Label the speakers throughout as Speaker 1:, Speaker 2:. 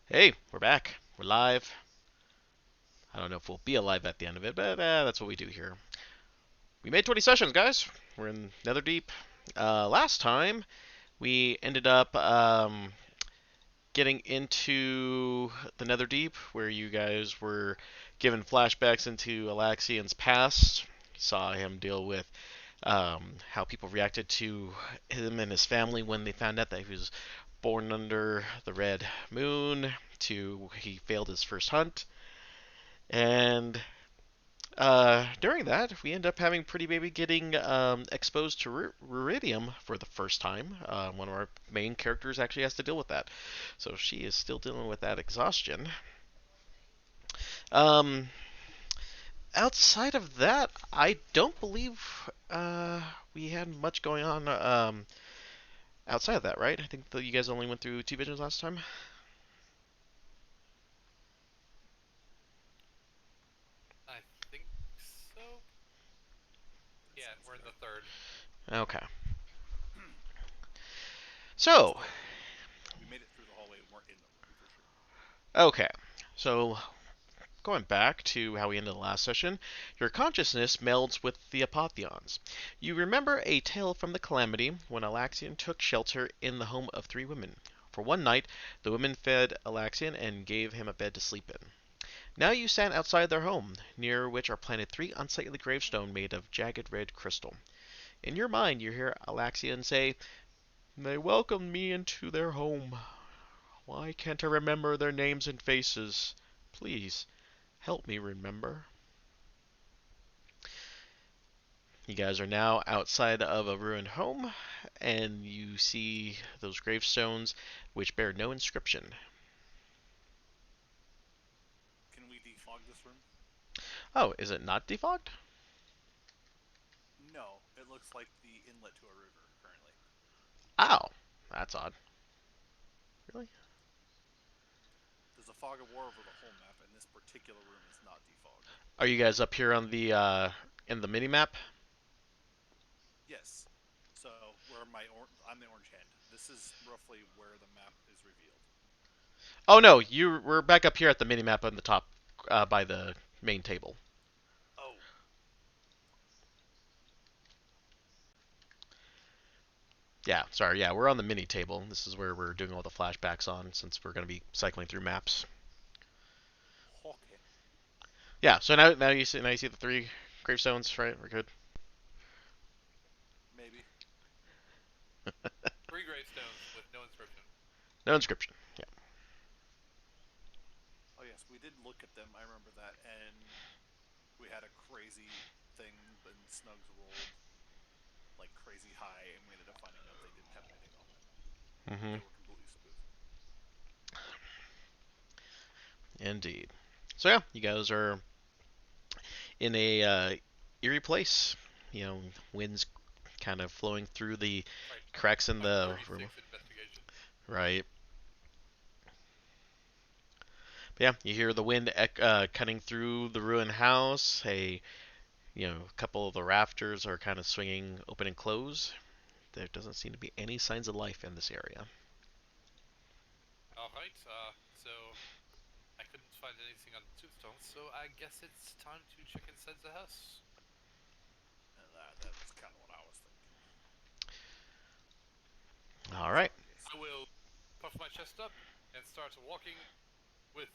Speaker 1: Hey, we're back. We're live. I don't know if we'll be alive at the end of it, but that's what we do here. We made 20 sessions, guys. We're in Netherdeep. Last time, we ended up getting into the Netherdeep, where you guys were given flashbacks into Alaxian's past. You saw him deal with how people reacted to him and his family when they found out that he was born under the Red Moon, to he failed his first hunt. And during that, we end up having Pretty Baby getting exposed to Ruidium for the first time. One of our main characters actually has to deal with that. So she is still dealing with that exhaustion. Um, Outside of that, I don't believe we had much going on outside of that, right? I think that you guys only went through two visions last time.
Speaker 2: I think so.
Speaker 3: That
Speaker 2: Yeah,
Speaker 3: sounds
Speaker 2: we're in the
Speaker 3: right.
Speaker 2: third.
Speaker 1: Okay.
Speaker 3: That's
Speaker 1: So,
Speaker 3: correct. We made it through the hallway and weren't in the room for sure.
Speaker 1: okay. So, going back to how we ended the last session, your consciousness melds with the Apotheons. You remember a tale from the Calamity when Alaxian took shelter in the home of three women. For one night, the women fed Alaxian and gave him a bed to sleep in. Now you stand outside their home, near which are planted three unsightly gravestones made of jagged red crystal. In your mind, you hear Alaxian say, "They welcomed me into their home. Why can't I remember their names and faces? Please, help me remember." You guys are now outside of a ruined home, and you see those gravestones which bear no inscription.
Speaker 3: Can we defog this room?
Speaker 1: Oh, is it not defogged?
Speaker 3: No, it looks like the inlet to a river currently.
Speaker 1: Ow, that's odd. Really?
Speaker 3: There's a fog of war over the whole map, and this particular room is not defogged.
Speaker 1: Are you guys up here on the in the mini map?
Speaker 3: Yes. So where I'm the orange hand. This is roughly where the map is revealed.
Speaker 1: Oh no, you we're back up here at the mini map on the top by the main table.
Speaker 3: Oh,
Speaker 1: Yeah, sorry. Yeah, we're on the mini table. This is where we're doing all the flashbacks on since we're going to be cycling through maps.
Speaker 3: okay.
Speaker 1: Yeah, so now you see the three gravestones, right? We're good.
Speaker 3: Maybe.
Speaker 2: Three gravestones with no inscription.
Speaker 1: No inscription. Yeah.
Speaker 3: Oh yes, we did look at them. I remember that, and we had a crazy thing. And Snugs rolled like crazy high, and we ended up finding out they didn't have anything on them.
Speaker 1: Mhm.
Speaker 3: They were completely smooth.
Speaker 1: Indeed. So yeah, you guys are in a eerie place. You know, winds kind of flowing through the
Speaker 2: Right.
Speaker 1: cracks in
Speaker 2: My
Speaker 1: the room.
Speaker 2: 36 investigation.
Speaker 1: Right. But yeah, you hear the wind cutting through the ruined house. A couple of the rafters are kind of swinging open and close. There doesn't seem to be any signs of life in this area.
Speaker 2: Alright, so I couldn't find anything on the tombstones, so I guess it's time to check inside the house.
Speaker 3: And that was kind of what I was thinking.
Speaker 1: All
Speaker 3: So
Speaker 1: right.
Speaker 3: I guess
Speaker 2: I will puff my chest up and start walking with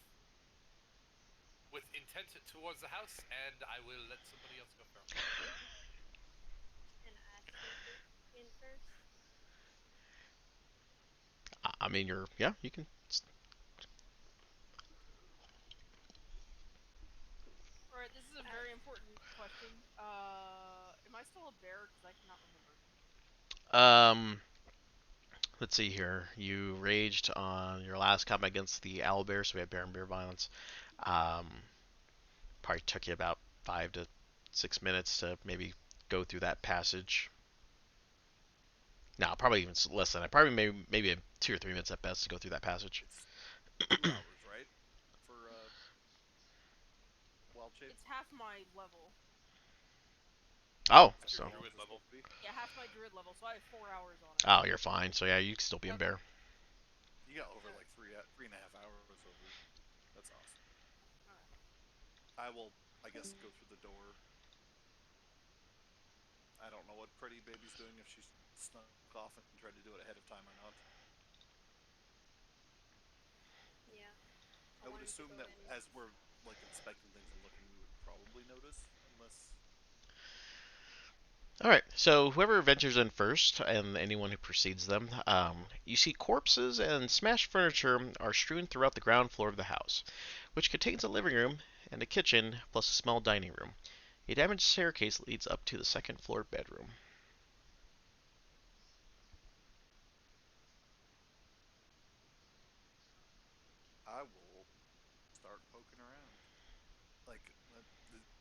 Speaker 2: intent towards the house, and I will let somebody else go first.
Speaker 4: And Ashley in first.
Speaker 1: I mean, yeah, you can.
Speaker 5: All right, this is a
Speaker 4: Uh,
Speaker 5: very important question. Am I still a bear? Because I cannot remember.
Speaker 1: Um, let's see here. You raged on your last combat against the owlbear, so we had bear and bear violence. Um, Probably took you about 5 to 6 minutes to maybe go through that passage. No, probably even less than that. Probably maybe 2 or 3 minutes at best to go through that passage.
Speaker 3: it's 2 hours, right? For Wild Shape.
Speaker 5: It's half my level.
Speaker 1: Oh,
Speaker 3: Is that
Speaker 2: Half your
Speaker 3: how
Speaker 1: so
Speaker 3: long
Speaker 2: druid
Speaker 3: it's
Speaker 2: level.
Speaker 3: supposed to be?
Speaker 5: Yeah, half my druid level, so I have 4 hours on it.
Speaker 1: you're fine. So yeah, you can still be in
Speaker 5: Yep.
Speaker 1: bear.
Speaker 3: You got over like 3.5 hours over. That's awesome.
Speaker 5: Alright.
Speaker 3: I will, I guess, go through the door. I don't know what Pretty Baby's doing, if she's snuck off and tried to do it ahead of time or not.
Speaker 4: Yeah.
Speaker 3: I would
Speaker 4: wanted to
Speaker 3: assume
Speaker 4: go
Speaker 3: that
Speaker 4: in.
Speaker 3: as we're like inspecting things and looking, we would probably notice, unless.
Speaker 1: All right, so whoever ventures in first, and anyone who precedes them, you see corpses and smashed furniture are strewn throughout the ground floor of the house, which contains a living room and a kitchen, plus a small dining room. A damaged staircase leads up to the second floor bedroom.
Speaker 3: I will start poking around. Like,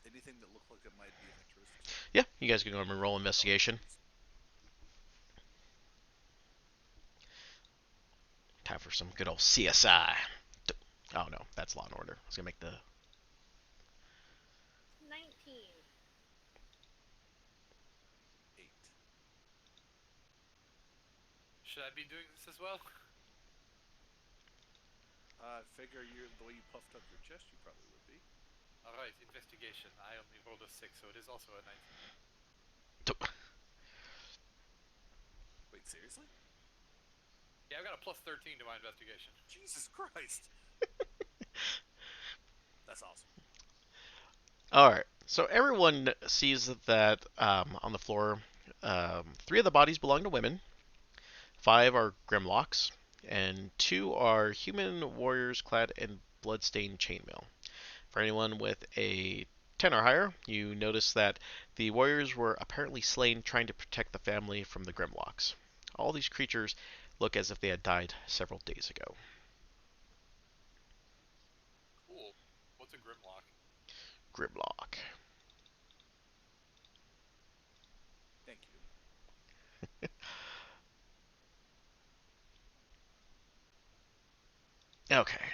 Speaker 3: anything that looked like it might be of interest.
Speaker 1: Yeah, you guys can go and roll investigation. Time for some good old CSI. Oh no, that's Law and Order. I was gonna make the
Speaker 4: 19.
Speaker 3: 8.
Speaker 2: Should I be doing this as well?
Speaker 3: I figure you're the way you puffed up your chest, you probably would be.
Speaker 2: Alright, investigation. I only rolled a 6, so it is also a 19.
Speaker 3: Wait, seriously?
Speaker 2: Yeah, I've got a plus 13 to my investigation.
Speaker 3: Jesus Christ! That's awesome.
Speaker 1: All right. So everyone sees that on the floor, 3 of the bodies belong to women, 5 are Grimlocks, and 2 are human warriors clad in bloodstained chainmail. For anyone with a 10 or higher, you notice that the warriors were apparently slain trying to protect the family from the Grimlocks. All these creatures look as if they had died several days ago.
Speaker 2: Cool. What's a Grimlock?
Speaker 1: Grimlock.
Speaker 3: Thank you.
Speaker 1: Okay.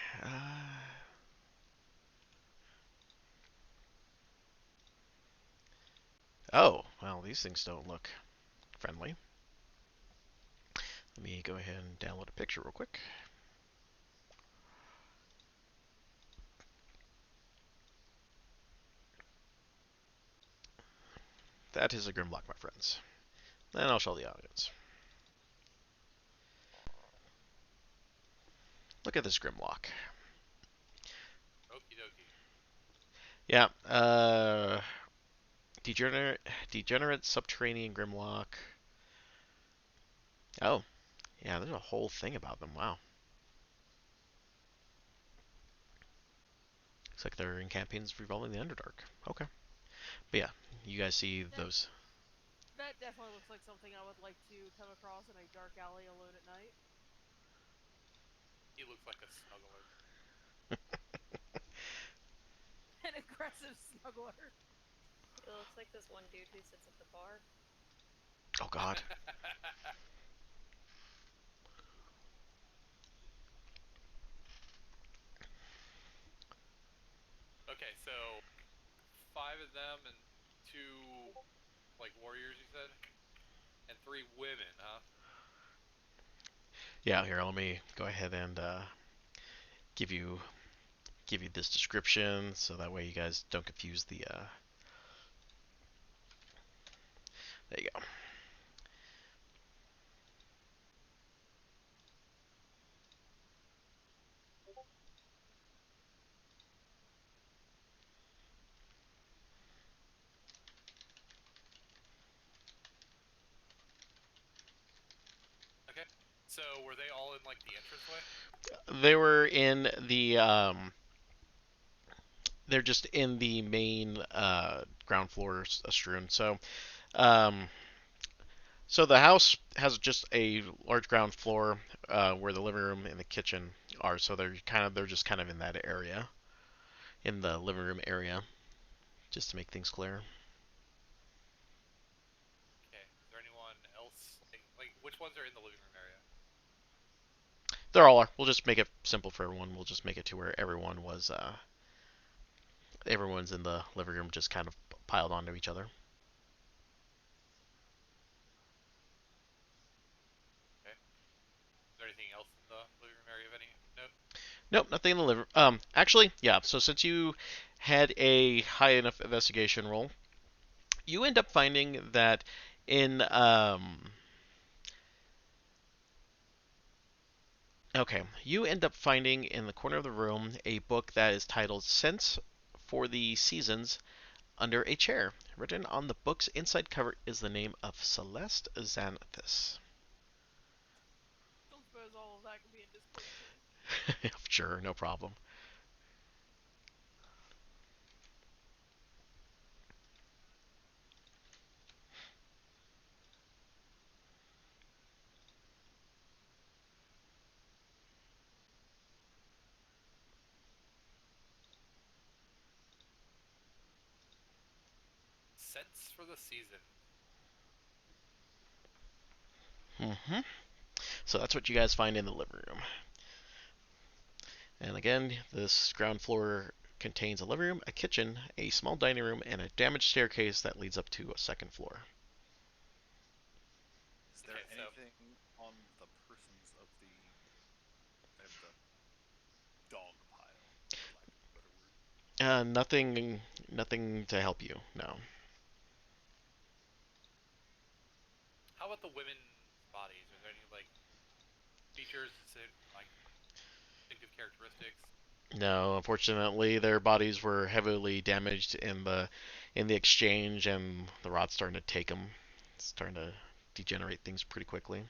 Speaker 1: Oh, well, these things don't look friendly. Let me go ahead and download a picture real quick. That is a Grimlock, my friends. And I'll show the audience. Look at this Grimlock.
Speaker 2: Okie dokie.
Speaker 1: Yeah, degenerate subterranean Grimlock. Oh, yeah, there's a whole thing about them. Wow. Looks like they're in campaigns revolving the Underdark. Okay. But yeah, you guys see those.
Speaker 5: That definitely looks like something I would like to come across in a dark alley alone at night.
Speaker 2: He looks like a snuggler.
Speaker 5: An aggressive snuggler.
Speaker 4: It looks like this one dude who sits at the bar.
Speaker 1: Oh God.
Speaker 2: Okay, so 5 of them and 2 like warriors, you said, and 3 women, huh?
Speaker 1: Yeah, here, let me go ahead and give you this description so that way you guys don't confuse the. There you go.
Speaker 2: Okay. So were they all in like the entranceway?
Speaker 1: They were in the. They're just in the main ground floor strewn. Um, so the house has just a large ground floor where the living room and the kitchen are. So they're just kind of in that area, in the living room area, just to make things clear.
Speaker 2: Okay. Is there anyone else like which ones are in the living room area?
Speaker 1: There all are. We'll just make it simple for everyone. We'll just make it to where everyone's in the living room, just kind of piled onto each other.
Speaker 2: Okay. Is there anything else in the living room
Speaker 1: Nope, nothing in the liver. Actually, yeah. So since you had a high enough investigation roll, you end up finding that in okay, you end up finding in the corner of the room a book that is titled Scents for the Seasons under a chair. Written on the book's inside cover is the name of Celeste Xanathus.
Speaker 5: Don't suppose all of that could be in description.
Speaker 1: Sure, no problem.
Speaker 2: Scents for the season.
Speaker 1: hmm So that's what you guys find in the living room. And again, this ground floor contains a living room, a kitchen, a small dining room, and a damaged staircase that leads up to a second floor.
Speaker 3: Is there
Speaker 2: Okay, so-
Speaker 3: anything on the persons of the dog pile, for lack of a better word?
Speaker 1: Nothing to help you. No.
Speaker 2: How about the women's bodies? Are there any like features, like distinctive characteristics?
Speaker 1: No, unfortunately, their bodies were heavily damaged in the exchange, and the rot's starting to take them. It's starting to degenerate things pretty quickly.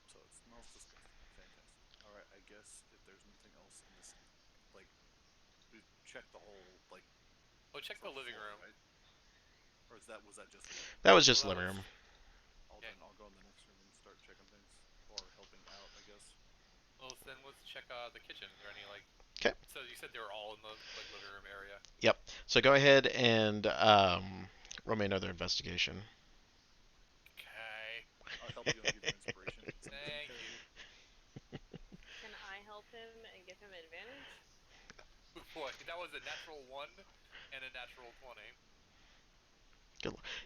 Speaker 3: So it smells disgusting. Fantastic. All right, I guess if there's nothing else in this, like, we checked the whole like.
Speaker 2: Oh, check the
Speaker 3: first
Speaker 2: living
Speaker 3: floor,
Speaker 2: room.
Speaker 3: right? Or was that just the living room?
Speaker 1: That was just
Speaker 2: Well, that
Speaker 1: living
Speaker 2: was-
Speaker 1: room.
Speaker 2: Okay.
Speaker 3: I'll go in the next room and start checking things or helping out, I guess.
Speaker 2: Well, then let's check the kitchen. Is there any like?
Speaker 1: 'Kay.
Speaker 2: So you said they were all in the like living room area.
Speaker 1: Yep. So go ahead and roll me another investigation.
Speaker 2: Okay.
Speaker 3: I'll help you and give you inspiration.
Speaker 2: Thank you.
Speaker 4: Can I help him and give him advantage?
Speaker 2: Boy, that was a natural 1 and a natural 20.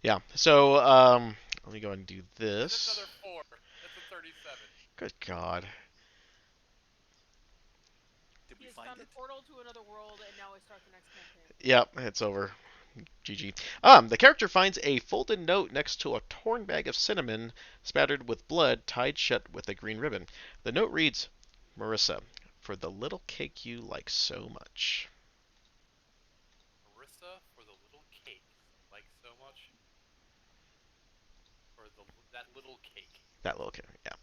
Speaker 1: Yeah. So let me go ahead and do
Speaker 2: And then
Speaker 1: this.
Speaker 2: another 4. That's a 37.
Speaker 1: Good God.
Speaker 3: Did
Speaker 5: He
Speaker 3: we
Speaker 5: has
Speaker 3: find
Speaker 5: found
Speaker 3: it?
Speaker 5: a portal to another world, and now we start the next campaign.
Speaker 1: Yep, it's over. GG. The character finds a folded note next to a torn bag of cinnamon spattered with blood tied shut with a green ribbon. The note reads, Marissa, for the little cake you like so much.
Speaker 2: Marissa for the little cake. Like so much. For that little cake.
Speaker 1: That little cake, yeah.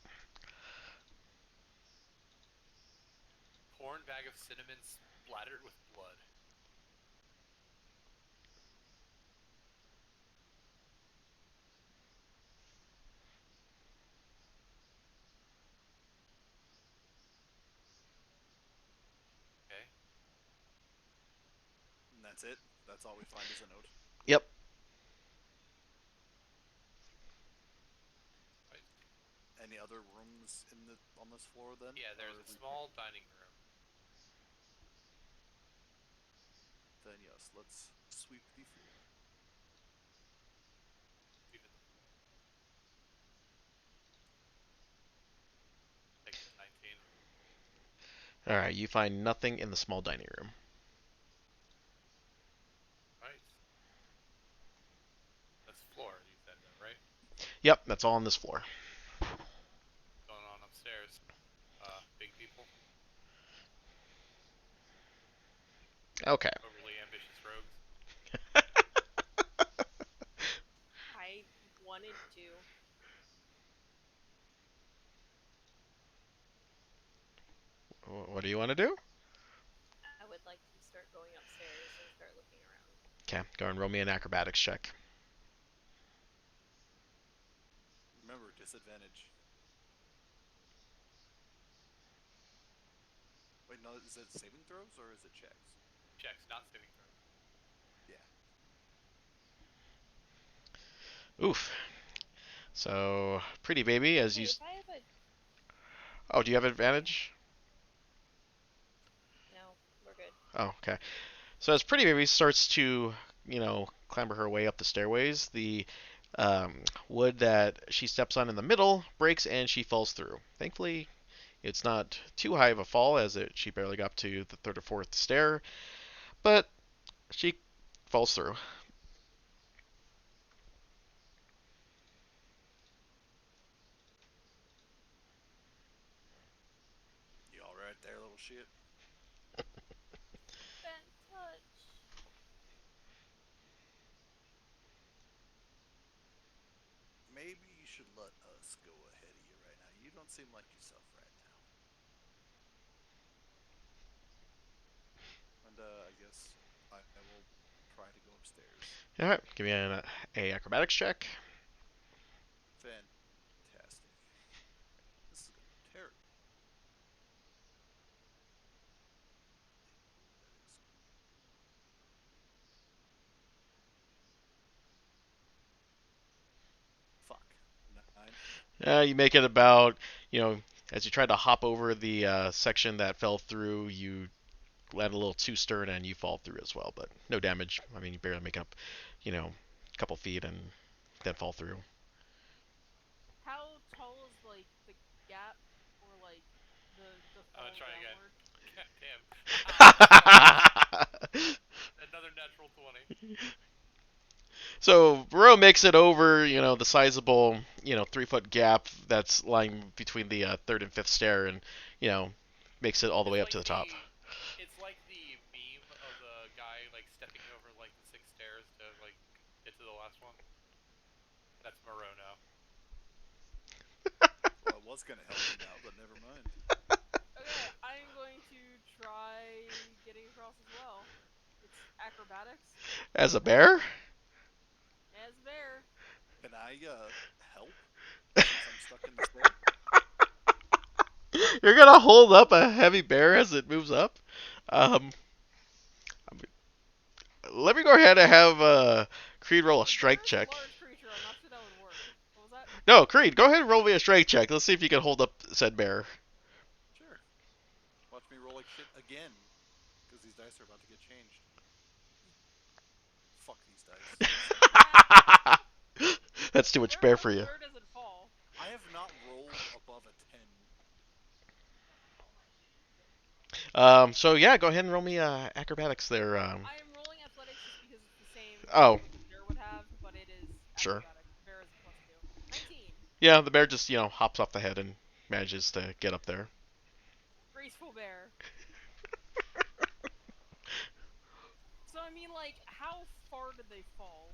Speaker 2: Torn bag of cinnamon splattered with blood. Okay.
Speaker 3: And that's it. That's all we find is a note.
Speaker 1: Yep.
Speaker 2: Right.
Speaker 3: Any other rooms on this floor then?
Speaker 2: Yeah, there's
Speaker 3: Or
Speaker 2: a
Speaker 3: we
Speaker 2: small dining room.
Speaker 3: Then yes, let's sweep the floor.
Speaker 2: Even take the 19.
Speaker 1: Alright, you find nothing in the small dining room.
Speaker 2: Right. That's floor, you said though, right?
Speaker 1: Yep, that's all on this floor.
Speaker 2: Going on upstairs. Big people.
Speaker 1: Okay.
Speaker 2: Overly ambitious rogues.
Speaker 4: I wanted to.
Speaker 1: What do you want to do?
Speaker 4: I would like to start going upstairs and start looking around.
Speaker 1: Okay, go and roll me an acrobatics check.
Speaker 3: Remember, disadvantage. Wait, no, is it saving throws or is it checks?
Speaker 2: Checks, not saving throws.
Speaker 3: Yeah.
Speaker 1: Oof. So, pretty baby, as you.
Speaker 4: Wait, if I have a
Speaker 1: Oh, do you have advantage?
Speaker 4: no, we're good.
Speaker 1: Oh, okay. So as Pretty Baby starts to, clamber her way up the stairways. The wood that she steps on in the middle breaks and she falls through. Thankfully, it's not too high of a fall as she barely got to the third or fourth stair, but she falls through.
Speaker 3: You all right there, little shit?
Speaker 4: Bent touch.
Speaker 3: Maybe you should let us go ahead of you right now. You don't seem like yourself right now. And I guess I will try to go upstairs.
Speaker 1: All right, give me an acrobatics check.
Speaker 3: Fantastic. This is gonna be terrible. That is. Fuck. 9.
Speaker 1: You make it about, as you try to hop over the section that fell through, you land a little too stern and you fall through as well, but no damage. I mean, you barely make up, a couple feet and then fall through.
Speaker 5: How tall is like the gap or like the fall
Speaker 2: I'm gonna try again.
Speaker 5: downward?
Speaker 2: God damn. Another natural 20.
Speaker 1: So Burrow makes it over, the sizable, 3-foot gap that's lying between the third and fifth stair, and makes it all the way up to the top.
Speaker 2: It's like the meme of the guy like stepping over like the 6 stairs to like get to the last one. That's Moreau now.
Speaker 3: Well, I was gonna help you out, but never mind.
Speaker 5: Okay, I'm going to try getting across as well. It's acrobatics.
Speaker 1: As a bear?
Speaker 5: As bear.
Speaker 3: Can I help? Since I'm stuck in the stair?
Speaker 1: You're gonna hold up a heavy bear as it moves up? Let me go ahead and have Creed roll a strike
Speaker 5: Bear's
Speaker 1: check.
Speaker 5: a large creature. I'm not sure that would work. What was that?
Speaker 1: No, Creed, go ahead and roll me a strike check. Let's see if you can hold up said bear.
Speaker 3: Sure. Watch me roll like shit again. Because these dice are about to get changed. Fuck these dice.
Speaker 1: That's too much bear for you.
Speaker 5: Bear doesn't fall.
Speaker 3: I have not rolled above a 10.
Speaker 1: So yeah, go ahead and roll me acrobatics there.
Speaker 5: I am rolling athletics just because it's the same
Speaker 1: Oh.
Speaker 5: bear would have, but it is
Speaker 1: Sure.
Speaker 5: acrobatics. Bear is a +2. 19.
Speaker 1: Yeah, the bear just, hops off the head and manages to get up there.
Speaker 5: Graceful bear. So I mean, like, how far did they fall?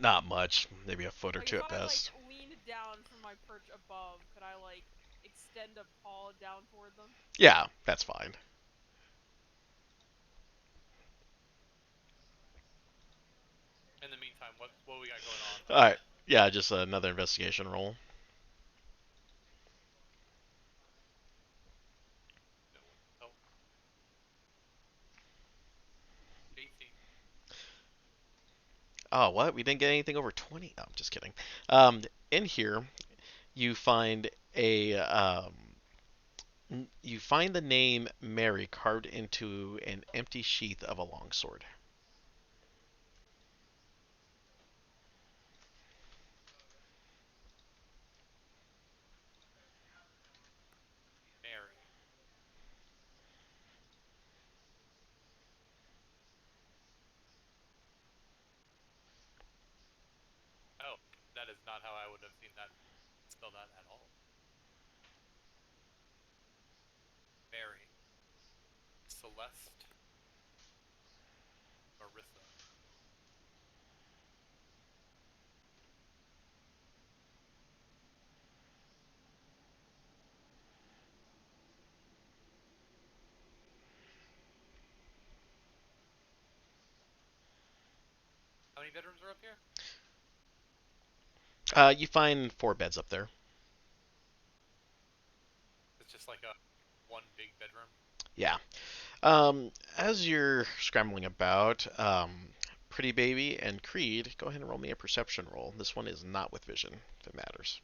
Speaker 1: Not much, maybe a foot or
Speaker 5: Like,
Speaker 1: two
Speaker 5: if
Speaker 1: at
Speaker 5: I
Speaker 1: best.
Speaker 5: like leaned down from my perch above, could I like extend a paw down toward them?
Speaker 1: Yeah, that's fine.
Speaker 2: In the meantime, what we got going on?
Speaker 1: All right, yeah, just another investigation roll.
Speaker 2: No one help. 18.
Speaker 1: Oh, what? We didn't get anything over 20? Oh, I'm just kidding. In here, you find you find the name Mary carved into an empty sheath of a longsword.
Speaker 2: Mary. Oh, that is not how I would have seen that. Spell that at all. Mary. Celeste. Marissa. How many bedrooms are up here?
Speaker 1: You find 4 beds up there.
Speaker 2: It's just like a one big bedroom.
Speaker 1: Yeah. As you're scrambling about, Pretty Baby and Creed, go ahead and roll me a perception roll. This one is not with vision, if it matters.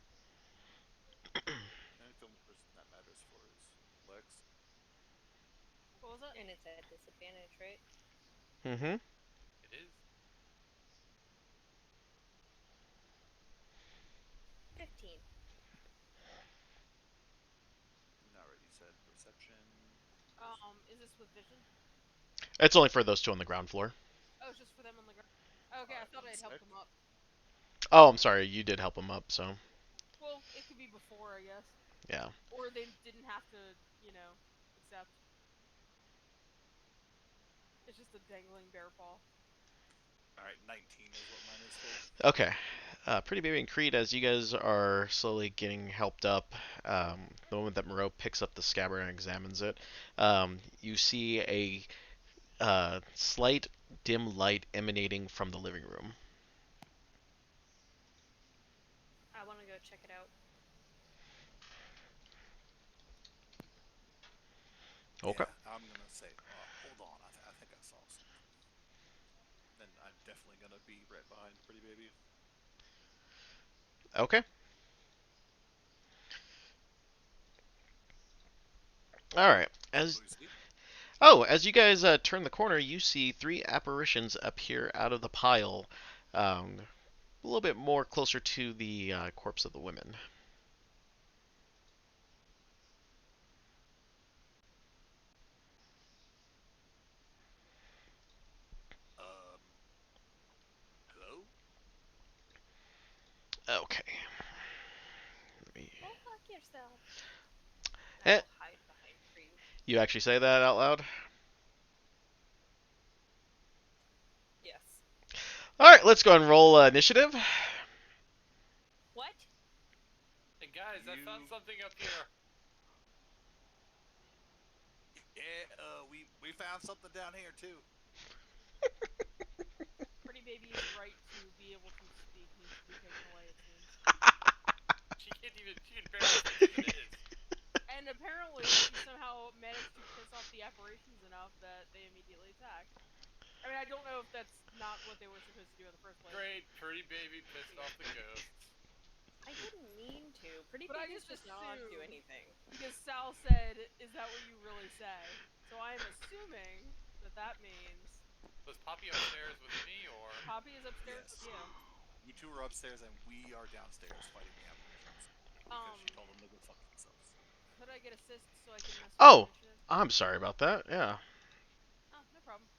Speaker 3: The only film person that matters for is Lex.
Speaker 5: What was that?
Speaker 4: And it's at disadvantage, right?
Speaker 1: Mm-hmm.
Speaker 2: It is.
Speaker 5: Is this with vision?
Speaker 1: It's only for those two on the ground floor.
Speaker 5: Oh, it's just for them on the ground. Okay, I
Speaker 3: Alright,
Speaker 5: thought
Speaker 3: one
Speaker 5: I'd help
Speaker 3: sec.
Speaker 5: them up.
Speaker 1: Oh, I'm sorry. You did help him up, so
Speaker 5: Well, it could be before, I guess.
Speaker 1: yeah.
Speaker 5: Or they didn't have to, accept. It's just a dangling bear paw.
Speaker 3: Alright, 19 is what mine is full.
Speaker 1: Okay. Pretty Baby and Creed, as you guys are slowly getting helped up, the moment that Moreau picks up the scabbard and examines it, you see a slight dim light emanating from the living room.
Speaker 4: I want to go check it out.
Speaker 1: Okay.
Speaker 3: Yeah, I'm gonna say, hold on, I think I saw something. Then I'm definitely gonna be right behind Pretty Baby.
Speaker 1: Okay. All right.
Speaker 3: What do we see?
Speaker 1: As you guys turn the corner, you see three apparitions appear out of the pile, a little bit more closer to the corpse of the women.
Speaker 3: Um, hello?
Speaker 1: Okay. Let me...
Speaker 4: Go fuck yourself. I
Speaker 1: Eh,
Speaker 4: will hide behind Creed.
Speaker 1: you actually say that out loud?
Speaker 4: Yes.
Speaker 1: All right, let's go and roll initiative.
Speaker 4: What?
Speaker 2: Hey guys, I found
Speaker 3: You-
Speaker 2: something up here.
Speaker 3: Yeah, we found something down here too.
Speaker 5: Pretty Baby's right to be able to speak needs to be taken away, it seems.
Speaker 2: She can barely speak as it is.
Speaker 5: And apparently, she somehow managed to piss off the apparitions enough that they immediately attacked. I mean, I don't know if that's not what they were supposed to do in the first place.
Speaker 2: Great, Pretty Baby pissed off the ghosts.
Speaker 4: I didn't mean to. Pretty
Speaker 5: But I
Speaker 4: Baby's
Speaker 5: just
Speaker 4: just not do
Speaker 5: assumed-
Speaker 4: anything.
Speaker 5: Because Sal said, "Is that what you really say?" So I'm assuming that means
Speaker 2: Was Poppy upstairs with me, or
Speaker 5: Poppy is upstairs
Speaker 3: Yes.
Speaker 5: with you.
Speaker 3: You two are upstairs and we are downstairs fighting the apparitions. Because she told them to go fuck themselves.
Speaker 5: Could I get assist so I can mess with
Speaker 1: Oh,
Speaker 5: initiative?
Speaker 1: I'm sorry about that. Yeah.
Speaker 5: Oh, no problem.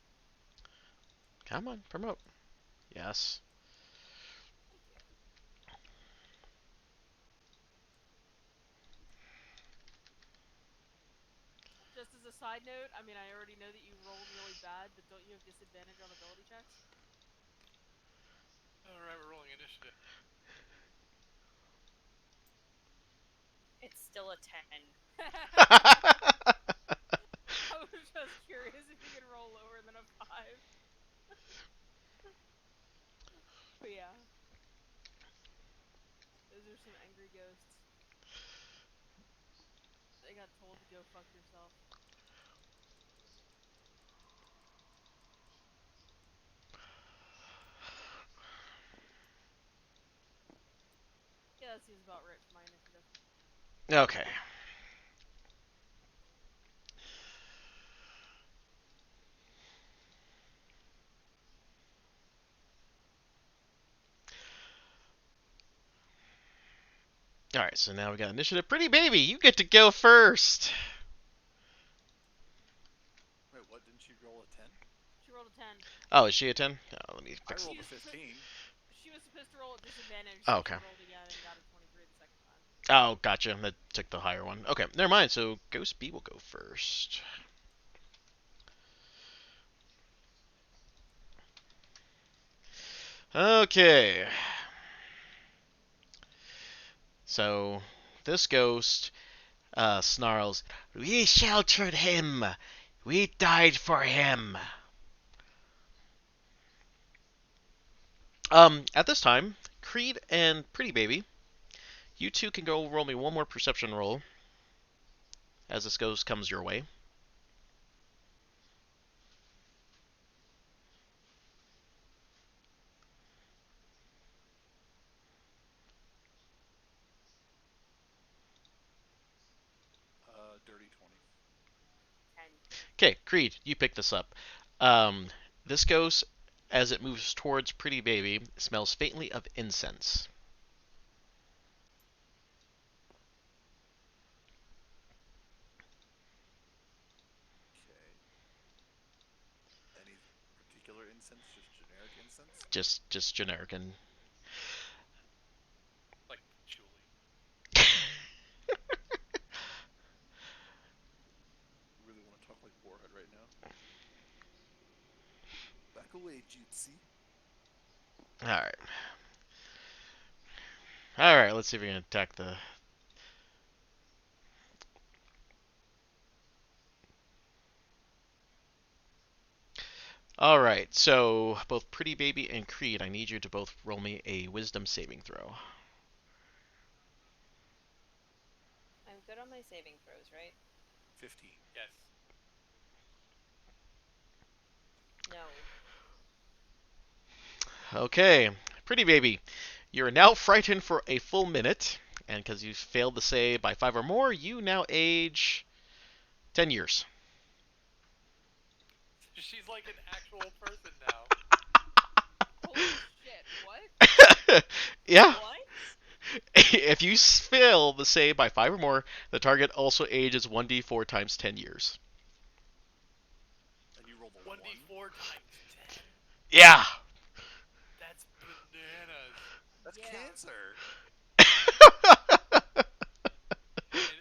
Speaker 1: Come on, promote. Yes.
Speaker 5: Thank you. Just as a side note, I mean, I already know that you rolled really bad, but don't you have disadvantage on ability checks?
Speaker 2: alright, we're rolling initiative.
Speaker 4: It's still a 10.
Speaker 5: I was just curious if you could roll lower than a 5. But yeah. Those are some angry ghosts. They got told to go fuck yourself. Yeah, that seems about right for my initiative.
Speaker 1: Okay. All right, so now we got initiative. Pretty Baby, you get to go first.
Speaker 3: Wait, what? Didn't she roll a 10?
Speaker 5: She rolled a 10.
Speaker 1: Oh, is she a 10? Oh, let me
Speaker 3: I
Speaker 1: fix
Speaker 3: rolled
Speaker 1: it.
Speaker 3: a 15.
Speaker 5: She was supposed to roll at disadvantage,
Speaker 1: Oh,
Speaker 5: so
Speaker 1: okay.
Speaker 5: she rolled again and got a 23 the second time.
Speaker 1: Oh, gotcha. That took the higher one. Okay, never mind. So Ghost B will go first. Okay. So this ghost snarls, "We sheltered him. We died for him." At this time, Creed and Pretty Baby, you two can go roll me one more perception roll as this ghost comes your way.
Speaker 3: Dirty 20.
Speaker 4: 10.
Speaker 1: Okay, Creed, you pick this up. This ghost, as it moves towards Pretty Baby, smells faintly of incense.
Speaker 3: incense, just generic incense?
Speaker 1: Just generic and.
Speaker 2: Like patchouli.
Speaker 3: You really want to talk like Warhead right now? Back away, Jutsi.
Speaker 1: All right. All right. Let's see if we can attack the. All right. So both Pretty Baby and Creed, I need you to both roll me a Wisdom saving throw.
Speaker 4: I'm good on my saving throws, right?
Speaker 3: 15.
Speaker 2: Yes.
Speaker 4: No.
Speaker 1: Okay. Pretty Baby, you're now frightened for a full minute, and because you failed to say by 5 or more, you now age 10 years.
Speaker 2: She's like an actual person now.
Speaker 5: Holy shit! What?
Speaker 1: Yeah.
Speaker 4: What?
Speaker 1: If you fail the save by 5 or more, the target also ages 1d4 times 10 years.
Speaker 3: And you rolled a
Speaker 2: 1d4 times 10.
Speaker 1: Yeah.
Speaker 2: That's bananas.
Speaker 3: 1. That's
Speaker 5: Yeah.
Speaker 3: cancer.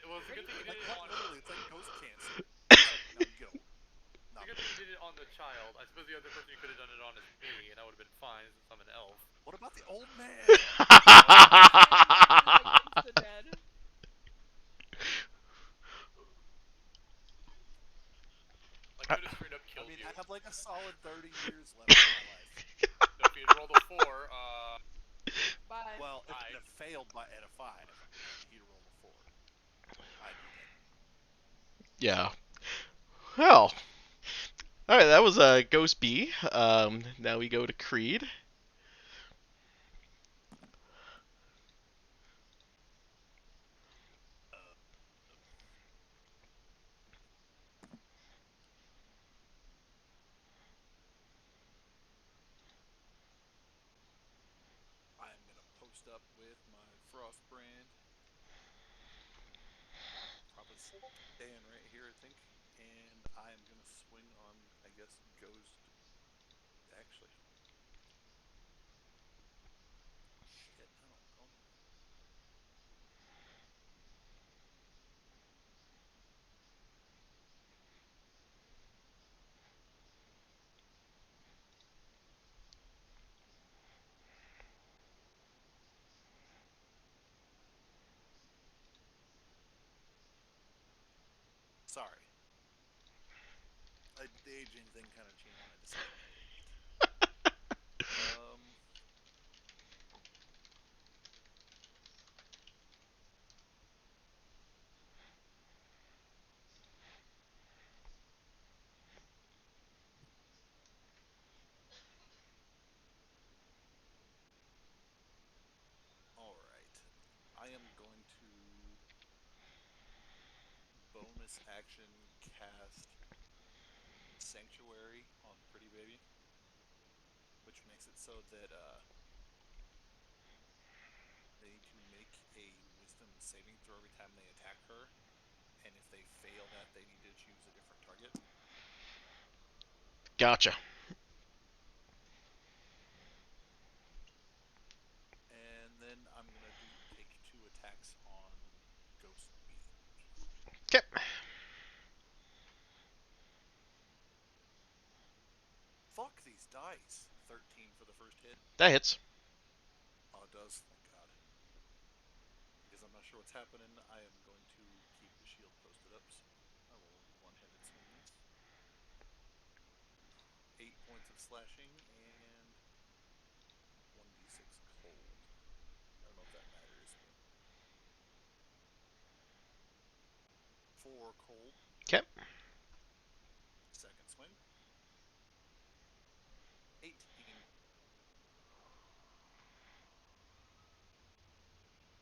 Speaker 2: Well, it's a good thing you did it on.
Speaker 3: Literally, it's like ghost cancer. It's like, no, you get old.
Speaker 2: It's a good thing you did it on the child. I suppose the other person you could have done it on is me, and I would have been fine since I'm an elf.
Speaker 3: What about the old man?
Speaker 5: Like, the dead.
Speaker 2: Like, I could have straight up
Speaker 3: I
Speaker 2: killed
Speaker 3: mean,
Speaker 2: you.
Speaker 3: I have like a solid 30 years left in my life.
Speaker 2: So if you had rolled a 4,
Speaker 5: Bye.
Speaker 3: Well, if
Speaker 2: I-
Speaker 3: it had failed at a 5, he'd rolled a 4. I'd be dead.
Speaker 1: Yeah. Well. All right, that was Ghost B. Now we go to Creed.
Speaker 3: I'm gonna post up with my frost brand. Probably staying right here, I think. And I am gonna swing on, I guess, Ghost. Actually, shit, I don't know. Sorry. The aging thing kind of changed my decision a little bit. Alright. I am going to bonus action cast Sanctuary on Pretty Baby, which makes it so that they need to make a wisdom saving throw every time they attack her, and if they fail that, they need to choose a different target.
Speaker 1: Gotcha.
Speaker 3: And then I'm gonna take 2 attacks on Ghost B.
Speaker 1: Okay.
Speaker 3: Fuck these dice. 13 for the first hit.
Speaker 1: That hits.
Speaker 3: Oh, it does. Thank God. Because I'm not sure what's happening, I am going to keep the shield posted up, so I will one-handed swing this. 8 points of slashing and 1d6 cold. I don't know if that matters, but 4 cold.
Speaker 1: Okay.
Speaker 3: Second swing. 18.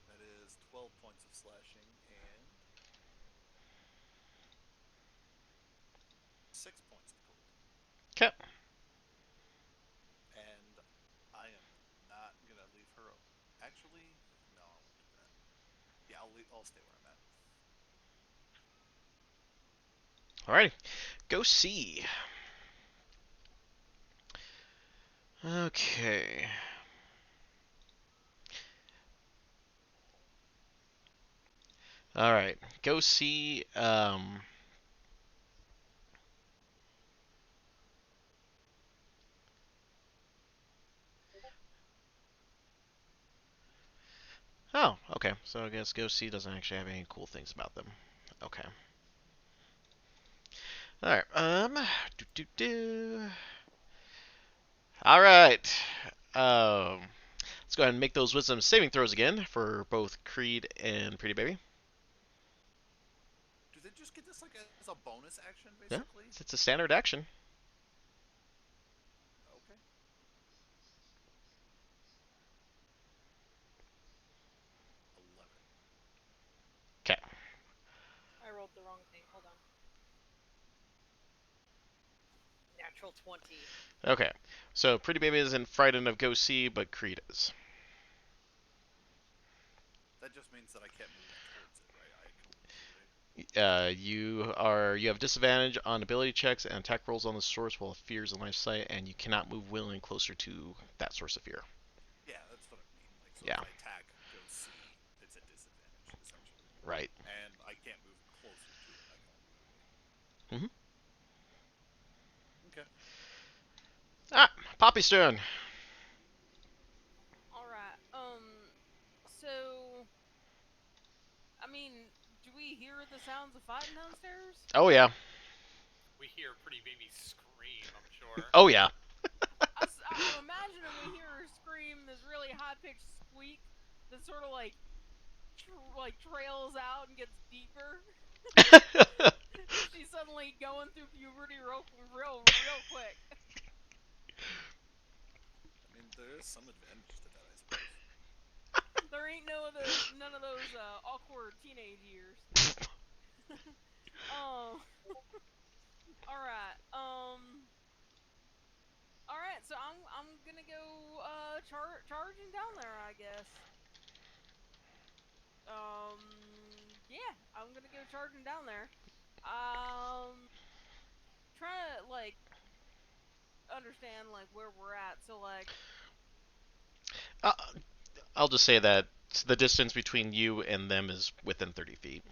Speaker 3: That is 12 points of slashing and 6 points of cold.
Speaker 1: Okay.
Speaker 3: And I am not gonna leave her. Actually, no, I won't do that. Yeah, I'll stay where I'm at.
Speaker 1: Alrighty. Go C. Okay. All right. Go see. Oh, okay. So I guess Go See doesn't actually have any cool things about them. Okay. All right. Do do do. All right. Let's go ahead and make those wisdom saving throws again for both Creed and Pretty Baby.
Speaker 3: Do they just get this like as a bonus action,
Speaker 1: Yeah,
Speaker 3: basically?
Speaker 1: it's a standard action.
Speaker 3: Okay. 11.
Speaker 1: Okay.
Speaker 4: I rolled the wrong thing. Hold on. Natural 20.
Speaker 1: Okay. So Pretty Baby isn't frightened of Go See, but Creed is.
Speaker 3: That just means that I can't move towards it, right? I can only see, right?
Speaker 1: You have disadvantage on ability checks and attack rolls on the source while fear is in line of sight, and you cannot move willingly closer to that source of fear.
Speaker 3: Yeah, that's what I mean. Like, so
Speaker 1: Yeah.
Speaker 3: if I attack, go see, it's a disadvantage, essentially.
Speaker 1: Right.
Speaker 3: And I can't move closer to it. I can only move away.
Speaker 1: Mhm.
Speaker 3: Okay.
Speaker 1: Ah, Poppy's turn.
Speaker 5: Alright, so, I mean, do we hear the sounds of fighting downstairs?
Speaker 1: Oh yeah.
Speaker 2: We hear Pretty Baby scream, I'm sure.
Speaker 1: Oh yeah.
Speaker 5: I'm imagining we hear her scream this really high-pitched squeak that sort of like trails out and gets deeper. She's suddenly going through puberty real quick.
Speaker 3: I mean, there is some advantage to that, I suppose.
Speaker 5: There ain't none of those awkward teenage years. All right. All right. So I'm gonna go charging down there, I guess. Yeah, I'm gonna go charging down there. Trying to like understand like where we're at. So like,
Speaker 1: uh, I'll just say that the distance between you and them is within 30 feet.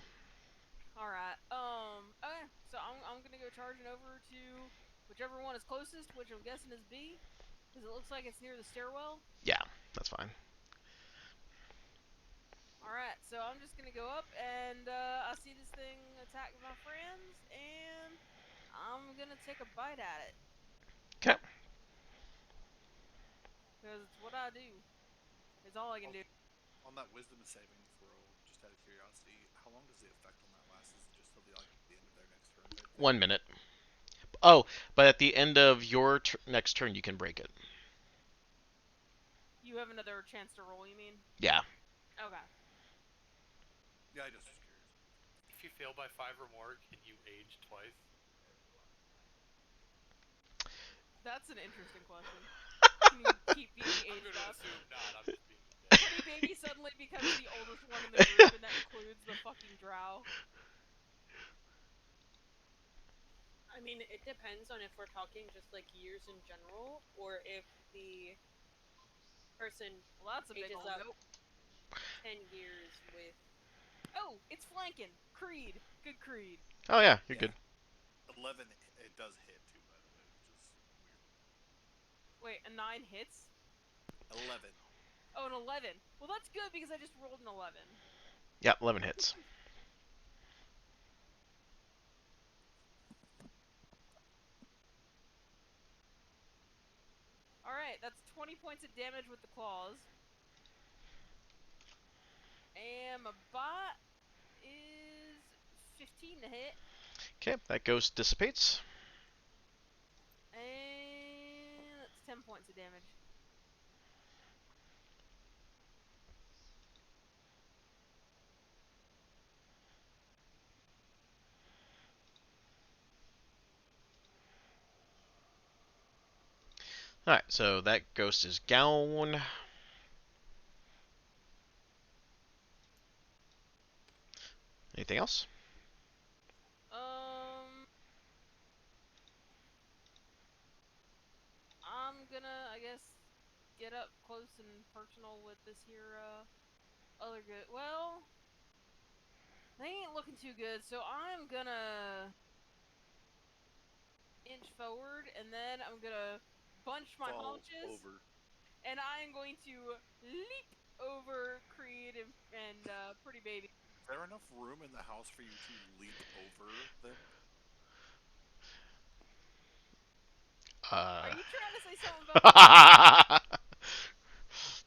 Speaker 5: all right. Okay. So I'm gonna go charging over to whichever one is closest, which I'm guessing is B, because it looks like it's near the stairwell.
Speaker 1: Yeah, that's fine.
Speaker 5: Alright, so I'm just gonna go up and I see this thing attack my friends and I'm gonna take a bite at it.
Speaker 1: Okay.
Speaker 5: Because it's what I do. It's all I can do.
Speaker 3: On that wisdom saving throw, just out of curiosity, how long does the effect on that last? Is it just till the end of their next turn? Type thing?
Speaker 1: 1 minute. Oh, but at the end of your next turn, you can break it.
Speaker 5: You have another chance to roll, you mean?
Speaker 1: Yeah.
Speaker 5: Okay.
Speaker 3: Yeah, I just was curious.
Speaker 2: If you fail by 5 or more, can you age twice?
Speaker 5: That's an interesting question. Can you keep being
Speaker 2: I'm
Speaker 5: aged
Speaker 2: gonna
Speaker 5: up?
Speaker 2: assume not. I'm just being.
Speaker 5: Pretty Baby suddenly becomes the oldest one in the group and that includes the fucking drow.
Speaker 4: I mean, it depends on if we're talking just like years in general, or if the person
Speaker 5: Well, that's a big
Speaker 4: ages
Speaker 5: old
Speaker 4: up
Speaker 5: nope.
Speaker 4: 10 years with.
Speaker 5: Oh, it's flanking. Creed. Good Creed.
Speaker 1: Oh yeah, you're
Speaker 3: Yeah.
Speaker 1: good.
Speaker 3: 11, it does hit too, by the way, which is weird.
Speaker 5: Wait, a 9 hits?
Speaker 3: 11.
Speaker 5: Oh, an 11. Well, that's good because I just rolled an 11.
Speaker 1: Yeah, 11 hits.
Speaker 5: Alright, that's 20 points of damage with the claws. And my bot is 15 to hit.
Speaker 1: Okay, that ghost dissipates.
Speaker 5: And that's 10 points of damage.
Speaker 1: Alright, so that ghost is gone. Anything else?
Speaker 5: I'm gonna, I guess, get up close and personal with this here other good. Well, they ain't looking too good, so I'm gonna inch forward, and then I'm gonna bunch my
Speaker 3: Fall
Speaker 5: haunches,
Speaker 3: over.
Speaker 5: and I'm going to leap over Creed and Pretty Baby.
Speaker 3: Is there enough room in the house for you to leap over them?
Speaker 5: Are you trying to say something about that?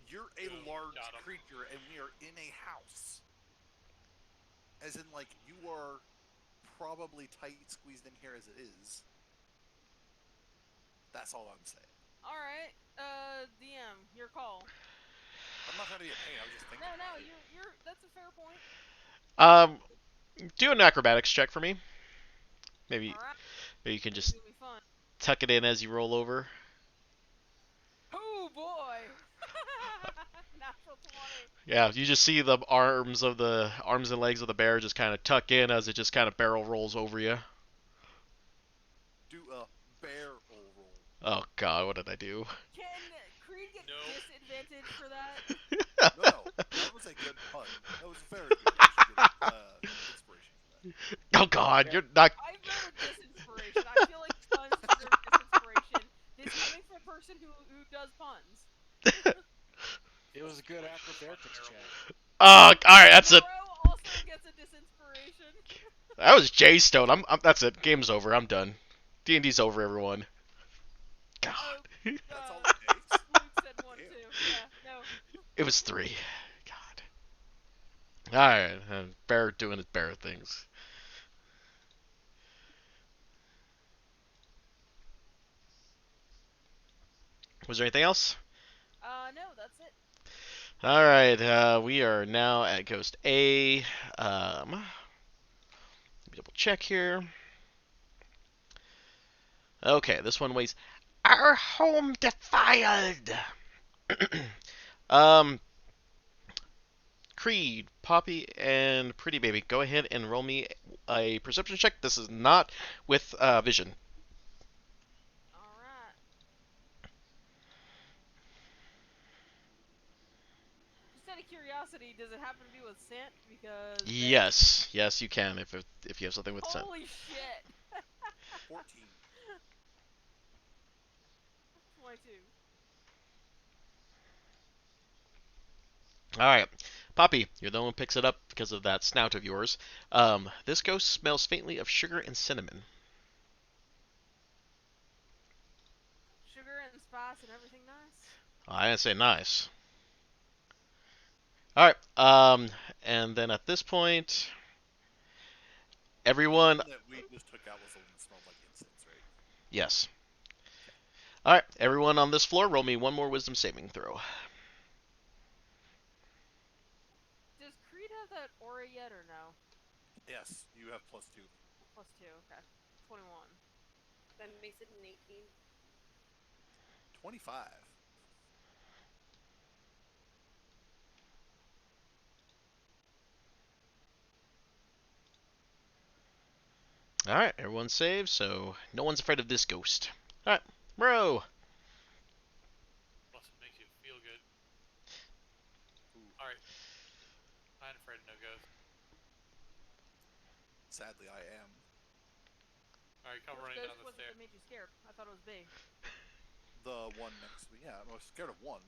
Speaker 3: You're a
Speaker 2: Boom,
Speaker 3: large
Speaker 2: got 'em.
Speaker 3: creature, and we are in a house. As in, like, you are probably tight squeezed in here as it is. That's all I'm saying.
Speaker 5: All right, DM, your call.
Speaker 3: I'm not trying to get paid. I was just thinking.
Speaker 5: No,
Speaker 3: about it.
Speaker 5: you're. That's a fair point.
Speaker 1: Do an acrobatics check for me. Maybe
Speaker 5: All right,
Speaker 1: you can
Speaker 5: this
Speaker 1: just
Speaker 5: is gonna be fun.
Speaker 1: tuck it in as you roll over.
Speaker 5: Oh boy! Natural 20.
Speaker 1: Yeah, you just see the arms and legs of the bear just kind of tuck in as it just kind of barrel rolls over you.
Speaker 3: Do a barrel roll.
Speaker 1: Oh God, what did I do?
Speaker 5: Can Creed get
Speaker 2: No.
Speaker 5: disadvantage for that?
Speaker 3: No, that was a good pun. That was very good. You should get inspiration for that.
Speaker 1: Oh God, you're not.
Speaker 5: I voted disinspiration. I feel like puns deserve disinspiration. This coming from a person who does puns.
Speaker 6: It was a good acrobatics check.
Speaker 1: All right, that's it.
Speaker 5: Bro also gets a disinspiration.
Speaker 1: That was Jay Stone. That's it. Game's over. I'm done. D&D's over, everyone. God.
Speaker 3: That's all it takes.
Speaker 5: Luke said one
Speaker 3: Damn.
Speaker 5: too. Yeah, no.
Speaker 1: It was 3. God. Alright, Bear doing his bear things. Was there anything else?
Speaker 5: No, that's it.
Speaker 1: Alright, we are now at Ghost A. Let me double check here. Okay, this one weighs our home defiled. Creed, Poppy, and Pretty Baby, go ahead and roll me a perception check. This is not with vision.
Speaker 5: Alright. Just out of curiosity, does it happen to be with scent? Because
Speaker 1: Yes, you can if you have something with scent.
Speaker 5: holy shit!
Speaker 3: 14.
Speaker 5: 22.
Speaker 1: All right, Poppy, you're the one who picks it up because of that snout of yours. This ghost smells faintly of sugar and cinnamon.
Speaker 5: Sugar and spice and everything nice.
Speaker 1: I didn't say nice. All right, and then at this point, everyone.
Speaker 3: The one that we just took out was the one that smelled like incense, right?
Speaker 1: Yes. All right, everyone on this floor, roll me one more wisdom saving throw.
Speaker 5: Does Creed have that aura yet or no?
Speaker 3: Yes, you have +2.
Speaker 5: +2, okay. 21.
Speaker 4: That makes it an 18.
Speaker 3: 25.
Speaker 1: All right, everyone saves, so no one's afraid of this ghost. All right, bro.
Speaker 2: Plus it makes you feel good.
Speaker 3: Ooh.
Speaker 2: Alright. I ain't afraid of no ghost.
Speaker 3: Sadly, I am.
Speaker 2: Alright, come
Speaker 5: Which
Speaker 2: running
Speaker 5: ghost
Speaker 2: down the
Speaker 5: was it
Speaker 2: stairs.
Speaker 5: that made you scared? I thought it was B.
Speaker 3: The one next to me. Yeah, I was scared of one.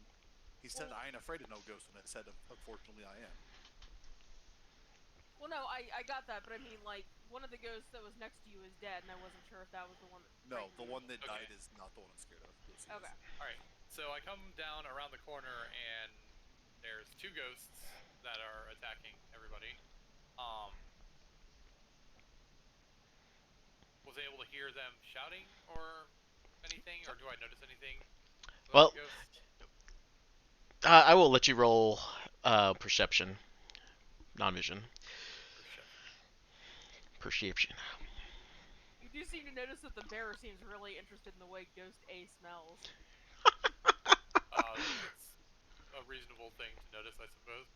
Speaker 3: He said, I ain't afraid of no ghost, and I said, unfortunately, I am.
Speaker 5: Well, no, I got that, but I mean, like, one of the ghosts that was next to you is dead, and I wasn't sure if that was the one that.
Speaker 3: No,
Speaker 5: frightened
Speaker 3: the
Speaker 5: you.
Speaker 3: one that
Speaker 2: Okay.
Speaker 3: died is not the one I'm scared of. You'll see
Speaker 5: Okay.
Speaker 3: this.
Speaker 2: Alright, so I come down around the corner and there's 2 ghosts that are attacking everybody. Was I able to hear them shouting or anything, or do I notice anything
Speaker 1: Well,
Speaker 2: about the ghosts?
Speaker 1: I will let you roll perception, non-vision, perception.
Speaker 5: You do seem to notice that the bear seems really interested in the way Ghost A smells.
Speaker 2: It's a reasonable thing to notice, I suppose.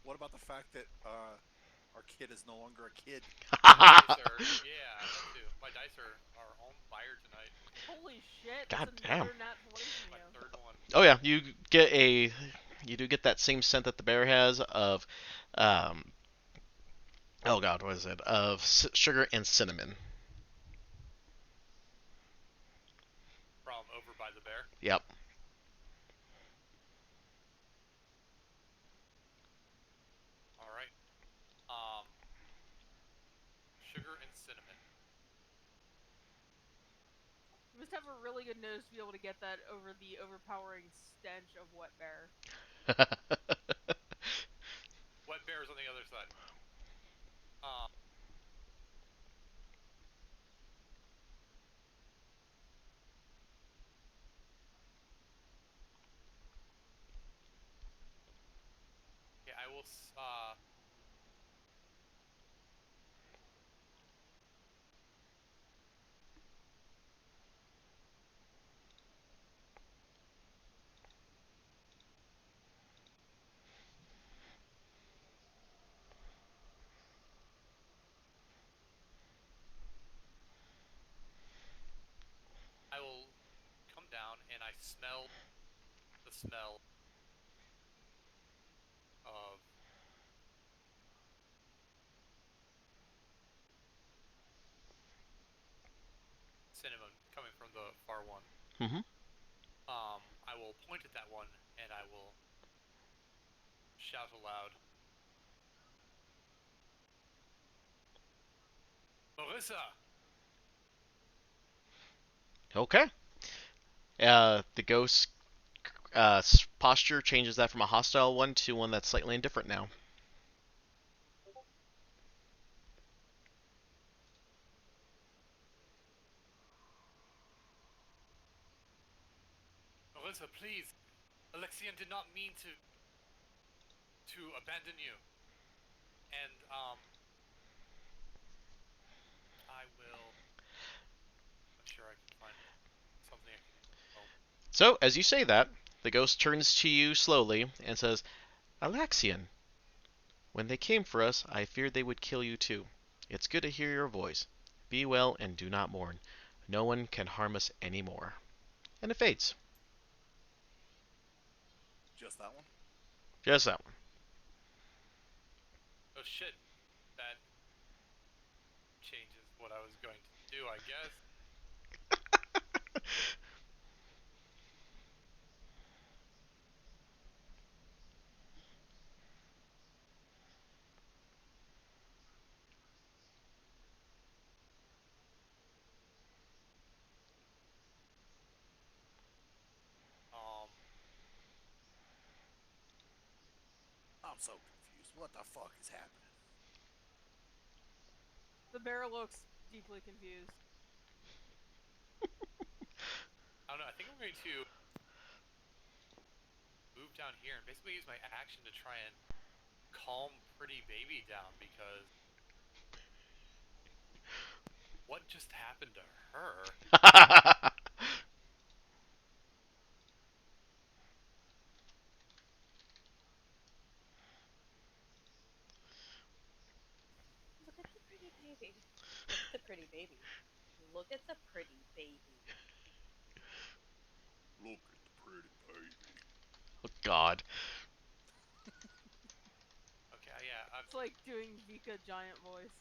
Speaker 3: What about the fact that our kid is no longer a kid?
Speaker 2: Yeah, that too. My dice are on fire tonight.
Speaker 5: Holy shit!
Speaker 1: God
Speaker 5: That's
Speaker 1: damn.
Speaker 5: another nat 20 from
Speaker 2: My
Speaker 5: you.
Speaker 2: 3rd one.
Speaker 1: Oh yeah, you do get that same scent that the bear has of, um, oh god, what is it? Of sugar and cinnamon.
Speaker 2: From over by the bear.
Speaker 1: Yep.
Speaker 2: All right. Sugar and cinnamon.
Speaker 5: You must have a really good nose to be able to get that over the overpowering stench of wet bear.
Speaker 2: Wet bear's on the other side. Okay, I will. I will come down and I smell the smell of cinnamon coming from the far one.
Speaker 1: hmm
Speaker 2: I will point at that one and I will shout aloud. Marissa!
Speaker 1: Okay. The ghost posture changes that from a hostile one to one that's slightly indifferent now.
Speaker 2: Marissa, please! Alexian did not mean to abandon you. And, I will... I'm sure I can find something I can... Oh,
Speaker 1: So, as you say that, the ghost turns to you slowly and says, Alexian, when they came for us, I feared they would kill you too. It's good to hear your voice. Be well and do not mourn. No one can harm us any more. And it fades.
Speaker 3: Just that one?
Speaker 1: Just that one.
Speaker 2: oh shit. That changes what I was going to do, I guess.
Speaker 3: I'm so confused. What the fuck is happening?
Speaker 5: The bear looks deeply confused.
Speaker 2: I don't know, I think I'm going to move down here and basically use my action to try and calm Pretty Baby down because what just happened to her?
Speaker 4: Look at the pretty baby. Look at the pretty baby. Look at the pretty baby.
Speaker 3: Look at the pretty baby.
Speaker 1: Oh, God.
Speaker 2: Okay, yeah,
Speaker 5: It's like doing Vika giant voice.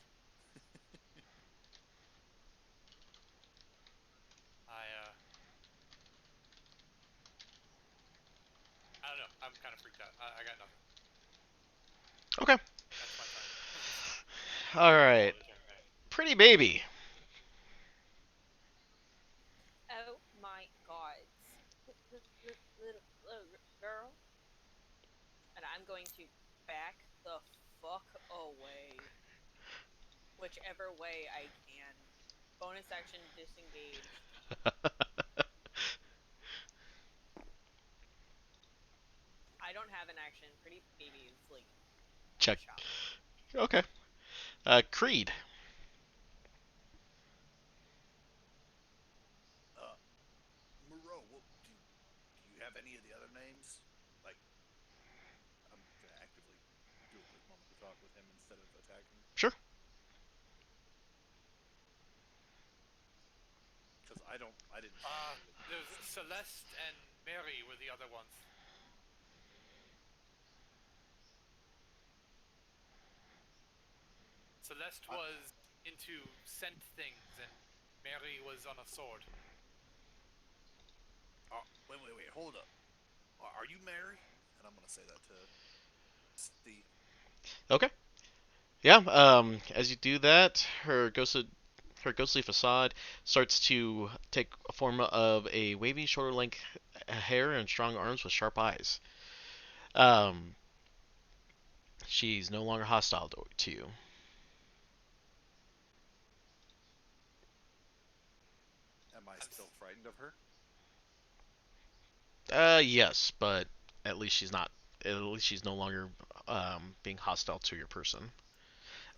Speaker 2: I don't know. I'm kind of freaked out. I got nothing.
Speaker 1: Okay.
Speaker 2: That's my turn.
Speaker 1: Alright. Pretty Baby.
Speaker 4: Oh my god. Little girl. And I'm going to back the fuck away. Whichever way I can. Bonus action disengage. I don't have an action. Pretty baby is like
Speaker 1: Check.
Speaker 4: shot.
Speaker 1: Okay. Creed.
Speaker 3: Moreau, do you have any of the other names? Like, I'm gonna actively do a quick moment to talk with him instead of attacking.
Speaker 1: Sure.
Speaker 3: Because I didn't.
Speaker 2: There's Celeste and Mary were the other ones. Celeste was into scent things, and Mary was on a sword.
Speaker 3: Wait, hold up. Are you Mary? And I'm gonna say that to Steve.
Speaker 1: Okay. Yeah. As you do that, her ghostly facade starts to take a form of a wavy, shorter length hair and strong arms with sharp eyes. Um, she's no longer hostile to you.
Speaker 3: Am I still frightened of her?
Speaker 1: Yes, but at least she's not. At least she's no longer being hostile to your person.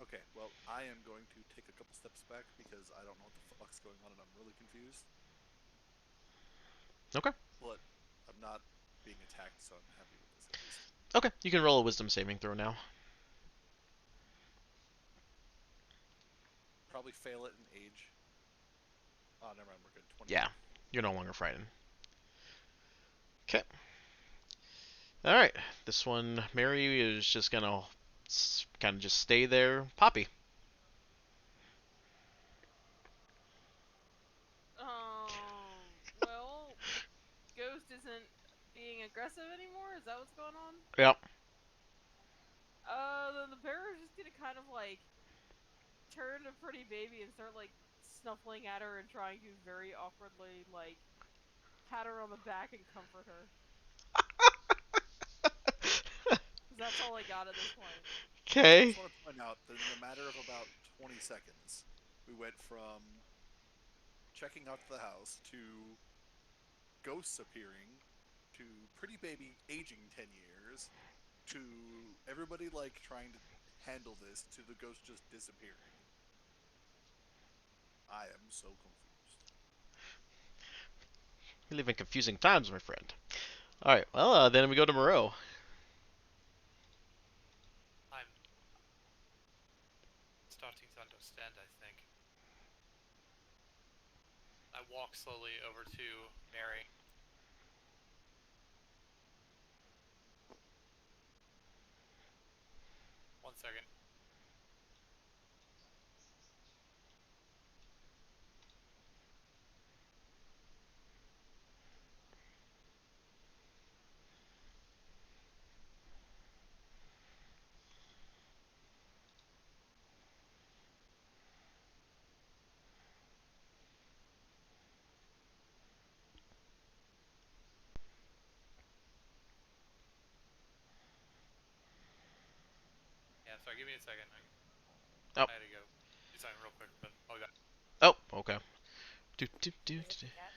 Speaker 3: Okay, well, I am going to take a couple steps back because I don't know what the fuck's going on and I'm really confused.
Speaker 1: Okay.
Speaker 3: But I'm not being attacked, so I'm happy with this at least.
Speaker 1: Okay, you can roll a wisdom saving throw now.
Speaker 3: Probably fail it in age. Oh, never mind, we're good. 20.
Speaker 1: Yeah, you're no longer frightened. Okay. All right. This one, Mary is just gonna kind of just stay there. Poppy.
Speaker 5: Well, Ghost isn't being aggressive anymore. Is that what's going on?
Speaker 1: Yep.
Speaker 5: Then the bear is just gonna kind of like turn to Pretty Baby and start like snuffling at her and trying to very awkwardly like pat her on the back and comfort her. Cause that's all I got at this point.
Speaker 3: I
Speaker 1: Okay.
Speaker 3: just want to point out that in a matter of about 20 seconds, we went from checking out the house to ghosts appearing to Pretty Baby aging 10 years to everybody like trying to handle this to the ghost just disappearing. I am so confused.
Speaker 1: We live in confusing times, my friend. All right. Well, then we go to Moreau.
Speaker 2: I'm starting to understand, I think. I walk slowly over to Mary. One second. Yeah, sorry, give me a second.
Speaker 1: Oh.
Speaker 2: I had to go do something real quick, but I'll be back.
Speaker 1: Oh. Okay. Do, do, do,
Speaker 4: Is it
Speaker 1: do.
Speaker 4: the cats?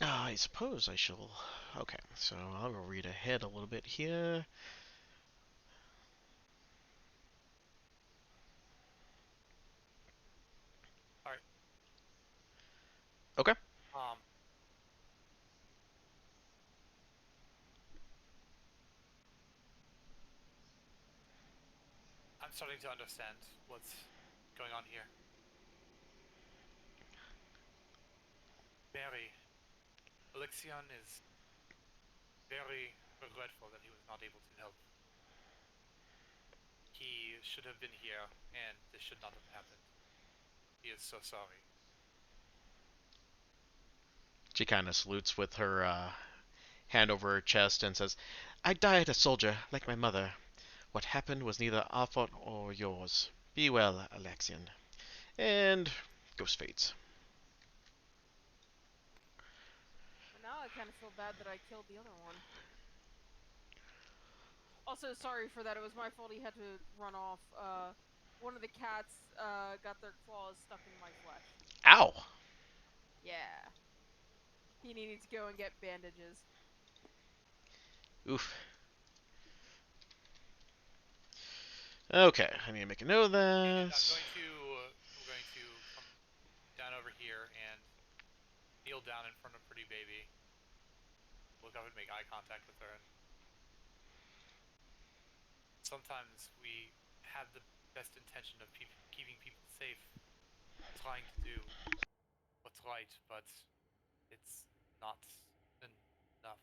Speaker 1: I suppose I shall. Okay, so I'll go read ahead a little bit here.
Speaker 2: Alright.
Speaker 1: Okay.
Speaker 2: I'm starting to understand what's going on here. Mary, Alexion is very regretful that he was not able to help. He should have been here, and this should not have happened. He is so sorry.
Speaker 1: She kind of salutes with her hand over her chest and says, I died a soldier, like my mother. What happened was neither our fault or yours. Be well, Alexion. And ghost fades.
Speaker 5: But now I kind of feel bad that I killed the other one. Also, sorry for that. It was my fault he had to run off. one of the cats got their claws stuck in my flesh.
Speaker 1: Ow.
Speaker 5: Yeah. He needed to go and get bandages.
Speaker 1: Oof. Okay, I need to make a note of
Speaker 2: And
Speaker 1: this.
Speaker 2: I'm going to come down over here and kneel down in front of Pretty Baby. Look up and make eye contact with her. And sometimes we have the best intention of keeping people safe, trying to do what's right, but it's not enough.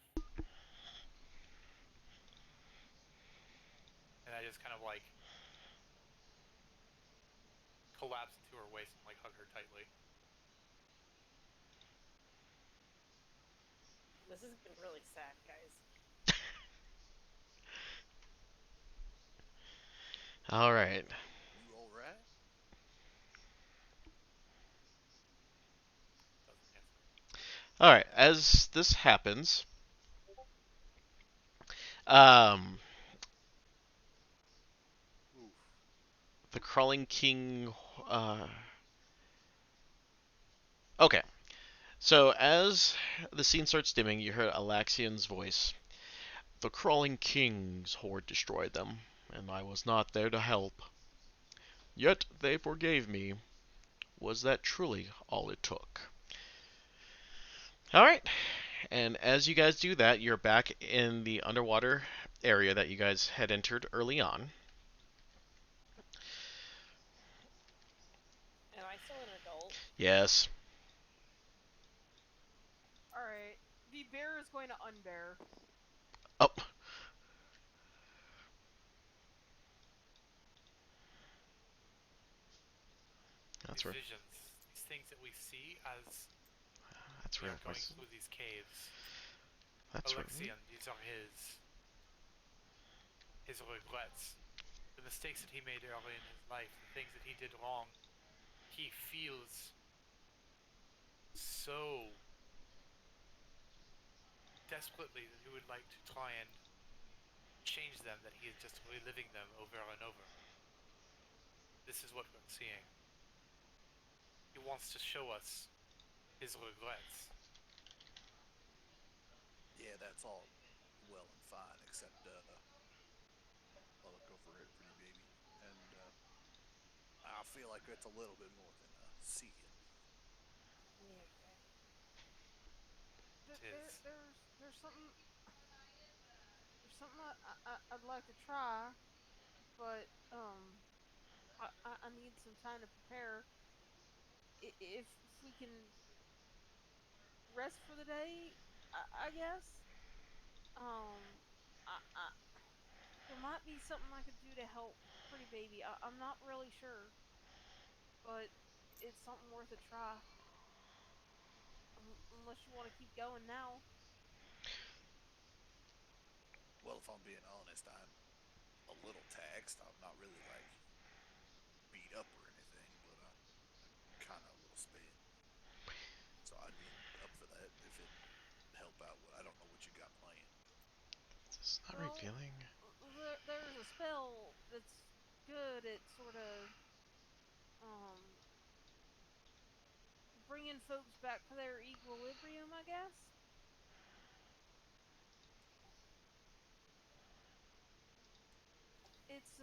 Speaker 2: And I just kind of like collapse into her waist and like hug her tightly.
Speaker 4: This has been really sad, guys.
Speaker 1: All right.
Speaker 3: You all right?
Speaker 2: Doesn't answer.
Speaker 1: All right. As this happens, um,
Speaker 3: Oof.
Speaker 1: the Crawling King. Okay. So as the scene starts dimming, you hear Alexian's voice. The Crawling King's horde destroyed them, and I was not there to help. Yet they forgave me. Was that truly all it took? All right. And as you guys do that, you're back in the underwater area that you guys had entered early on.
Speaker 4: Am I still an adult?
Speaker 1: Yes.
Speaker 5: Alright. The bear is going to unbear.
Speaker 1: Oh. That's
Speaker 2: These
Speaker 1: right.
Speaker 2: visions, these things that we see as
Speaker 1: That's
Speaker 2: we
Speaker 1: right.
Speaker 2: are going through these caves.
Speaker 1: That's right.
Speaker 2: Alexian, these are his regrets. The mistakes that he made early in his life, the things that he did wrong. He feels so desperately that he would like to try and change them that he is just reliving them over and over. This is what we're seeing. He wants to show us his regrets.
Speaker 3: Yeah, that's all well and fine, except I look over at Pretty Baby, and I feel like it's a little bit more than seeing.
Speaker 4: Yeah, okay.
Speaker 2: Tis.
Speaker 5: There's something I'd like to try, but I need some time to prepare. If we can rest for the day, I guess. Um, I there might be something I could do to help Pretty Baby. I'm not really sure, but it's something worth a try. Unless you want to keep going now.
Speaker 3: Well, if I'm being honest, I'm a little taxed. I'm not really like beat up or anything, but I'm kind of a little spent. So I'd be up for that if it help out. I don't know what you got planned.
Speaker 1: It's not
Speaker 5: Well,
Speaker 1: revealing.
Speaker 5: there's a spell that's good at sort of um bringing folks back to their equilibrium, I guess. It's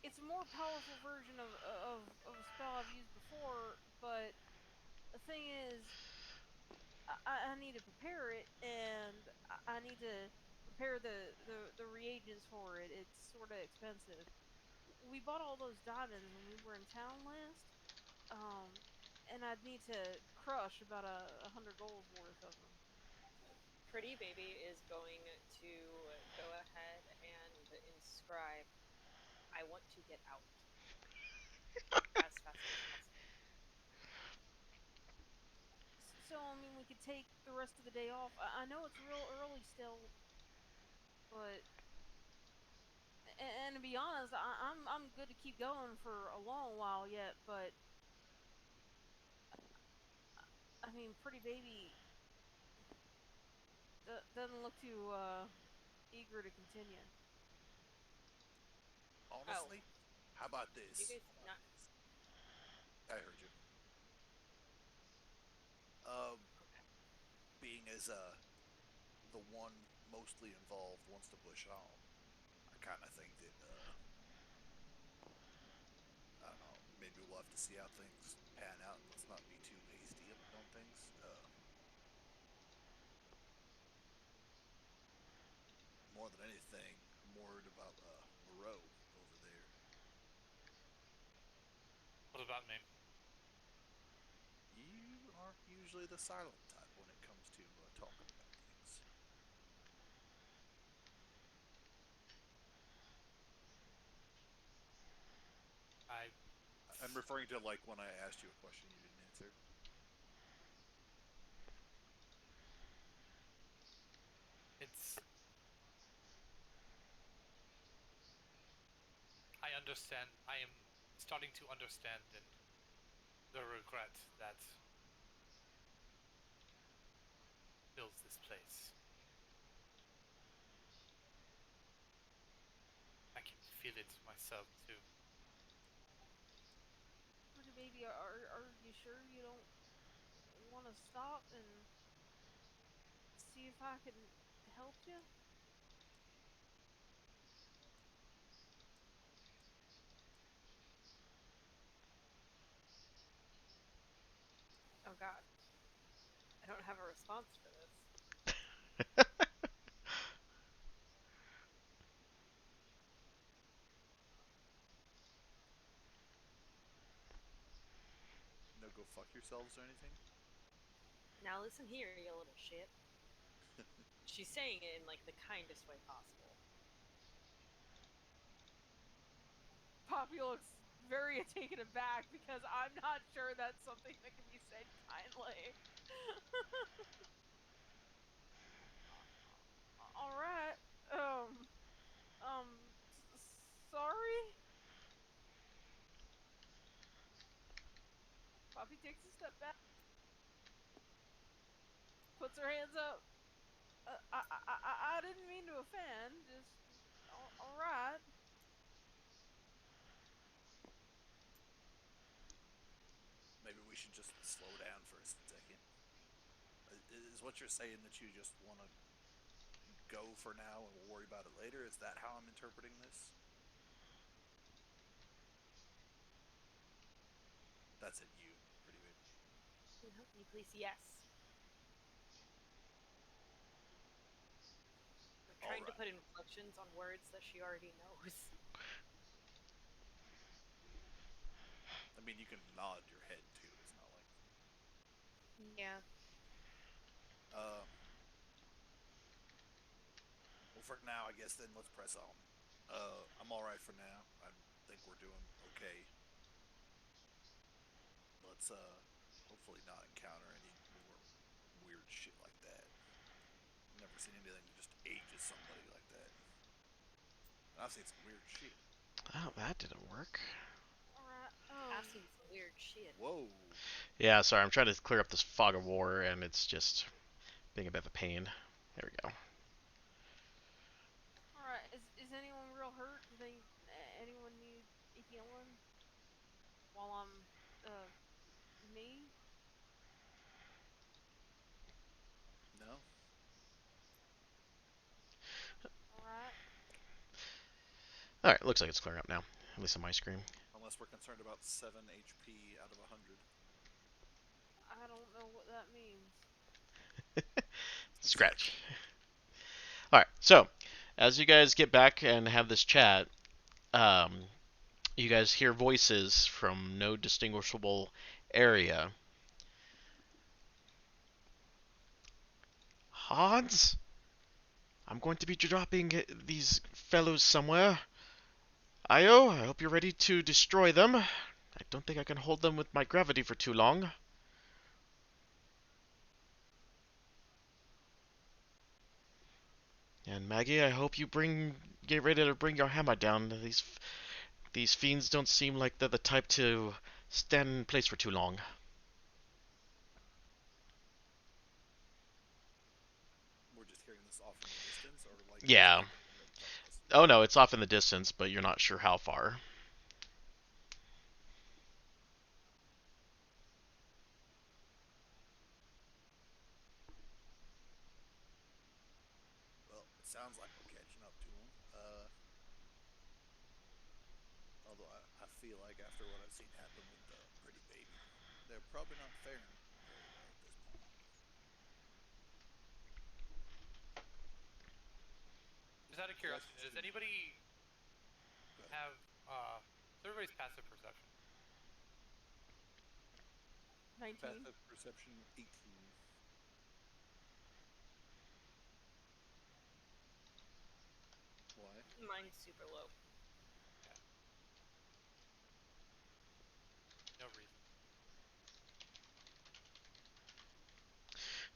Speaker 5: it's a more powerful version of a spell I've used before, but the thing is, I need to prepare it, and I need to prepare the reagents for it. It's sort of expensive. We bought all those diamonds when we were in town last, um, and I'd need to crush about 100 gold's worth of them.
Speaker 4: Pretty Baby is going to go ahead and inscribe, I want to get out as fast as possible.
Speaker 5: So I mean, we could take the rest of the day off. I know it's real early still, but and to be honest, I'm good to keep going for a long while yet. But I mean, Pretty Baby doesn't look too eager to continue.
Speaker 4: Oh,
Speaker 3: Honestly, How about
Speaker 4: Did
Speaker 3: this?
Speaker 4: you guys not?
Speaker 3: I heard you. Um,
Speaker 4: Okay.
Speaker 3: being as the one mostly involved wants to push on, I kind of think that I don't know. Maybe we'll have to see how things pan out, and let's not be too hasty on things. More than anything, I'm worried about Moreau over there.
Speaker 2: What about me?
Speaker 3: You aren't usually the silent type when it comes to talking about things.
Speaker 2: I.
Speaker 3: I'm referring to like when I asked you a question you didn't answer.
Speaker 2: It's. I understand. I am starting to understand and the regret that fills this place. I can feel it myself too.
Speaker 5: Pretty baby, are you sure you don't want to stop and see if I can help you?
Speaker 4: Oh God, I don't have a response for this.
Speaker 3: No, go fuck yourselves or anything.
Speaker 4: Now listen here, you little shit. She's saying it in like the kindest way possible.
Speaker 5: Poppy looks very taken aback because I'm not sure that's something that can be said kindly. All right. Sorry. Poppy takes a step back, puts her hands up. I didn't mean to offend. Just all right.
Speaker 3: Maybe we should just slow down for a second. Is what you're saying that you just want to go for now and we'll worry about it later? Is that how I'm interpreting this? That's it, you, pretty baby.
Speaker 4: Can you help me, please? Yes. I'm trying to
Speaker 3: Alright.
Speaker 4: put inflections on words that she already knows.
Speaker 3: I mean, you can nod your head too. It's not like.
Speaker 4: Yeah.
Speaker 3: Well, for now, I guess then let's press on. I'm alright for now. I think we're doing okay. Let's hopefully not encounter any more weird shit like that. Never seen anything that just ages somebody like that. And I've seen some weird shit.
Speaker 1: Oh, that didn't work.
Speaker 5: All right.
Speaker 4: I've seen some weird shit.
Speaker 3: Whoa.
Speaker 1: Yeah, sorry, I'm trying to clear up this fog of war, and it's just being a bit of a pain. There we go.
Speaker 5: All right. Is anyone real hurt? Do they anyone need healing? While I'm me.
Speaker 3: No.
Speaker 5: All right.
Speaker 1: All right, looks like it's clearing up now, at least on my screen.
Speaker 3: Unless we're concerned about 7 HP out of 100.
Speaker 5: I don't know what that means.
Speaker 1: Scratch.
Speaker 3: Exactly.
Speaker 1: All right, so as you guys get back and have this chat, um, you guys hear voices from no distinguishable area. Hans? I'm going to be dropping these fellows somewhere. Io, I hope you're ready to destroy them. I don't think I can hold them with my gravity for too long. And Maggie, I hope you get ready to bring your hammer down. These fiends don't seem like they're the type to stand in place for too long.
Speaker 3: We're just hearing this off in the distance, or like.
Speaker 1: Yeah.
Speaker 3: Right in front of us?
Speaker 1: Oh no, it's off in the distance, but you're not sure how far.
Speaker 3: sounds like we're catching up to them. Although I feel like after what I've seen happen with the pretty baby, they're probably not faring very well at this point.
Speaker 2: Just out of curiosity, does anybody
Speaker 3: Go ahead.
Speaker 2: have everybody's passive perception?
Speaker 5: 19.
Speaker 3: Passive perception 18. Why?
Speaker 4: Mine's super low.
Speaker 2: No reason.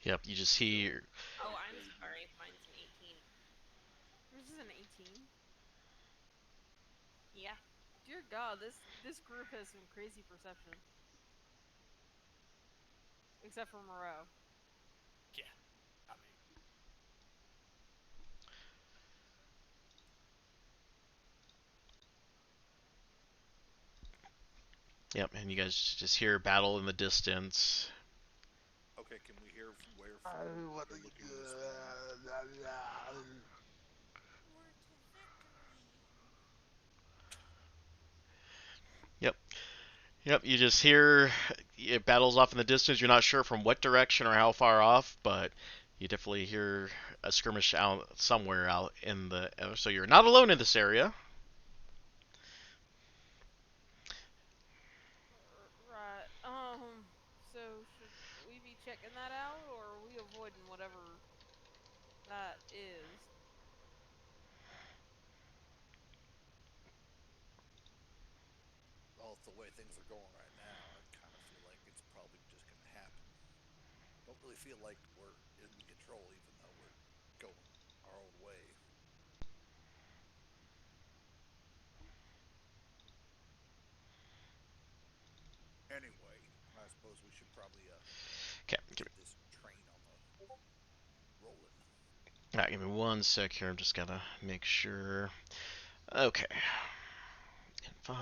Speaker 1: Yep, you just hear.
Speaker 4: Oh, I'm sorry. Mine's an 18.
Speaker 5: Yours is an 18.
Speaker 4: Yeah.
Speaker 5: Dear God, this group has some crazy perception. Except for Moreau.
Speaker 2: Yeah, not me.
Speaker 1: Yep, and you guys just hear battle in the distance.
Speaker 3: Okay, can we hear where from we're looking this now?
Speaker 5: We're to victory.
Speaker 1: Yep, you just hear it battles off in the distance. You're not sure from what direction or how far off, but you definitely hear a skirmish out somewhere out in the. So you're not alone in this area.
Speaker 5: Right. So should we be checking that out, or are we avoiding whatever that is?
Speaker 3: Well, the way things are going right now, I kind of feel like it's probably just going to happen. Don't really feel like we're in control, even though we're going our own way. Anyway, I suppose we should probably
Speaker 1: Okay,
Speaker 3: get this train on the rolling.
Speaker 1: alright, give me 1 sec here. I'm just gotta make sure. Okay. And 5.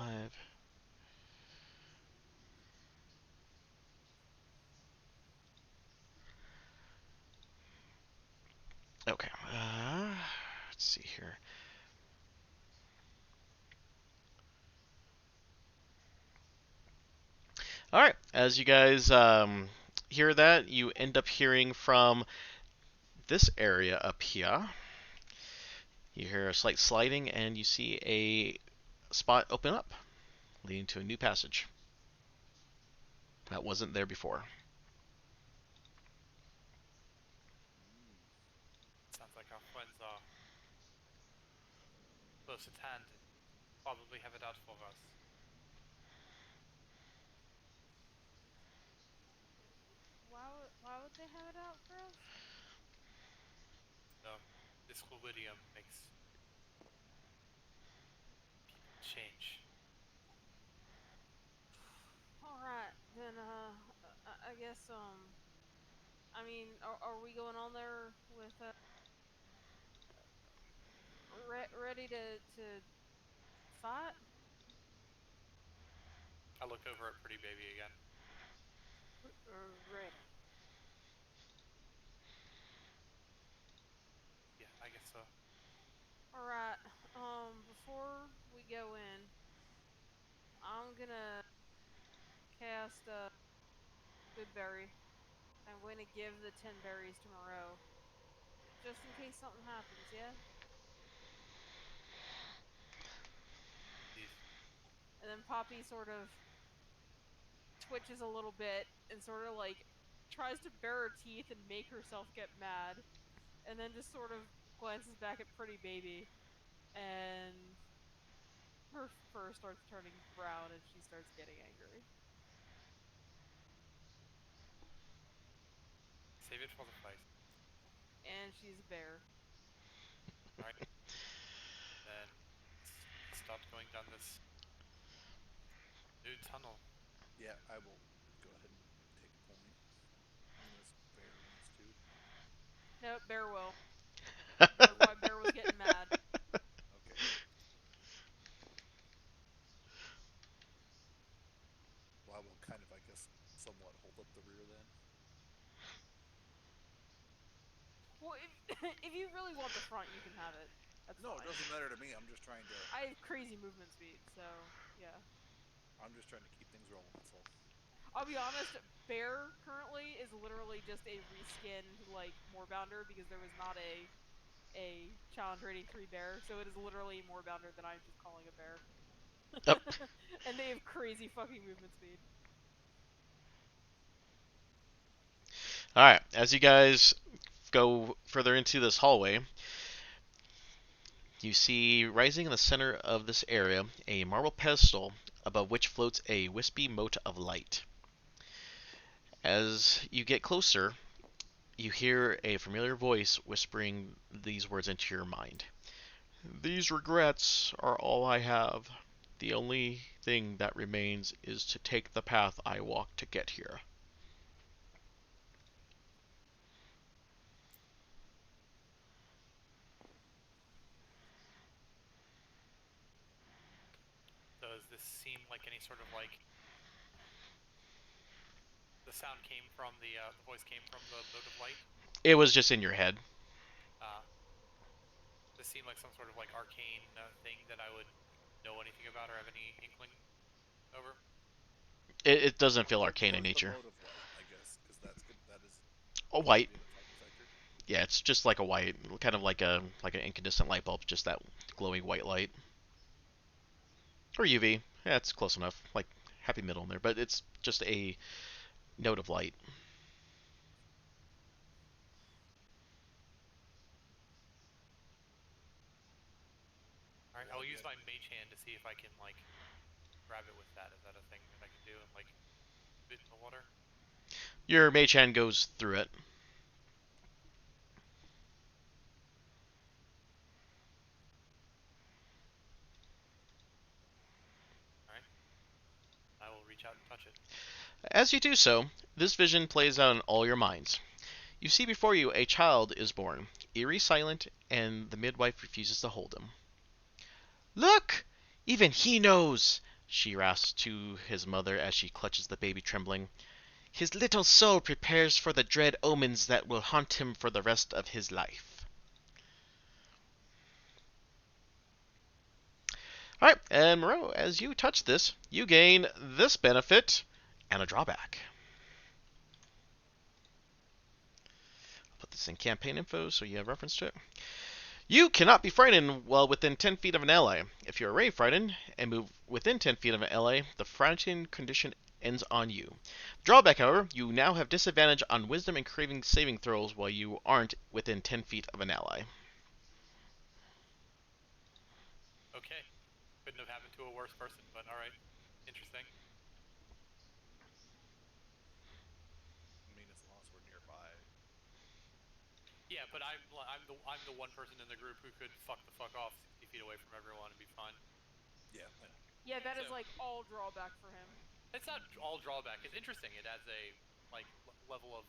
Speaker 1: Okay. Let's see here. All right. As you guys hear that, you end up hearing from this area up here. You hear a slight sliding, and you see a spot open up, leading to a new passage that wasn't there before.
Speaker 2: Sounds like our friends are close at hand and probably have it out for us.
Speaker 5: Why would they have it out for us?
Speaker 2: This rubidium makes people change.
Speaker 5: All right, then. I guess. I mean, are we going on there with ready to fight?
Speaker 2: I look over at Pretty Baby again.
Speaker 5: Ready.
Speaker 2: Yeah, I guess so.
Speaker 5: All right. Before we go in, I'm gonna cast Goodberry. I'm going to give the 10 berries to Moreau, just in case something happens. Yeah.
Speaker 2: Please.
Speaker 5: And then Poppy sort of twitches a little bit and sort of like tries to bare her teeth and make herself get mad, and then just sort of glances back at Pretty Baby, and her fur starts turning brown and she starts getting angry.
Speaker 2: Save it for the fight.
Speaker 5: And she's a bear.
Speaker 2: Alright. Then let's start going down this new tunnel.
Speaker 3: Yeah, I will go ahead and take a point. Unless Bear wants to.
Speaker 5: No, Bear will. That's why Bear was getting mad.
Speaker 3: Okay. Well, I will kind of, I guess, somewhat hold up the rear then.
Speaker 5: Well, If you really want the front, you can have it. That's
Speaker 3: No,
Speaker 5: fine.
Speaker 3: it doesn't matter to me. I'm just trying to.
Speaker 5: I have crazy movement speed, so yeah.
Speaker 3: I'm just trying to keep things rolling. That's all.
Speaker 5: I'll be honest, Bear currently is literally just a reskinned like Moorbounder because there was not a challenge rating 3 bear, so it is literally a Moorbounder that I'm just calling a bear.
Speaker 1: Yep.
Speaker 5: And they have crazy fucking movement speed.
Speaker 1: All right. As you guys go further into this hallway, you see rising in the center of this area a marble pedestal above which floats a wispy mote of light. As you get closer, you hear a familiar voice whispering these words into your mind. These regrets are all I have. The only thing that remains is to take the path I walked to get here.
Speaker 2: Does this seem like any sort of like the sound came from the voice came from the mote of light?
Speaker 1: It was just in your head.
Speaker 2: This seemed like some sort of like arcane thing that I would know anything about or have any inkling over.
Speaker 1: It doesn't feel
Speaker 3: What
Speaker 1: arcane in
Speaker 3: was the
Speaker 1: nature.
Speaker 3: mode of light, I guess, because that's good. That is
Speaker 1: A white.
Speaker 3: an effect factor.
Speaker 1: Yeah, it's just like a white, kind of like an incandescent light bulb, just that glowing white light. Or UV. Yeah, it's close enough. Like happy middle in there, but it's just a note of light.
Speaker 2: All right, I'll use my mage hand to see if I can like grab it with that. Is that a thing that I can do and like put it in the water?
Speaker 1: Your mage hand goes through it.
Speaker 2: All right, I will reach out and touch it.
Speaker 1: As you do so, this vision plays out in all your minds. You see before you a child is born, eerie silent, and the midwife refuses to hold him. Look! Even he knows! She rasps to his mother as she clutches the baby trembling. His little soul prepares for the dread omens that will haunt him for the rest of his life. Alright, and Moreau, as you touch this, you gain this benefit and a drawback. I'll put this in campaign info so you have reference to it. You cannot be frightened while within 10 feet of an ally. If you are already frightened and move within 10 feet of an ally, the frightening condition ends on you. Drawback, however, you now have disadvantage on wisdom and craving saving throws while you aren't within 10 feet of an ally.
Speaker 2: Okay, couldn't have happened to a worse person, but all right, interesting.
Speaker 3: I mean, as long as we're nearby.
Speaker 2: Yeah, but I'm the one person in the group who could fuck the fuck off 60 feet away from everyone and be fine.
Speaker 3: Yeah, I know.
Speaker 5: Yeah, that is
Speaker 2: So-
Speaker 5: like all drawback for him.
Speaker 2: It's not all drawback. It's interesting. It adds a like level of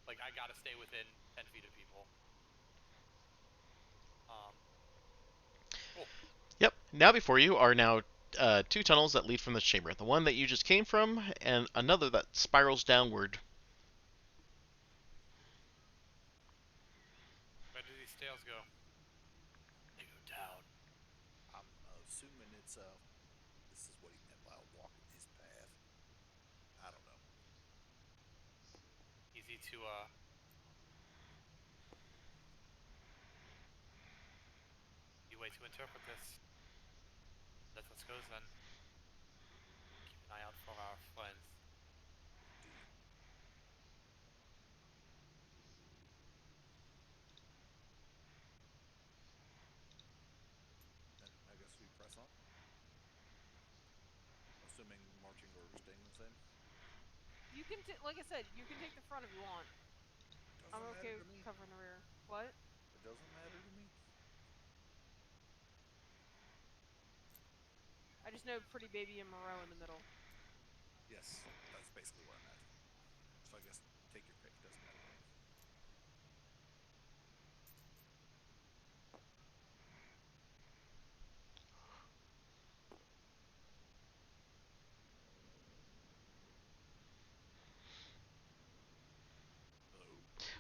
Speaker 2: like I gotta stay within 10 feet of people. Cool.
Speaker 1: Yep, now before you are now two tunnels that lead from this chamber. The one that you just came from, and another that spirals downward.
Speaker 2: Where do these stairs go? They go down.
Speaker 3: I'm assuming it's this is what he meant by walking his path. I don't know.
Speaker 2: Easy to easy way to interpret this. Let us go then. Keep an eye out for our friends.
Speaker 3: And I guess we press on. Assuming marching orders staying the same.
Speaker 5: You can, like I said, you can take the front if you want.
Speaker 3: Doesn't
Speaker 5: I'm okay
Speaker 3: matter
Speaker 5: with
Speaker 3: to me.
Speaker 5: covering the rear. What?
Speaker 3: It doesn't matter to me.
Speaker 5: I just know Pretty Baby and Moreau in the middle.
Speaker 3: Yes, that's basically where I'm at. So I guess take your pick. Doesn't matter to me. Hello.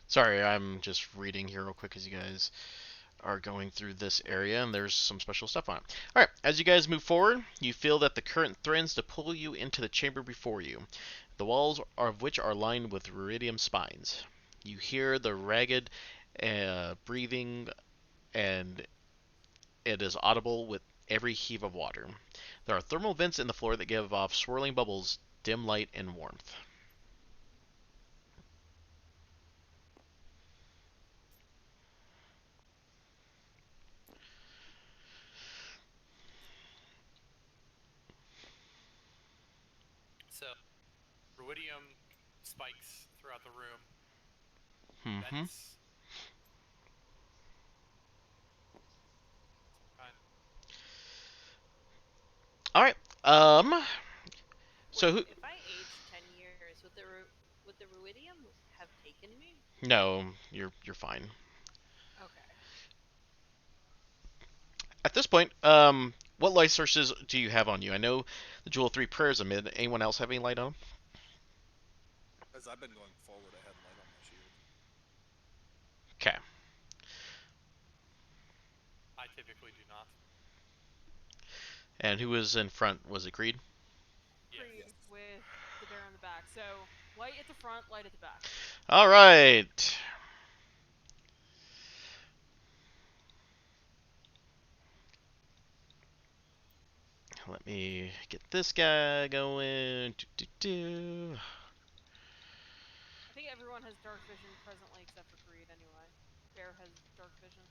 Speaker 1: Sorry, I'm just reading here real quick as you guys are going through this area, and there's some special stuff on it. Alright, as you guys move forward, you feel that the current threatens to pull you into the chamber before you, the walls of which are lined with ruidium spines. You hear the ragged breathing, and it is audible with every heave of water. There are thermal vents in the floor that give off swirling bubbles, dim light, and warmth.
Speaker 2: So, ruidium spikes throughout the room.
Speaker 1: Mm-hmm.
Speaker 2: Vents.
Speaker 1: Alright, so
Speaker 4: Wait,
Speaker 1: who...
Speaker 4: if I age 10 years, would the ruidium have taken me?
Speaker 1: No, you're fine.
Speaker 4: Okay.
Speaker 1: At this point, what light sources do you have on you? I know the Jewel of Three Prayers amid. Anyone else have any light on them?
Speaker 3: As I've been going forward, I had light on my shield.
Speaker 1: Okay.
Speaker 2: I typically do not.
Speaker 1: And who was in front? Was it Creed?
Speaker 2: Yes.
Speaker 5: Creed with the bear on the back. So light at the front, light at the back.
Speaker 1: All right. Let me get this guy going.
Speaker 5: I think everyone has dark vision presently except for Creed anyway. Bear has dark vision.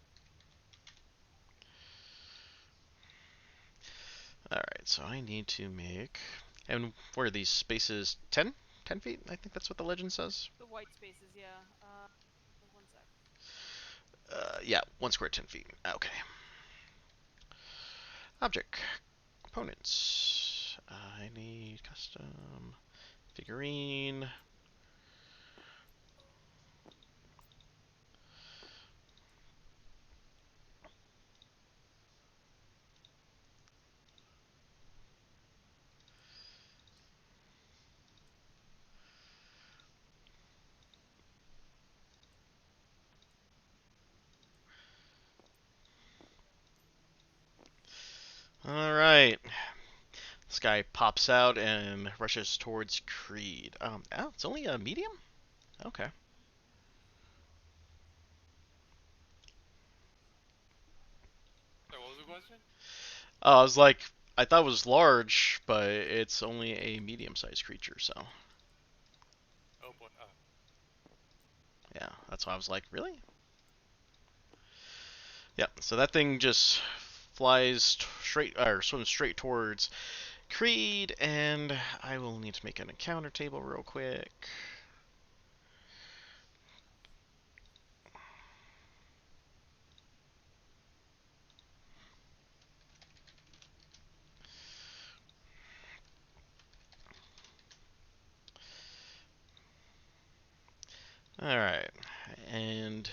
Speaker 1: Alright, so I need to make... And where are these spaces? 10? 10 feet? I think that's what the legend says.
Speaker 5: The white spaces, yeah. 1 sec.
Speaker 1: Yeah, 1 square, 10 feet. Okay. Object. Components. I need custom figurine. Alright. This guy pops out and rushes towards Creed. Oh, it's only a medium? Okay.
Speaker 2: So what was the question?
Speaker 1: I was like, I thought it was large, but it's only a medium-sized creature, so...
Speaker 2: Oh boy.
Speaker 1: Yeah, that's why I was like, really? Yeah, so that thing just flies straight, or swims straight towards Creed, and I will need to make an encounter table real quick. Alright, and...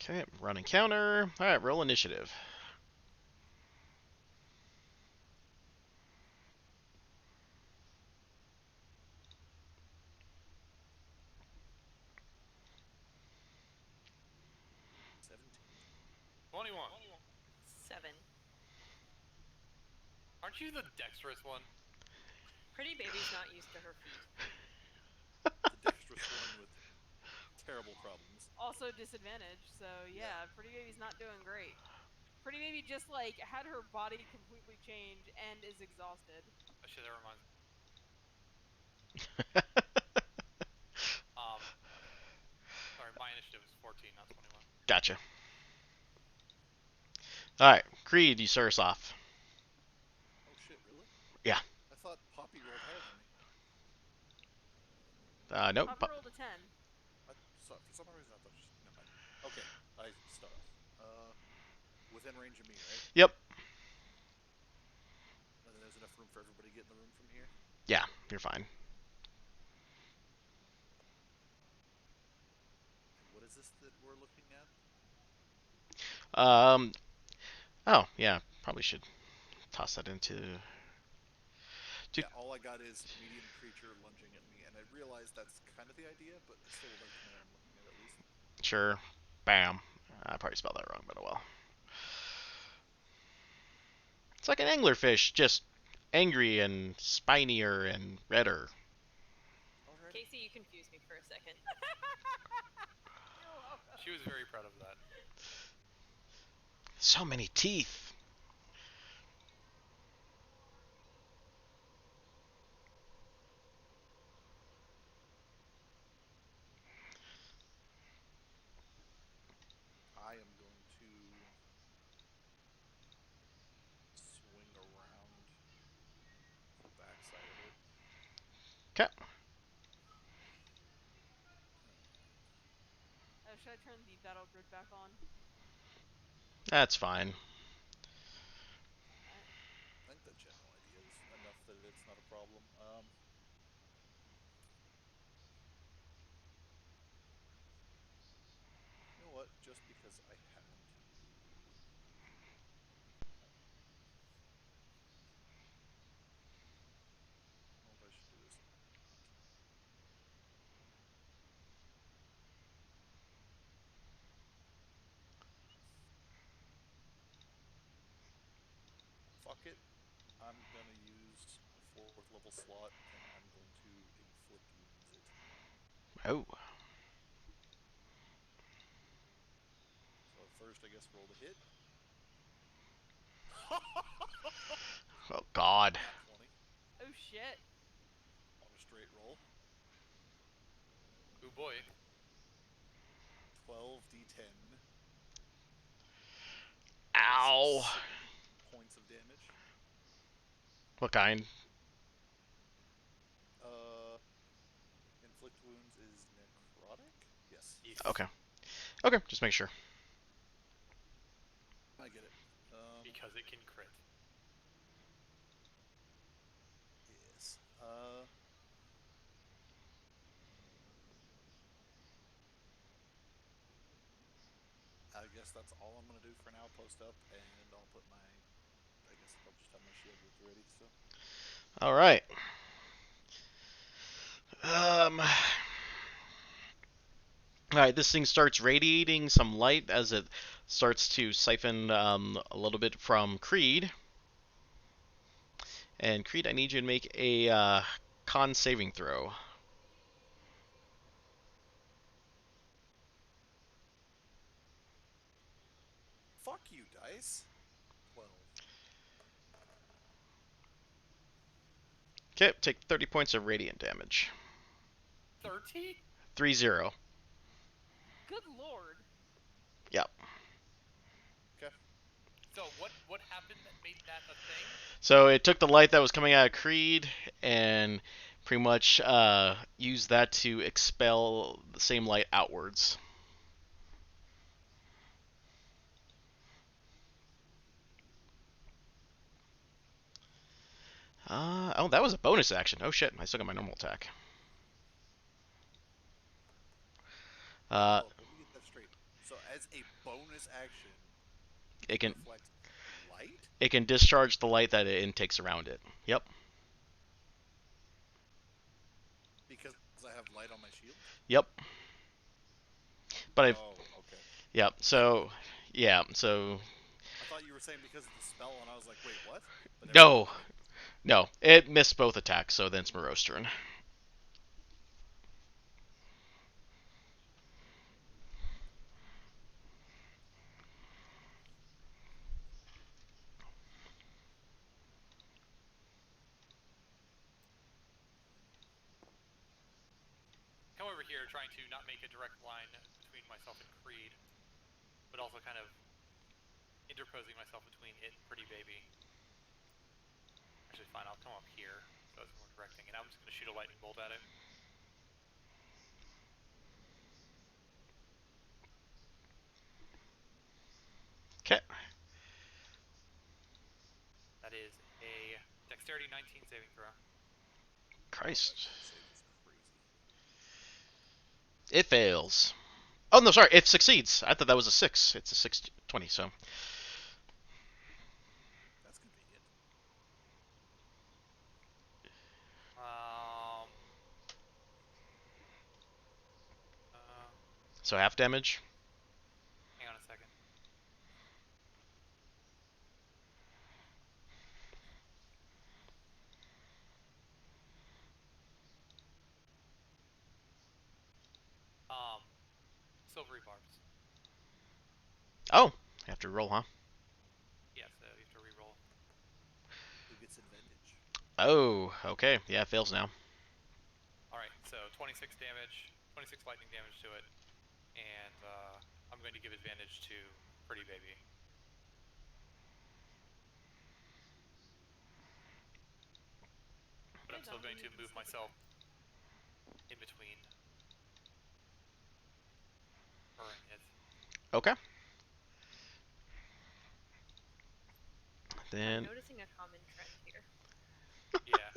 Speaker 1: Okay, run encounter. Alright, roll initiative.
Speaker 3: $17.
Speaker 2: 21.
Speaker 4: 7.
Speaker 2: Aren't you the dexterous one?
Speaker 4: Pretty baby's not used to her feet.
Speaker 3: The dexterous one with terrible problems.
Speaker 5: Also disadvantage, so yeah, Pretty Baby's not doing great. Pretty Baby just like had her body completely change and is exhausted.
Speaker 2: Oh shit, that reminds me. Sorry, my initiative is 14, not 21.
Speaker 1: Gotcha. Alright, Creed, you start us off.
Speaker 3: Oh shit, really?
Speaker 1: Yeah.
Speaker 3: I thought Poppy rolled higher than me.
Speaker 1: Nope.
Speaker 5: Papa rolled a 10.
Speaker 3: For some reason I thought she... Never mind. Okay, I start off. Within range of me, right?
Speaker 1: Yep.
Speaker 3: And then there's enough room for everybody to get in the room from here?
Speaker 1: Yeah, you're fine.
Speaker 3: And what is this that we're looking at?
Speaker 1: Oh, yeah, probably should toss that into Dude.
Speaker 3: Yeah, all I got is medium creature lunging at me, and I realize that's kind of the idea, but I still would like to know what I'm looking at least.
Speaker 1: Sure. Bam. I probably spelled that wrong, but oh well. It's like an anglerfish, just angry and spinier and redder.
Speaker 3: Alrighty.
Speaker 4: Casey, you confused me for a second.
Speaker 5: You're welcome.
Speaker 2: She was very proud of that.
Speaker 1: So many teeth.
Speaker 3: I am going to swing around the backside of it.
Speaker 1: Okay.
Speaker 5: Should I turn the battle grid back on?
Speaker 1: That's fine.
Speaker 5: Alright.
Speaker 3: I think the general idea is enough that it's not a problem. You know what? Just because I haven't. I don't know if I should do this or not. Fuck it. I'm gonna use a 4th level slot, and I'm going to inflict wounds it.
Speaker 1: Oh.
Speaker 3: So first, I guess roll to hit.
Speaker 1: Oh God.
Speaker 3: Nat 20
Speaker 5: Oh shit.
Speaker 3: on a straight roll.
Speaker 2: Ooh boy.
Speaker 3: 12d10.
Speaker 1: Ow.
Speaker 3: 6 points of damage.
Speaker 1: What kind?
Speaker 3: Inflict wounds is necrotic? Yes.
Speaker 2: Yes.
Speaker 1: Okay. Okay, just make sure.
Speaker 3: I get it.
Speaker 2: Because it can crit.
Speaker 3: Yes. I guess that's all I'm gonna do for now. Post up, and I'll put my. I guess I'll just have my shield ready still.
Speaker 1: All right. Alright, this thing starts radiating some light as it starts to siphon a little bit from Creed. And Creed, I need you to make a con saving throw.
Speaker 3: Fuck you, dice. 12.
Speaker 1: Okay, take 30 points of radiant damage.
Speaker 2: 30?
Speaker 1: 3-0.
Speaker 5: Good lord.
Speaker 1: Yep.
Speaker 3: Okay.
Speaker 2: So what happened that made that a thing?
Speaker 1: So it took the light that was coming out of Creed and pretty much used that to expel the same light outwards. Oh, that was a bonus action. Oh shit, I still got my normal attack.
Speaker 3: Oh, let me get that straight. So as a bonus action,
Speaker 1: It can
Speaker 3: reflects light?
Speaker 1: it can discharge the light that it intakes around it. Yep.
Speaker 3: Because I have light on my shield?
Speaker 1: Yep. But I've
Speaker 3: Oh, okay.
Speaker 1: yep. So yeah. So
Speaker 3: I thought you were saying because of the spell, and I was like, wait, what? But
Speaker 1: no, no, it missed both attacks. So then it's Moreau's turn.
Speaker 2: Come over here trying to not make a direct line between myself and Creed, but also kind of interposing myself between it and Pretty Baby. Actually, fine, I'll come up here, so it's more directing, and I'm just going to shoot a lightning bolt at it.
Speaker 1: Okay.
Speaker 2: That is a Dexterity 19 saving throw.
Speaker 1: Christ.
Speaker 3: Save is crazy.
Speaker 1: It fails. Oh no, sorry. It succeeds. I thought that was a 6. It's a 6/20. So
Speaker 3: That's convenient.
Speaker 1: So half damage.
Speaker 2: Hang on a second. Silvery barbs.
Speaker 1: Oh, have to roll, huh?
Speaker 2: Yeah, so you have to re-roll.
Speaker 3: Who gets advantage?
Speaker 1: Oh, okay. Yeah, it fails now.
Speaker 2: Alright, so 26 damage, 26 lightning damage to it, and I'm going to give advantage to Pretty Baby. But I'm still going to move myself in between her and it.
Speaker 1: Okay.
Speaker 4: I'm
Speaker 1: Then,
Speaker 4: noticing a common trend here.
Speaker 2: Yeah.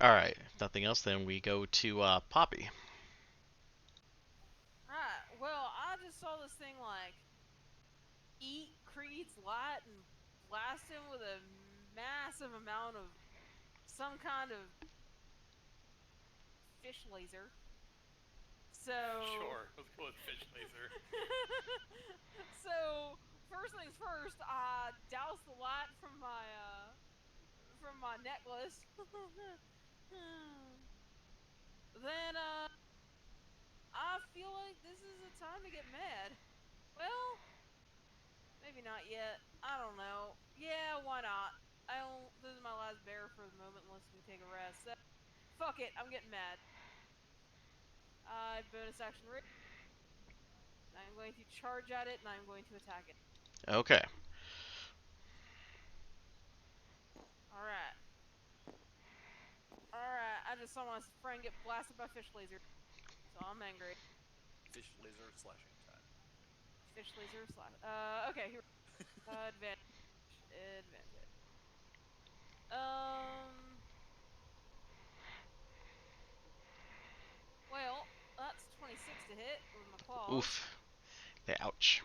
Speaker 1: all right. If nothing else, then we go to Poppy.
Speaker 5: Alright, well, I just saw this thing like eat Creed's light and blast him with a massive amount of some kind of fish laser. So
Speaker 2: Sure, let's go with Fish Laser.
Speaker 5: So first things first, I doused the light from my necklace. Then I feel like this is a time to get mad. Well, maybe not yet. I don't know. Yeah, why not? This is my last bear for the moment, unless we take a rest. So, fuck it, I'm getting mad. I bonus action rage. I'm going to charge at it, and I'm going to attack it.
Speaker 1: Okay.
Speaker 5: Alright. Alright, I just saw my friend get blasted by fish laser. So I'm angry.
Speaker 3: Fish laser slashing time.
Speaker 5: Fish laser slash. Okay, here. Advantage. Advantage. Well, that's 26 to hit with my claws.
Speaker 1: Oof. Ouch.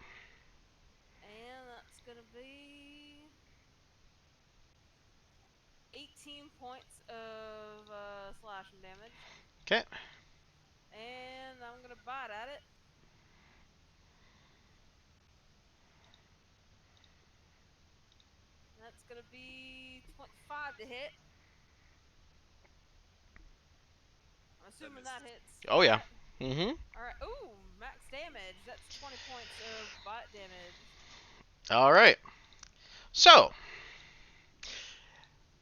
Speaker 5: And that's gonna be 18 points of slashing damage.
Speaker 1: Okay.
Speaker 5: And I'm gonna bite at it. That's gonna be 25 to hit. I'm assuming that hits.
Speaker 1: Oh, yeah.
Speaker 5: Right?
Speaker 1: Mm-hmm.
Speaker 5: Alright. Ooh, max damage. That's 20 points of bite damage.
Speaker 1: All right. So,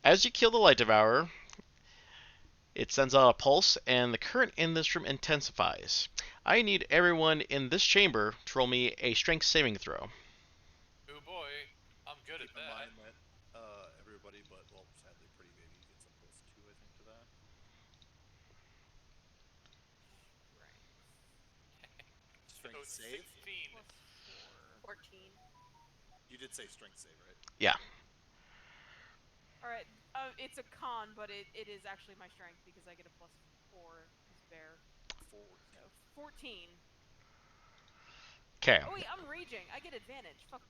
Speaker 1: as you kill the Light Devourer, it sends out a pulse, and the current in this room intensifies. I need everyone in this chamber to roll me a strength saving throw.
Speaker 2: Oh boy, I'm good
Speaker 3: Keep
Speaker 2: at
Speaker 3: in
Speaker 2: that.
Speaker 3: mind that everybody but, well, sadly, Pretty Baby gets a +2, I think, to that. Strength
Speaker 2: So
Speaker 3: save?
Speaker 2: 16.
Speaker 5: Plus 4.
Speaker 4: 14.
Speaker 3: You did say strength save, right?
Speaker 1: Yeah.
Speaker 5: Alright, it's a con, but it is actually my strength because I get a +4 as bear.
Speaker 3: 4.
Speaker 5: So 14.
Speaker 1: Okay.
Speaker 5: Oh wait, I'm raging. I get advantage. Fuck.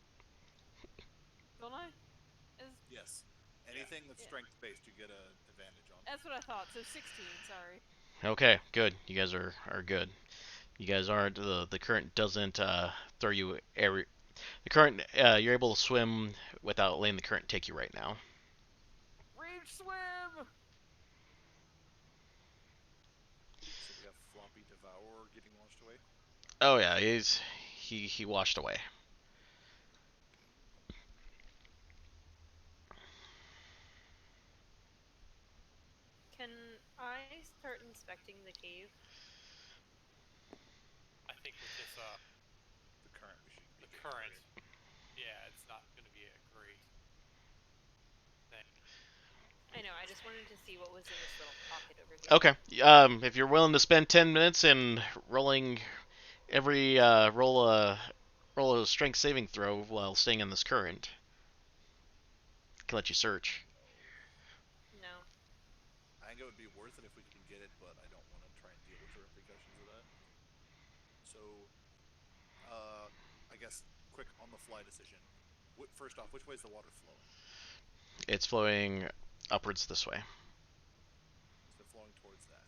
Speaker 5: Don't I?
Speaker 3: Yes. Anything that's
Speaker 5: Yeah.
Speaker 3: strength based, you get an advantage on.
Speaker 5: That's what I thought. So 16. Sorry.
Speaker 1: Okay. Good. You guys are good. You guys aren't. The current doesn't throw you every. The current. You're able to swim without letting the current take you right now.
Speaker 5: Rage swim.
Speaker 3: So we have Floppy Devourer getting launched away.
Speaker 1: Oh yeah. He washed away.
Speaker 4: Can I start inspecting the cave?
Speaker 2: I think with this,
Speaker 3: The current we should be
Speaker 2: the
Speaker 3: getting
Speaker 2: current,
Speaker 3: away.
Speaker 2: yeah, it's not going to be a great thing.
Speaker 4: I know, I just wanted to see what was in this little pocket over here.
Speaker 1: Okay. If you're willing to spend 10 minutes in rolling every roll a strength saving throw while staying in this current, can let you search.
Speaker 4: No.
Speaker 3: I think it would be worth it if we can get it, but I don't want to try and deal with the repercussions of that. So, I guess quick on the fly decision. First off, which way is the water flowing?
Speaker 1: It's flowing upwards this way.
Speaker 3: So flowing towards that,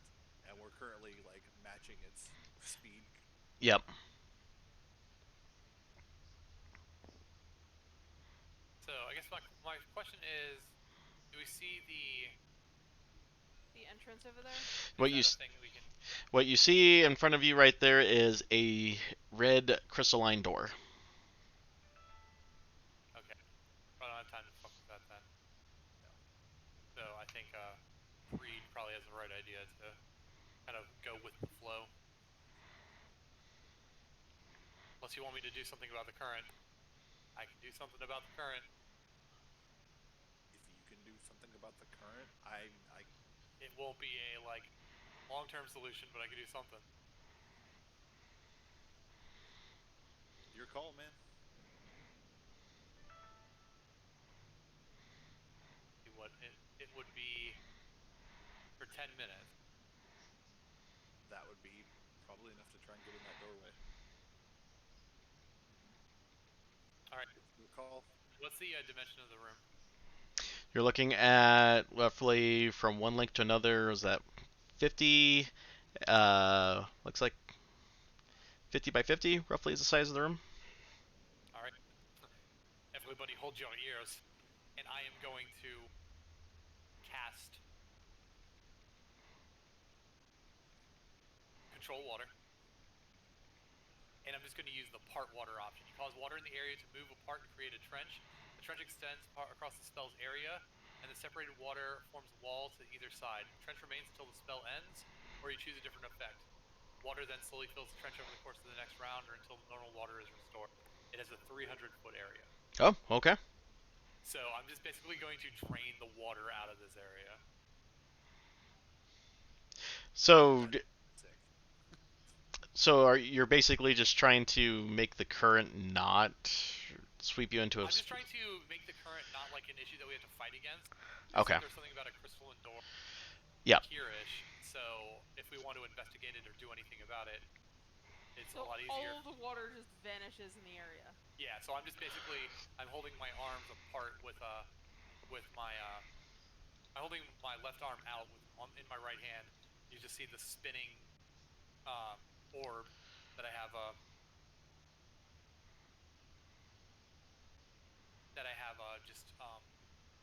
Speaker 3: and we're currently like matching its speed.
Speaker 1: Yep.
Speaker 2: So I guess my question is, do we see
Speaker 5: The entrance over there.
Speaker 1: What
Speaker 2: is
Speaker 1: you
Speaker 2: that
Speaker 1: s-
Speaker 2: a thing that we can?
Speaker 1: what you see in front of you right there is a red crystalline door.
Speaker 2: Okay. I don't have time to fuck with that then.
Speaker 3: No.
Speaker 2: So I think Reed probably has the right idea to kind of go with the flow. Unless you want me to do something about the current, I can do something about the current.
Speaker 3: If you can do something about the current,
Speaker 2: It won't be a like long-term solution, but I can do something.
Speaker 3: your call, man.
Speaker 2: See what it would be for 10 minutes.
Speaker 3: That would be probably enough to try and get in that doorway.
Speaker 2: All right.
Speaker 3: Your call.
Speaker 2: What's the dimension of the room?
Speaker 1: You're looking at roughly from one link to another. Is that 50? Looks like 50 by 50, roughly, is the size of the room.
Speaker 2: All right. Everybody, hold your ears, and I am going to cast control water. And I'm just going to use the part water option. You cause water in the area to move apart and create a trench. The trench extends across the spell's area, and the separated water forms a wall to either side. The trench remains until the spell ends, or you choose a different effect. Water then slowly fills the trench over the course of the next round, or until normal water is restored. It has a 300-foot area.
Speaker 1: Oh, okay.
Speaker 2: So I'm just basically going to drain the water out of this area.
Speaker 1: So,
Speaker 3: Sick.
Speaker 1: you're basically just trying to make the current not sweep you into a.
Speaker 2: I'm just trying to make the current not like an issue that we have to fight against.
Speaker 1: Okay.
Speaker 2: There's something about a crystalline door.
Speaker 1: Yeah.
Speaker 2: Here-ish. So if we want to investigate it or do anything about it, it's
Speaker 5: So
Speaker 2: a lot easier.
Speaker 5: all of the water just vanishes in the area.
Speaker 2: Yeah. So I'm just basically I'm holding my arms apart with my I'm holding my left arm out in my right hand. You just see the spinning orb that I have just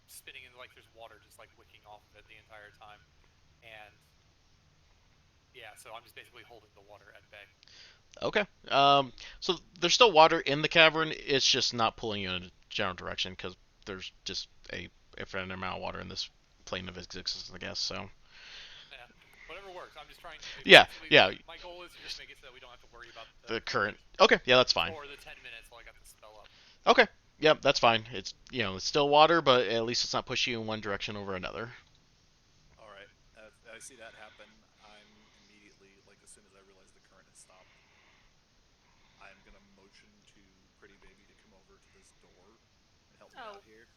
Speaker 2: spinning, and like there's water just like wicking off of it the entire time. And yeah, so I'm just basically holding the water at bay.
Speaker 1: Okay. So there's still water in the cavern. It's just not pulling you in a general direction because there's just a infinite amount of water in this plane of existence, I guess. So.
Speaker 2: Yeah, whatever works. I'm just trying to.
Speaker 1: Yeah, yeah.
Speaker 2: My goal is to just make it so that we don't have to worry about
Speaker 1: The current. Okay, yeah, that's fine.
Speaker 2: For the 10 minutes while I got the spell up.
Speaker 1: Okay. Yep, that's fine. It's it's still water, but at least it's not pushing you in one direction over another.
Speaker 3: All right. I see that happen. I'm immediately, like, as soon as I realize the current has stopped, I'm gonna motion to Pretty Baby to come over to this door and help me
Speaker 4: Oh.
Speaker 3: out here.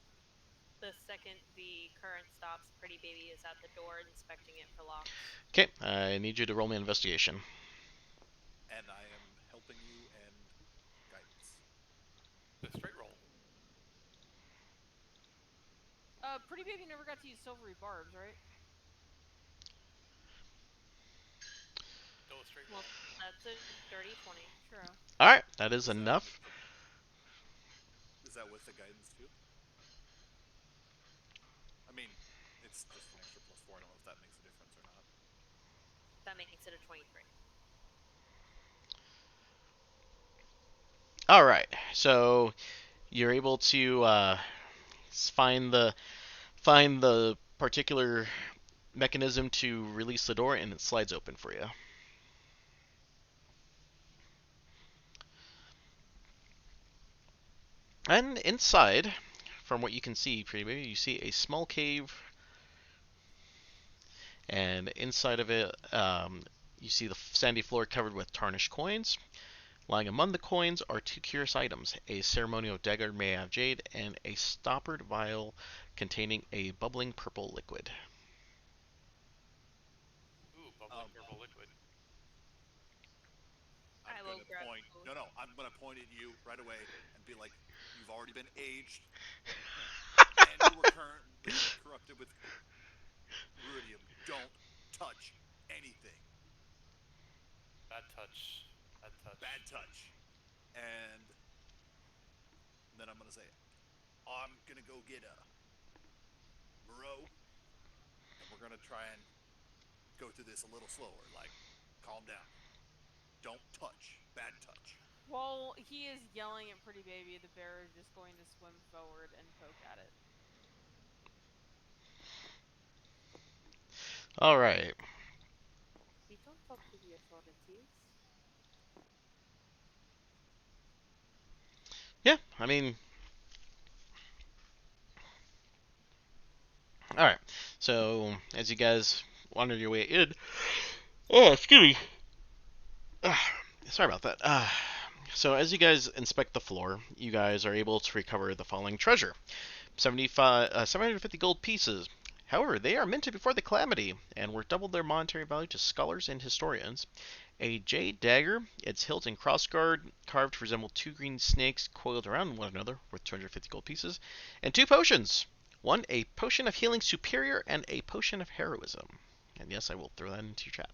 Speaker 4: The second the current stops, Pretty Baby is at the door inspecting it for locks.
Speaker 1: Okay, I need you to roll me an investigation.
Speaker 3: And I am helping you and guidance.
Speaker 2: The straight roll.
Speaker 5: Pretty Baby never got to use silvery barbs, right?
Speaker 2: Go with straight roll.
Speaker 4: Well, that's a dirty 20.
Speaker 5: True.
Speaker 1: All right, that is
Speaker 3: that
Speaker 1: enough.
Speaker 3: Is that with the guidance too? I mean, it's just an extra +4. I don't know if that makes a difference or not.
Speaker 4: That makes it a 23.
Speaker 1: All right, so you're able to find the particular mechanism to release the door, and it slides open for you. And inside, from what you can see, Pretty Baby, you see a small cave. And inside of it, you see the sandy floor covered with tarnished coins. Lying among the coins are two curious items: a ceremonial dagger made out of jade, and a stoppered vial containing a bubbling purple liquid.
Speaker 2: Ooh, bubbling purple liquid.
Speaker 4: I will grab both.
Speaker 3: No, I'm gonna point at you right away and be like, "You've already been aged, and you were currently corrupted with ruidium. Don't touch anything."
Speaker 2: Bad touch. Bad touch.
Speaker 3: Bad touch. And then I'm gonna say, I'm gonna go get Moreau, and we're gonna try and go through this a little slower. Like, calm down. Don't touch. Bad touch.
Speaker 5: While he is yelling at Pretty Baby, the bear is just going to swim forward and poke at it.
Speaker 1: All right.
Speaker 4: We don't talk to the authorities.
Speaker 1: Yeah, I mean, all right. So as you guys wander your way in, oh, excuse me. Sorry about that. So as you guys inspect the floor, you guys are able to recover the following treasure: 750 gold pieces. However, they are minted before the calamity and were doubled their monetary value to scholars and historians. A jade dagger, its hilt and crossguard carved to resemble two green snakes coiled around one another, worth 250 gold pieces, and two potions. One, a potion of healing superior, and a potion of heroism. And yes, I will throw that into your chat.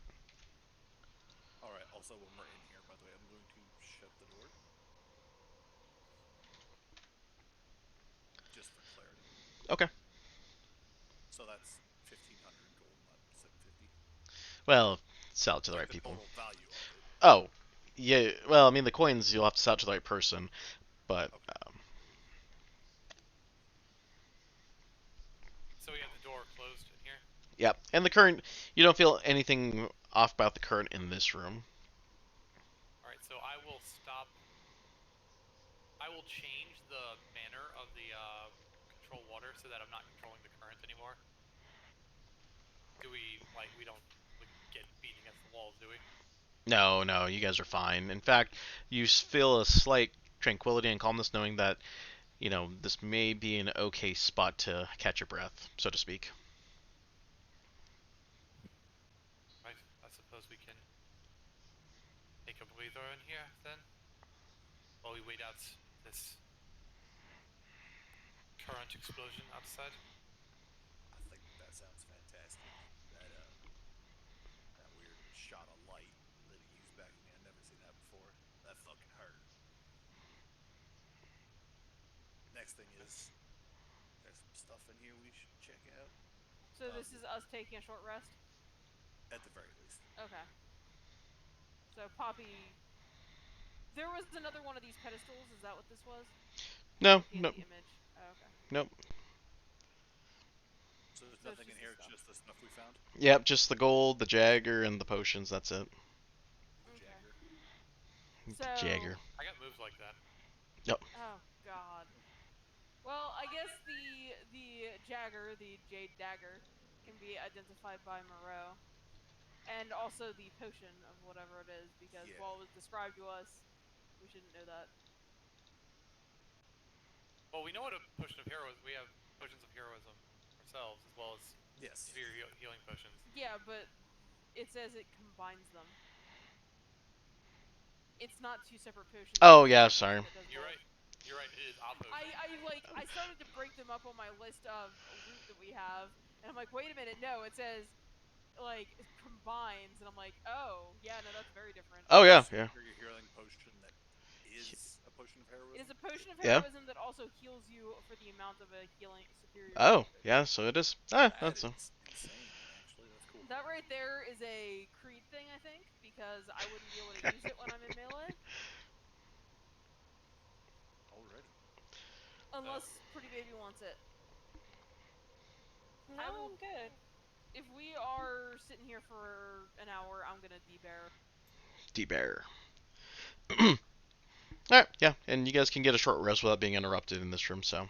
Speaker 3: Alright, also when we're in here, by the way, I'm going to shut the door. Just for clarity.
Speaker 1: Okay.
Speaker 3: So that's 1,500 gold, not 750.
Speaker 1: Well, sell it to the
Speaker 3: Like
Speaker 1: right people.
Speaker 3: total value of it.
Speaker 1: Oh, yeah. Well, I mean, the coins you'll have to sell it to the right person, but
Speaker 2: So we have the door closed in here.
Speaker 1: yeah. And the current, you don't feel anything off about the current in this room.
Speaker 2: Alright, so I will stop. I will change the manner of the control water so that I'm not controlling the current anymore. Do we, like, we don't get beaten against the walls, do we?
Speaker 1: No, no, you guys are fine. In fact, you feel a slight tranquility and calmness knowing that, you know, this may be an okay spot to catch your breath, so to speak.
Speaker 2: Right, I suppose we can take a breather in here then, while we wait out this current explosion outside.
Speaker 3: I think that sounds fantastic. That weird shot of light that he used back at me, I've never seen that before. That fucking hurt. Next thing is, there's some stuff in here we should check out.
Speaker 5: So this is us taking a short rest?
Speaker 3: At the very least.
Speaker 5: Okay. So Poppy... There was another one of these pedestals, is that what this was?
Speaker 1: No,
Speaker 5: In
Speaker 1: no,
Speaker 5: the image. Oh, okay.
Speaker 1: nope.
Speaker 3: So there's
Speaker 5: So it's
Speaker 3: nothing in
Speaker 5: just
Speaker 3: here,
Speaker 5: the stuff.
Speaker 3: just the stuff we found?
Speaker 1: Yep, just the gold, the Jagger, and the potions, that's it.
Speaker 3: The
Speaker 5: Okay.
Speaker 3: Jagger.
Speaker 5: So...
Speaker 1: Jagger.
Speaker 2: I got moves like that.
Speaker 5: Oh, God. Well, I guess the Jagger, the Jade Dagger, can be identified by Moreau. And also the potion of whatever it is, because
Speaker 3: Yeah.
Speaker 5: while it was described to us, we shouldn't know that.
Speaker 2: Well, we know what a potion of heroism. We have potions of heroism ourselves, as well as
Speaker 3: Yes.
Speaker 2: severe healing potions.
Speaker 5: Yeah, but it says it combines them. It's not two separate potions.
Speaker 1: Oh,
Speaker 5: It's
Speaker 1: yeah,
Speaker 5: one
Speaker 1: sorry.
Speaker 5: potion that does
Speaker 2: You're
Speaker 5: both.
Speaker 2: right. You're right. It is a potion.
Speaker 5: I started to break them up on my list of loot that we have, and I'm like, wait a minute, no, it says like it combines, and I'm like, oh, yeah, no, that's very different.
Speaker 1: Oh, yeah, yeah.
Speaker 3: Superior healing potion that is a potion of heroism?
Speaker 5: It is a potion of
Speaker 1: Yeah.
Speaker 5: heroism that also heals you for the amount of a healing superior.
Speaker 1: Oh,
Speaker 5: healing potion.
Speaker 1: yeah, so it is. Ah,
Speaker 3: That
Speaker 1: that's
Speaker 3: is insane, actually. That's cool.
Speaker 5: That right there is a Creed thing, I think, because I wouldn't be able to use it when I'm in melee,
Speaker 3: Already.
Speaker 5: unless Pretty Baby wants it.
Speaker 4: No, I'm good.
Speaker 5: If we are sitting here for an hour, I'm gonna debear.
Speaker 1: D-Bear. Alright, yeah, and you guys can get a short rest without being interrupted in this room, so.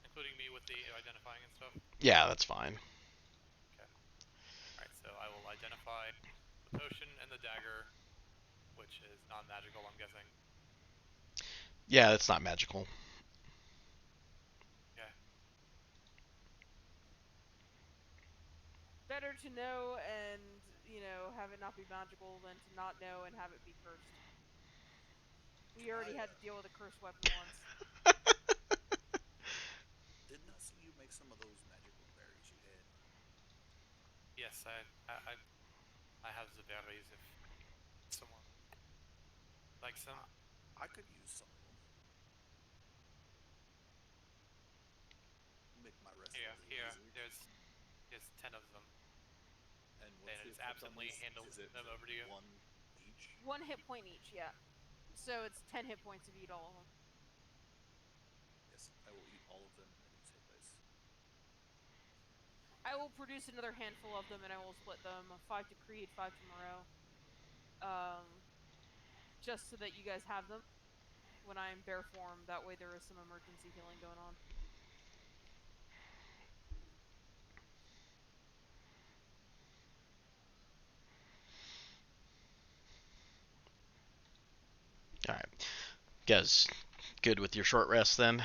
Speaker 2: Including me with the identifying and stuff.
Speaker 1: Yeah, that's fine.
Speaker 2: Alright, so I will identify the potion and the dagger, which is non-magical, I'm guessing.
Speaker 1: Yeah, it's not magical.
Speaker 5: Better to know and, have it not be magical than to not know and have it be cursed. We already had to deal with a cursed weapon once.
Speaker 3: Didn't I see you make some of those magical berries you had?
Speaker 2: Yes, I have the berries. If like some?
Speaker 3: I could use some. Make my rest
Speaker 2: Here,
Speaker 3: a little
Speaker 2: here.
Speaker 3: easier.
Speaker 2: There's 10 of them.
Speaker 3: And
Speaker 2: And
Speaker 3: what's the
Speaker 2: it's
Speaker 3: effect on
Speaker 2: absently
Speaker 3: these?
Speaker 2: handle
Speaker 3: Is it
Speaker 2: them over to you.
Speaker 3: 1 each?
Speaker 5: 1 hit point each, yeah. So it's 10 hit points if you eat all of them.
Speaker 3: Yes, I will eat all of them and use hit dice.
Speaker 5: I will produce another handful of them and I will split them 5 to Creed, 5 to Moreau. Just so that you guys have them when I'm bear form. That way there is some emergency healing going on.
Speaker 1: All right, guys, good with your short rest then?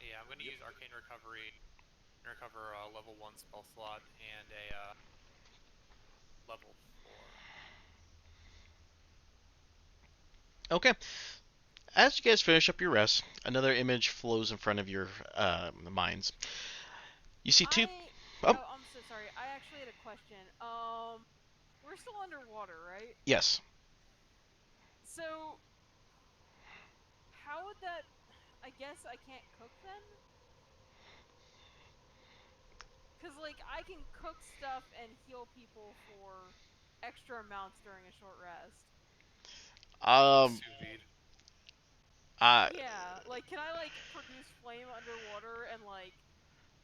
Speaker 2: Yeah, I'm gonna use Arcane Recovery and recover a level 1 spell slot and a level 4.
Speaker 1: Okay. As you guys finish up your rest, another image flows in front of your minds. You see two. Oh.
Speaker 5: I'm so sorry. I actually had a question. We're still underwater, right?
Speaker 1: Yes.
Speaker 5: So, how would that... I guess I can't cook then? Because, like, I can cook stuff and heal people for extra amounts during a short rest.
Speaker 1: Um.
Speaker 2: Sous vide.
Speaker 5: Yeah, like, can I, like, produce flame underwater and, like,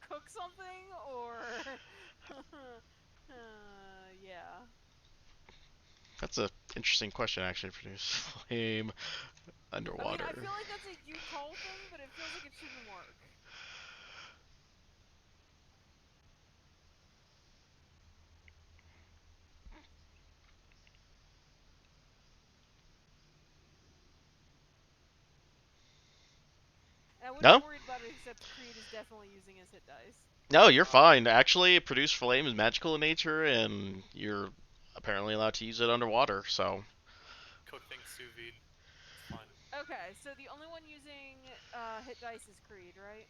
Speaker 5: cook something? Or... yeah.
Speaker 1: That's a interesting question, actually. Produce flame underwater.
Speaker 5: I mean, I feel like that's a you call thing, but it feels like it shouldn't work. And I wouldn't
Speaker 1: No?
Speaker 5: be worried about it, except Creed is definitely using his hit dice.
Speaker 1: No, you're fine. Actually, produce flame is magical in nature, and you're apparently allowed to use it underwater. So.
Speaker 2: Cook things sous vide. It's fine.
Speaker 5: Okay, so the only one using hit dice is Creed, right?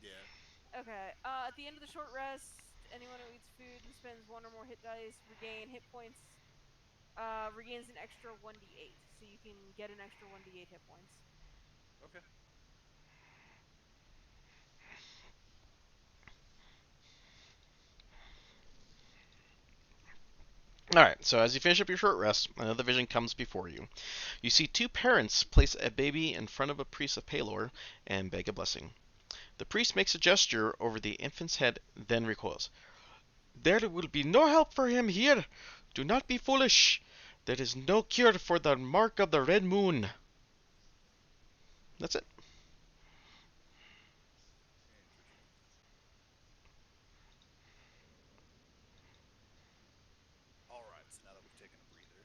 Speaker 3: Yeah.
Speaker 5: Okay, at the end of the short rest, anyone who eats food and spends 1 or more hit dice regain hit points, regains an extra 1d8. So you can get an extra 1d8 hit points.
Speaker 3: Okay.
Speaker 1: Alright, so as you finish up your short rest, another vision comes before you. You see two parents place a baby in front of a priest of Palor and beg a blessing. The priest makes a gesture over the infant's head, then recoils. There will be no help for him here. Do not be foolish. There is no cure for the mark of the red moon. That's it.
Speaker 3: Interesting. Alright, so now that we've taken a breather,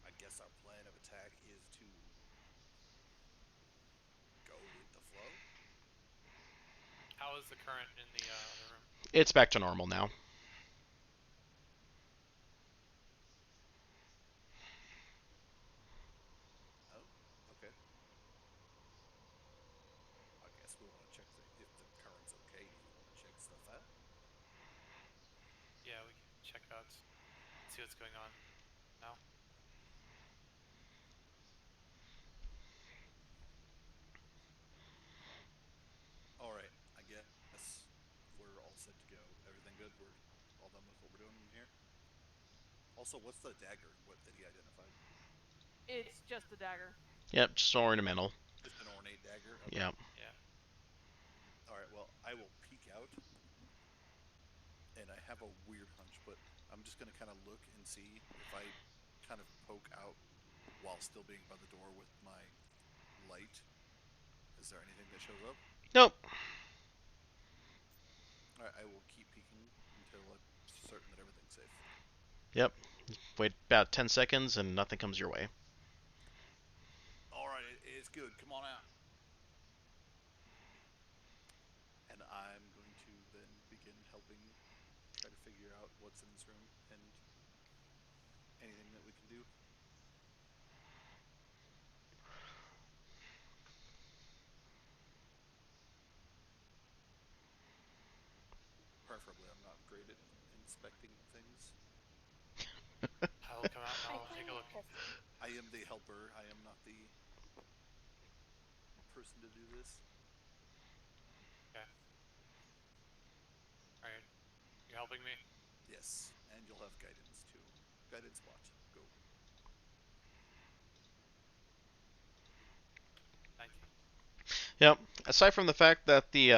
Speaker 3: I guess our plan of attack is to go with the flow.
Speaker 2: How is the current in the other room?
Speaker 1: It's back to normal now.
Speaker 3: Oh, okay. I guess we want to check if the current's okay. Do we want to check stuff out?
Speaker 2: Yeah, we can check out, see what's going on now.
Speaker 3: Alright, I guess we're all set to go. Everything good? We're all done with what we're doing in here? Also, what's the dagger? What that he identified?
Speaker 5: It's just the dagger.
Speaker 1: Yep, just ornamental.
Speaker 3: Just an ornate dagger? Okay.
Speaker 1: Yep.
Speaker 2: Yeah.
Speaker 3: Alright, well, I will peek out. And I have a weird hunch, but I'm just going to kind of look and see if I kind of poke out while still being by the door with my light. Is there anything that shows up?
Speaker 1: Nope.
Speaker 3: Alright, I will keep peeking until I'm certain that everything's safe.
Speaker 1: Yep. Wait about 10 seconds and nothing comes your way.
Speaker 3: Alright, it's good. Come on out. And I'm going to then begin helping try to figure out what's in this room and anything that we can do. Preferably, I'm not great at inspecting things. I am the helper. I am not the person to do this.
Speaker 2: Alright. You helping me?
Speaker 3: Yes, and you'll have guidance too. Guidance watch. Go.
Speaker 2: 19.
Speaker 1: Yep. Aside from the fact that the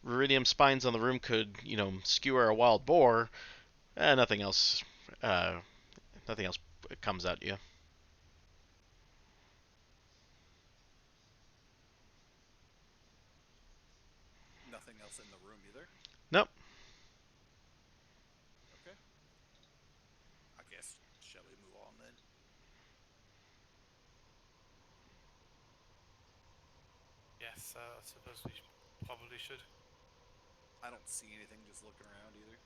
Speaker 1: ruidium spines on the room could, skewer a wild boar, nothing else. Nothing else comes at you.
Speaker 3: Nothing else in the room either.
Speaker 1: Nope.
Speaker 3: Okay. I guess shall we move on then?
Speaker 2: Yes, I suppose we probably should.
Speaker 3: I don't see anything just looking around either.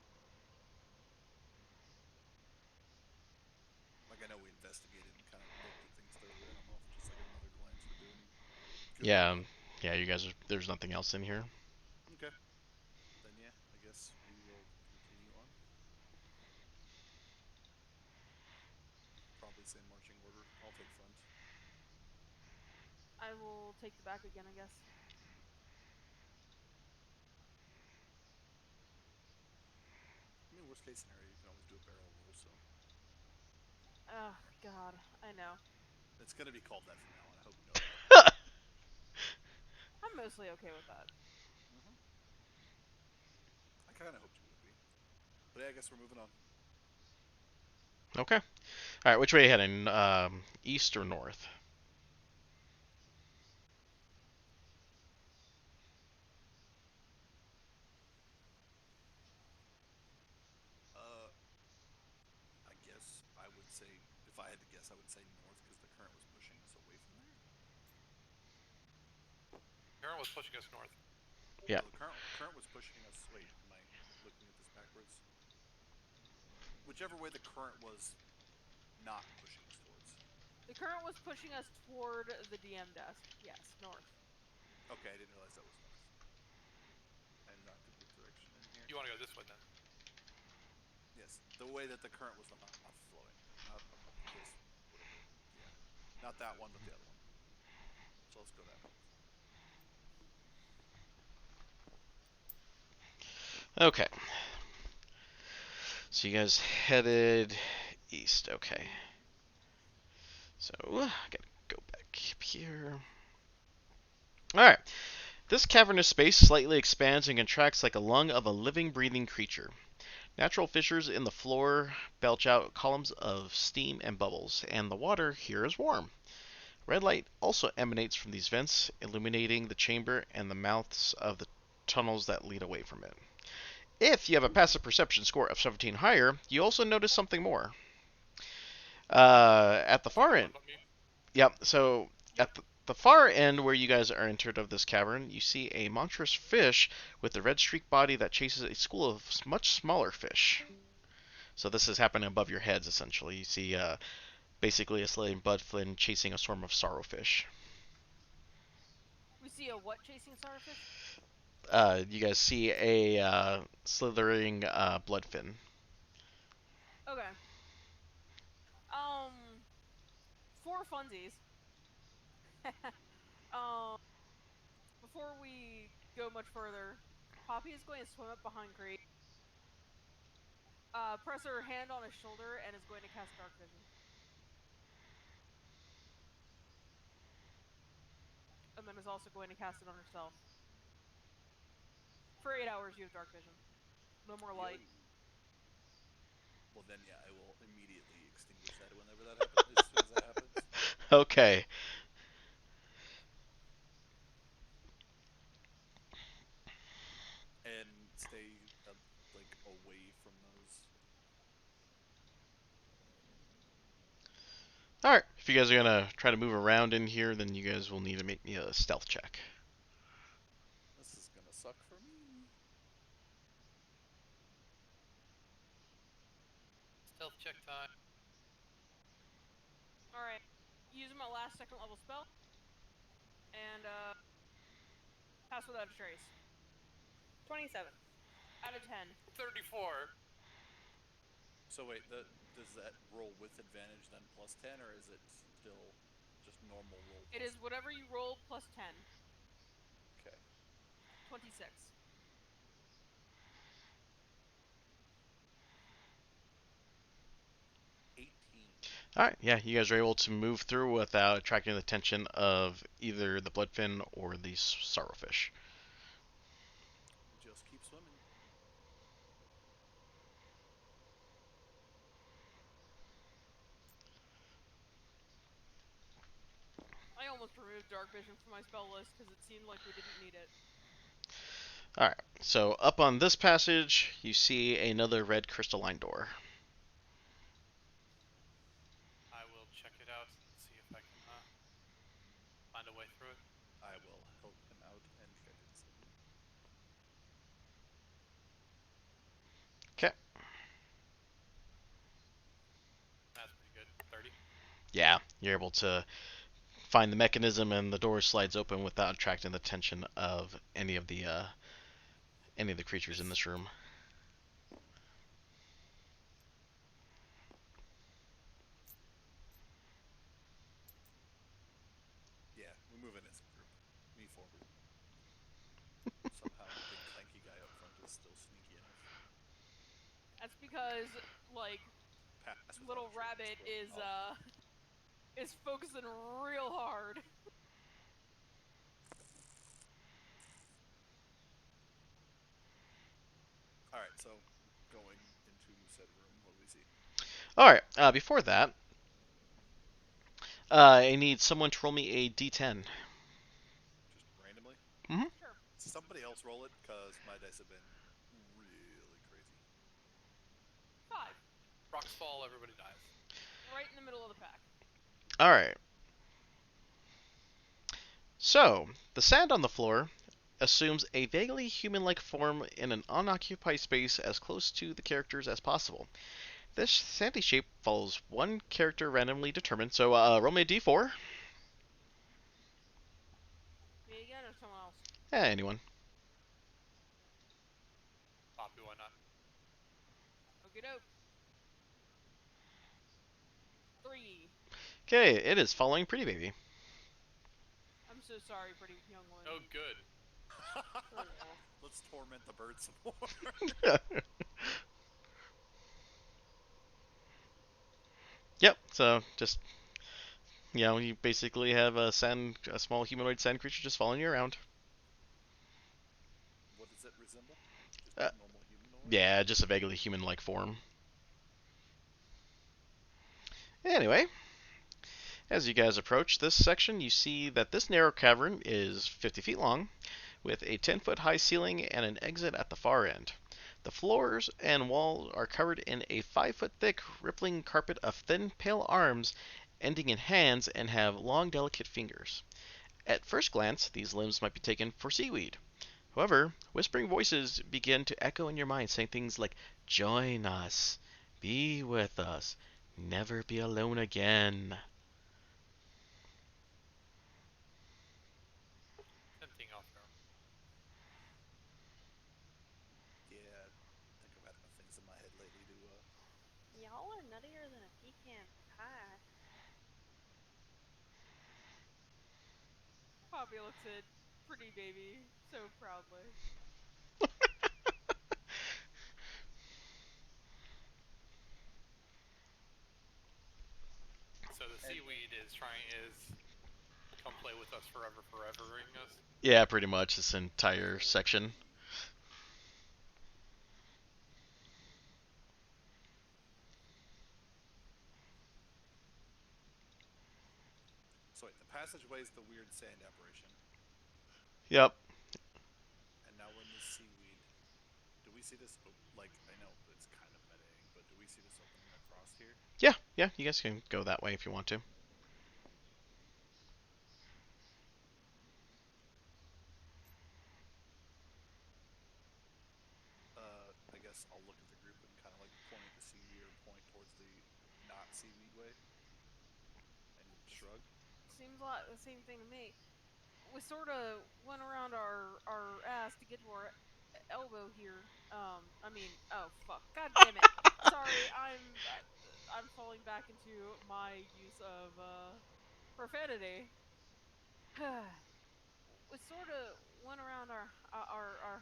Speaker 3: Like, I know we investigated and kind of looked at things thoroughly. I don't know if just like another glance would do any good.
Speaker 1: Yeah. Yeah. You guys there's nothing else in here.
Speaker 3: Okay. Then yeah, I guess we will continue on. Probably same marching order. I'll take front.
Speaker 5: I will take the back again, I guess.
Speaker 3: I mean, worst case scenario, you can always do a barrel roll, so
Speaker 5: Oh, God. I know.
Speaker 3: it's gonna be called that from now on. I hope you know that.
Speaker 5: I'm mostly okay with that.
Speaker 3: I kind of hoped you would be. But yeah, I guess we're moving on.
Speaker 1: Okay. All right. Which way are you heading? East or north?
Speaker 3: I guess I would say, if I had to guess, I would say north because the current was pushing us away from there.
Speaker 2: Karen was pushing us north.
Speaker 1: Yeah.
Speaker 3: No, the current was pushing us. Wait, am I looking at this backwards? Whichever way the current was not pushing us towards.
Speaker 5: The current was pushing us toward the DM desk. Yes, north.
Speaker 3: Okay, I didn't realize that was north. I am not the good direction in here.
Speaker 2: You want to go this way then?
Speaker 3: Yes, the way that the current was not flowing. Not this, whatever. Yeah. Not that one, but the other one. So let's go that way.
Speaker 1: Okay. So you guys headed east. Okay. So I gotta go back up here. All right. This cavernous space slightly expands and contracts like a lung of a living, breathing creature. Natural fissures in the floor belch out columns of steam and bubbles, and the water here is warm. Red light also emanates from these vents, illuminating the chamber and the mouths of the tunnels that lead away from it. If you have a passive perception score of 17 higher, you also notice something more. At the far end, yep. So at the far end, where you guys are entered of this cavern, you see a monstrous fish with a red streaked body that chases a school of much smaller fish. So this is happening above your heads, essentially. You see basically a slaying Budflin chasing a swarm of sorrowfish.
Speaker 5: We see a what chasing starfish?
Speaker 1: You guys see a slithering bloodfin.
Speaker 5: Okay. For funsies. Before we go much further, Poppy is going to swim up behind Creed. Press her hand on his shoulder and is going to cast Dark Vision. And then is also going to cast it on herself. For 8 hours, you have Dark Vision. No more light.
Speaker 3: Well, then, yeah, I will immediately extinguish that whenever that happens. As soon as that happens.
Speaker 1: Okay.
Speaker 3: And stay, like, away from those.
Speaker 1: Alright, if you guys are gonna try to move around in here, then you guys will need to make me a stealth check.
Speaker 3: This is gonna suck for me.
Speaker 2: Stealth check time.
Speaker 5: Alright. Using my last second level spell. And, pass without a trace.
Speaker 4: 27.
Speaker 5: Out of 10.
Speaker 2: 34.
Speaker 3: So wait, does that roll with advantage then plus 10, or is it still just normal roll?
Speaker 5: It is whatever you roll plus 10.
Speaker 3: Okay.
Speaker 5: 26.
Speaker 1: All right, yeah, you guys are able to move through without attracting the attention of either the bloodfin or the sorrowfish.
Speaker 3: Just keep swimming.
Speaker 5: I almost removed Dark Vision from my spell list because it seemed like we didn't need it.
Speaker 1: All right, so up on this passage, you see another red crystalline door.
Speaker 2: I will check it out and see if I can find a way through it.
Speaker 3: I will help him out and check it.
Speaker 1: Okay.
Speaker 2: That's pretty good. 30.
Speaker 1: Yeah, you're able to find the mechanism, and the door slides open without attracting the attention of any of the creatures in this room.
Speaker 3: Yeah, we move in as a group. Me forward. Somehow the big clanky guy up front is still sneaky enough.
Speaker 5: That's because, like,
Speaker 3: Pass without
Speaker 5: little
Speaker 3: a trace,
Speaker 5: rabbit
Speaker 3: but-
Speaker 5: is
Speaker 3: oh.
Speaker 5: is focusing real hard.
Speaker 3: All right, so going into said room, what do we see?
Speaker 1: All right. Before that, I need someone to roll me a d10.
Speaker 3: Just randomly?
Speaker 1: Mhm.
Speaker 5: Sure.
Speaker 3: Somebody else roll it, because my dice have been really crazy.
Speaker 5: 5.
Speaker 2: Rocks fall, everybody dies.
Speaker 5: Right in the middle of the pack.
Speaker 1: All right. So, the sand on the floor assumes a vaguely human-like form in an unoccupied space as close to the characters as possible. This sandy shape follows one character randomly determined, so roll me a d4.
Speaker 5: Me again or someone else?
Speaker 1: Anyone.
Speaker 2: Poppy, why not?
Speaker 5: Okie doke. 3.
Speaker 1: Okay, it is following Pretty Baby.
Speaker 5: I'm so sorry, pretty young one.
Speaker 2: Oh, good.
Speaker 3: Let's torment the bird some more.
Speaker 1: Yep, so just, you basically have a small humanoid sand creature just following you around.
Speaker 3: What does it resemble? Just
Speaker 1: Uh,
Speaker 3: normal humanoid?
Speaker 1: Yeah, just a vaguely human-like form. Anyway, as you guys approach this section, you see that this narrow cavern is 50 feet long, with a 10-foot high ceiling and an exit at the far end. The floors and walls are covered in a 5-foot thick, rippling carpet of thin, pale arms ending in hands and have long, delicate fingers. At first glance, these limbs might be taken for seaweed. However, whispering voices begin to echo in your mind, saying things like, "Join us, be with us, never be alone again."
Speaker 2: Tempting offer.
Speaker 3: Yeah, I think I've had enough things in my head lately to,
Speaker 5: Y'all are nuttier than a pecan pie. Poppy looks at Pretty Baby so proudly.
Speaker 2: So the seaweed is come play with us forevering us.
Speaker 1: Yeah, pretty much this entire section.
Speaker 3: So wait, the passageway is the weird sand apparition,
Speaker 1: Yep.
Speaker 3: and now we're in the seaweed. Do we see this, like, I know it's kind of metaing, but do we see this opening across here?
Speaker 1: Yeah, you guys can go that way if you want to.
Speaker 3: I guess I'll look at the group and kind of like point at the seaweed or point towards the not seaweed way, and shrug.
Speaker 5: Seems like the same thing to me. We sort of went around our ass to get to our elbow here. Oh fuck, god damn it. Sorry, I'm falling back into my use of profanity. We sort of went around our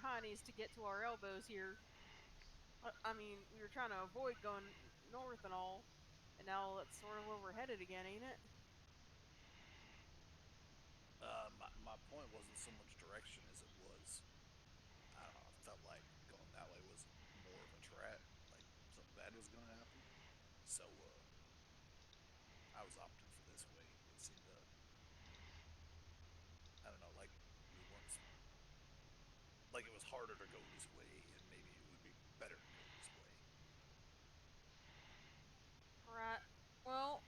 Speaker 5: honeys to get to our elbows here. I mean, we were trying to avoid going north and all, and now that's sort of where we're headed again, ain't it?
Speaker 3: My point wasn't so much direction as it was, I don't know, I felt like going that way was more of a trap, like something bad was gonna happen. So I was opting for this way. It seemed to, I don't know, like we weren't like it was harder to go this way, and maybe it would be better to go this way.
Speaker 5: Right. Well,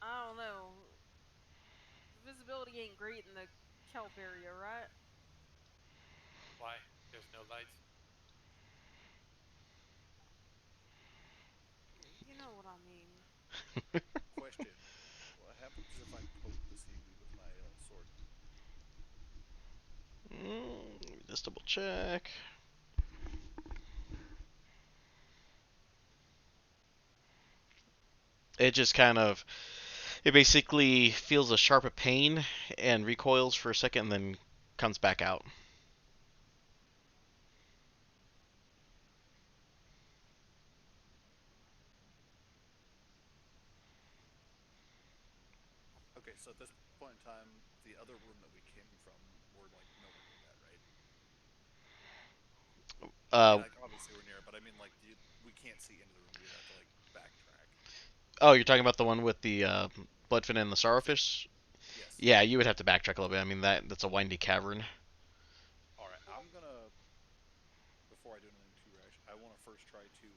Speaker 5: I don't know. Visibility ain't great in the kelp area, right?
Speaker 2: Why? There's no lights.
Speaker 5: You know what I mean.
Speaker 3: Question: what happens if I poke the seaweed with my sword?
Speaker 1: Let me just double check. It just kind of, it basically feels a sharp pain and recoils for a second and then comes back out.
Speaker 3: Okay, so at this point in time, the other room that we came from, we're like nowhere near that, right? I mean,
Speaker 1: Uh,
Speaker 3: like obviously we're near it, but I mean, like we can't see into the room. We'd have to like backtrack.
Speaker 1: oh, you're talking about the one with the bloodfin and the
Speaker 3: Yes.
Speaker 1: starfish?
Speaker 3: Yes.
Speaker 1: Yeah, you would have to backtrack a little bit. I mean, that's a windy cavern.
Speaker 3: All right. I'm gonna before I do anything too rash, I want to first try to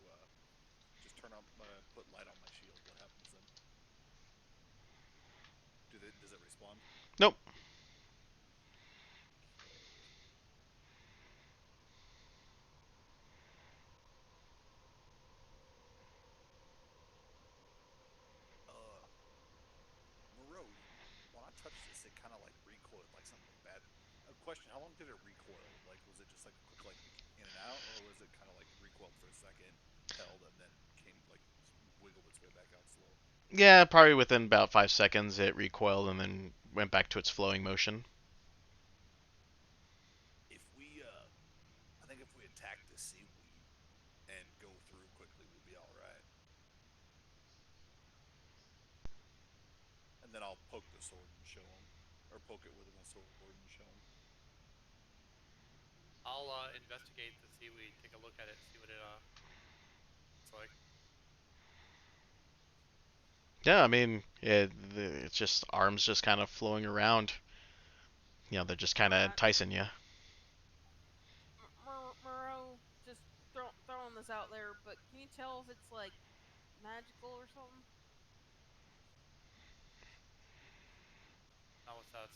Speaker 3: just turn on, put light on my shield. What happens then? Does it respond?
Speaker 1: Nope.
Speaker 3: Okay. Uh, Moreau, when I touched this, it kind of like recoiled, like something bad. A question: how long did it recoil? Like, was it just like a quick like in and out, or was it kind of like recoiled for a second, held, and then came like wiggled its way back out slow?
Speaker 1: Yeah, probably within about 5 seconds it recoiled and then went back to its flowing motion.
Speaker 3: If we, I think if we attack the seaweed and go through quickly, we'll be all right. And then I'll poke the sword and show him, or poke it with my sword and show him.
Speaker 2: I'll investigate the seaweed, take a look at it, see what it looks like.
Speaker 1: Yeah, I mean, it's just arms just kind of flowing around. You know, they're just kind of
Speaker 5: Right.
Speaker 1: enticing you.
Speaker 5: Moreau, just throwing this out there, but can you tell if it's like magical or something?
Speaker 2: Not without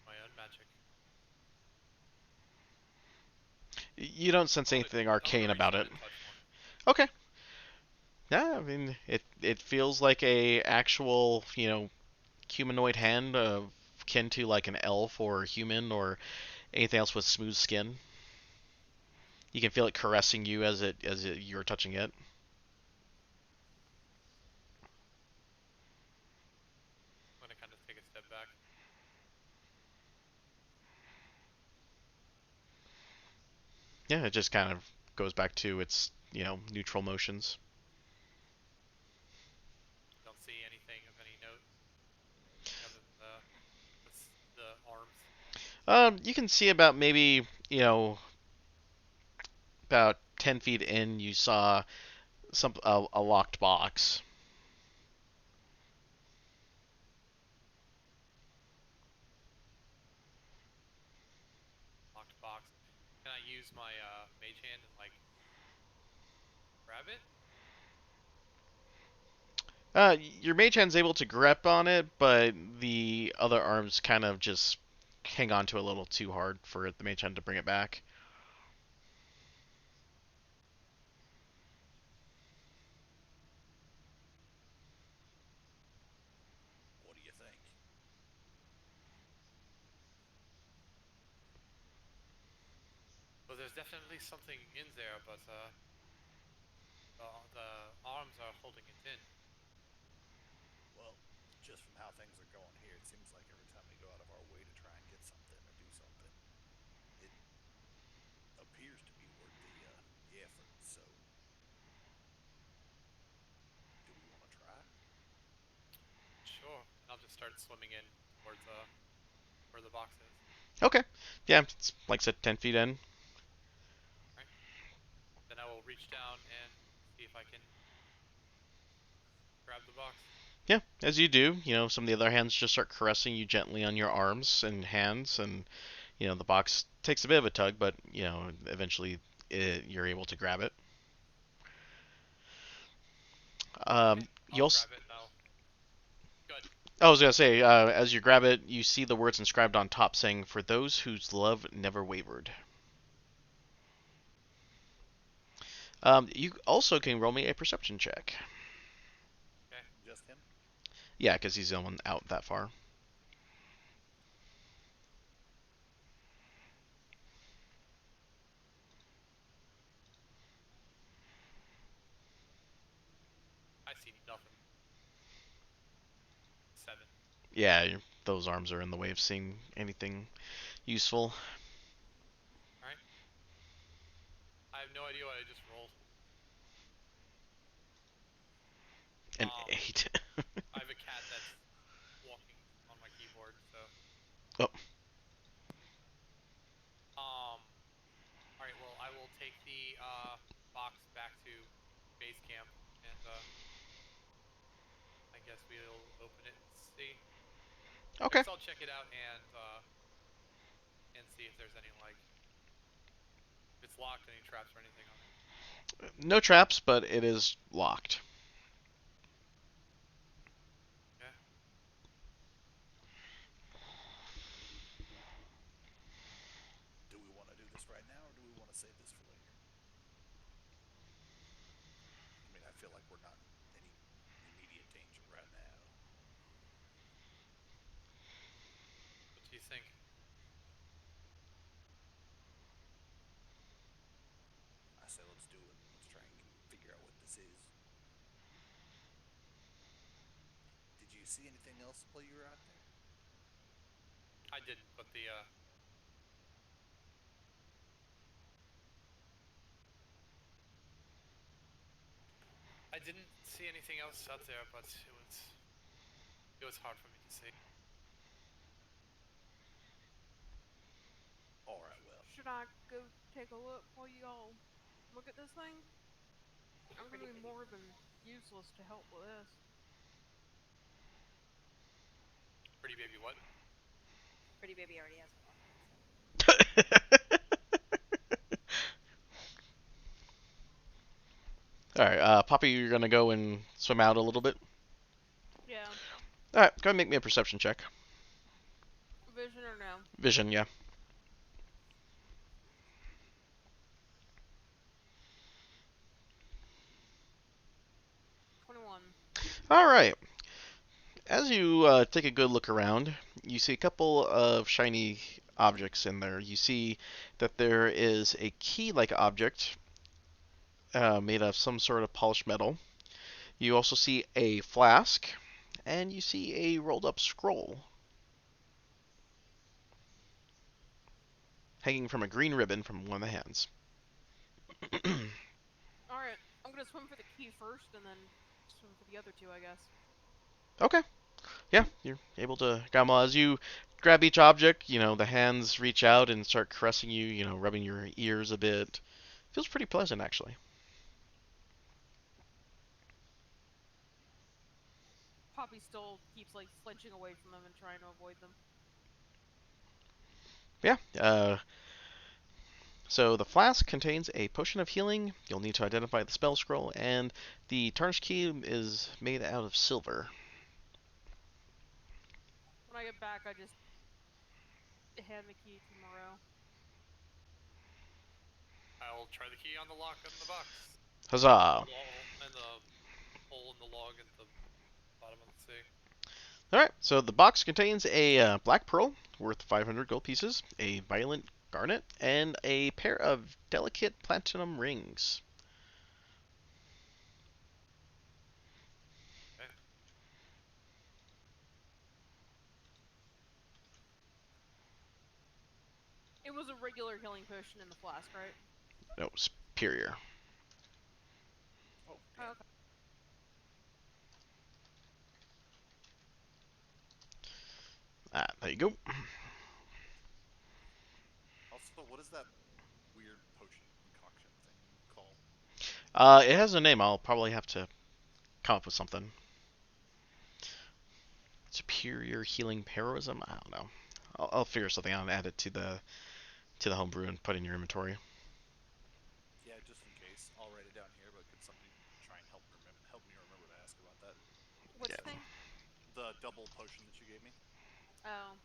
Speaker 2: my own magic.
Speaker 1: You don't sense
Speaker 2: I'm gonna,
Speaker 1: anything
Speaker 2: I'm gonna
Speaker 1: arcane
Speaker 2: reach
Speaker 1: about
Speaker 2: out
Speaker 1: it.
Speaker 2: and touch one.
Speaker 1: Okay. Yeah, I mean, it feels like a actual, humanoid hand, akin to like an elf or human or anything else with smooth skin. You can feel it caressing you you're touching it.
Speaker 2: I'm gonna kind of take a step back.
Speaker 1: Yeah, it just kind of goes back to its, neutral motions.
Speaker 2: Don't see anything of any note other than the arms.
Speaker 1: You can see about maybe, about 10 feet in, you saw a locked box.
Speaker 2: Locked box. Can I use my mage hand and like grab it?
Speaker 1: Your mage hand's able to grip on it, but the other arms kind of just hang on to it a little too hard for the mage hand to bring it back.
Speaker 3: What do you think?
Speaker 2: Well, there's definitely something in there, but holding it in.
Speaker 3: Well, just from how things are going here, it seems like every time we go out of our way to try and get something or do something, it appears to be worth the effort. So, do we want to try?
Speaker 2: Sure. And I'll just start swimming in towards where the box is.
Speaker 1: Okay. Yeah, it's like I said, 10 feet in.
Speaker 2: Then I will reach down and see if I can grab the box.
Speaker 1: Yeah, as you do, some of the other hands just start caressing you gently on your arms and hands, and the box takes a bit of a tug, but eventually you're able to grab it.
Speaker 2: Okay,
Speaker 1: You'll.
Speaker 2: I'll grab it now. Good.
Speaker 1: I was gonna say, as you grab it, you see the words inscribed on top saying, "For those whose love never wavered." You also can roll me a perception check.
Speaker 2: Okay.
Speaker 3: Just him?
Speaker 1: Yeah, because he's the one out that far.
Speaker 2: I see nothing. 7.
Speaker 1: Yeah, those arms are in the way of seeing anything useful.
Speaker 2: Alright. I have no idea what I just rolled.
Speaker 1: An 8.
Speaker 2: I have a cat that's walking on my keyboard, so.
Speaker 1: Oh.
Speaker 2: Alright, well, I will take the box back to base camp, and I guess we'll open it and see.
Speaker 1: Okay.
Speaker 2: I guess I'll check it out and see if there's any if it's locked, any traps or anything on it.
Speaker 1: No traps, but it is locked.
Speaker 2: Yeah.
Speaker 3: Do we want to do this right now, or do we want to save this for later? I mean, I feel like we're not in any immediate danger right now.
Speaker 2: What do you think?
Speaker 3: I say let's do it. Let's try and figure out what this is. Did you see anything else while you were out there?
Speaker 2: I didn't, but I didn't see anything else out there, but it was hard for me to see.
Speaker 3: All right, well.
Speaker 5: Should I go take a look while you all look at this thing? I'm gonna be more than useless to help with this.
Speaker 2: Pretty baby, what?
Speaker 4: Pretty baby already has one.
Speaker 1: Alright, Poppy, you're gonna go and swim out a little bit?
Speaker 5: Yeah.
Speaker 1: Alright, go ahead and make me a perception check.
Speaker 5: Vision or no?
Speaker 1: Vision, yeah. Alright. As you take a good look around, you see a couple of shiny objects in there. You see that there is a key-like object made of some sort of polished metal. You also see a flask, and you see a rolled-up scroll hanging from a green ribbon from one of the hands.
Speaker 5: Alright, I'm gonna swim for the key first and then swim for the other two, I guess.
Speaker 1: Okay. Yeah, you're able to grab them all. As you grab each object, the hands reach out and start caressing you, rubbing your ears a bit. Feels pretty pleasant, actually.
Speaker 5: Poppy still keeps flinching away from them and trying to avoid them.
Speaker 1: Yeah, so the flask contains a potion of healing. You'll need to identify the spell scroll, and the tarnished key is made out of silver.
Speaker 5: When I get back, I just hand the key to Moreau.
Speaker 2: I'll try the key on the lock in the box.
Speaker 1: Huzzah!
Speaker 2: And the hole in the log at the bottom of the sea.
Speaker 1: Alright, so the box contains a black pearl worth 500 gold pieces, a violet garnet, and a pair of delicate platinum rings.
Speaker 5: It was a regular healing potion in the flask, right?
Speaker 1: No, superior.
Speaker 3: Oh,
Speaker 5: Oh,
Speaker 3: damn.
Speaker 5: okay.
Speaker 1: Ah, there you go.
Speaker 3: Also, what is that weird potion concoction thing called?
Speaker 1: It has a name. I'll probably have to come up with something. Superior healing heroism. I don't know. I'll figure something out and add it to the homebrew and put it in your inventory.
Speaker 3: Yeah, just in case. I'll write it down here, but could somebody try and help me remember to ask about that?
Speaker 5: Which
Speaker 1: Yeah.
Speaker 5: thing?
Speaker 3: The double potion that you gave me.
Speaker 5: Oh.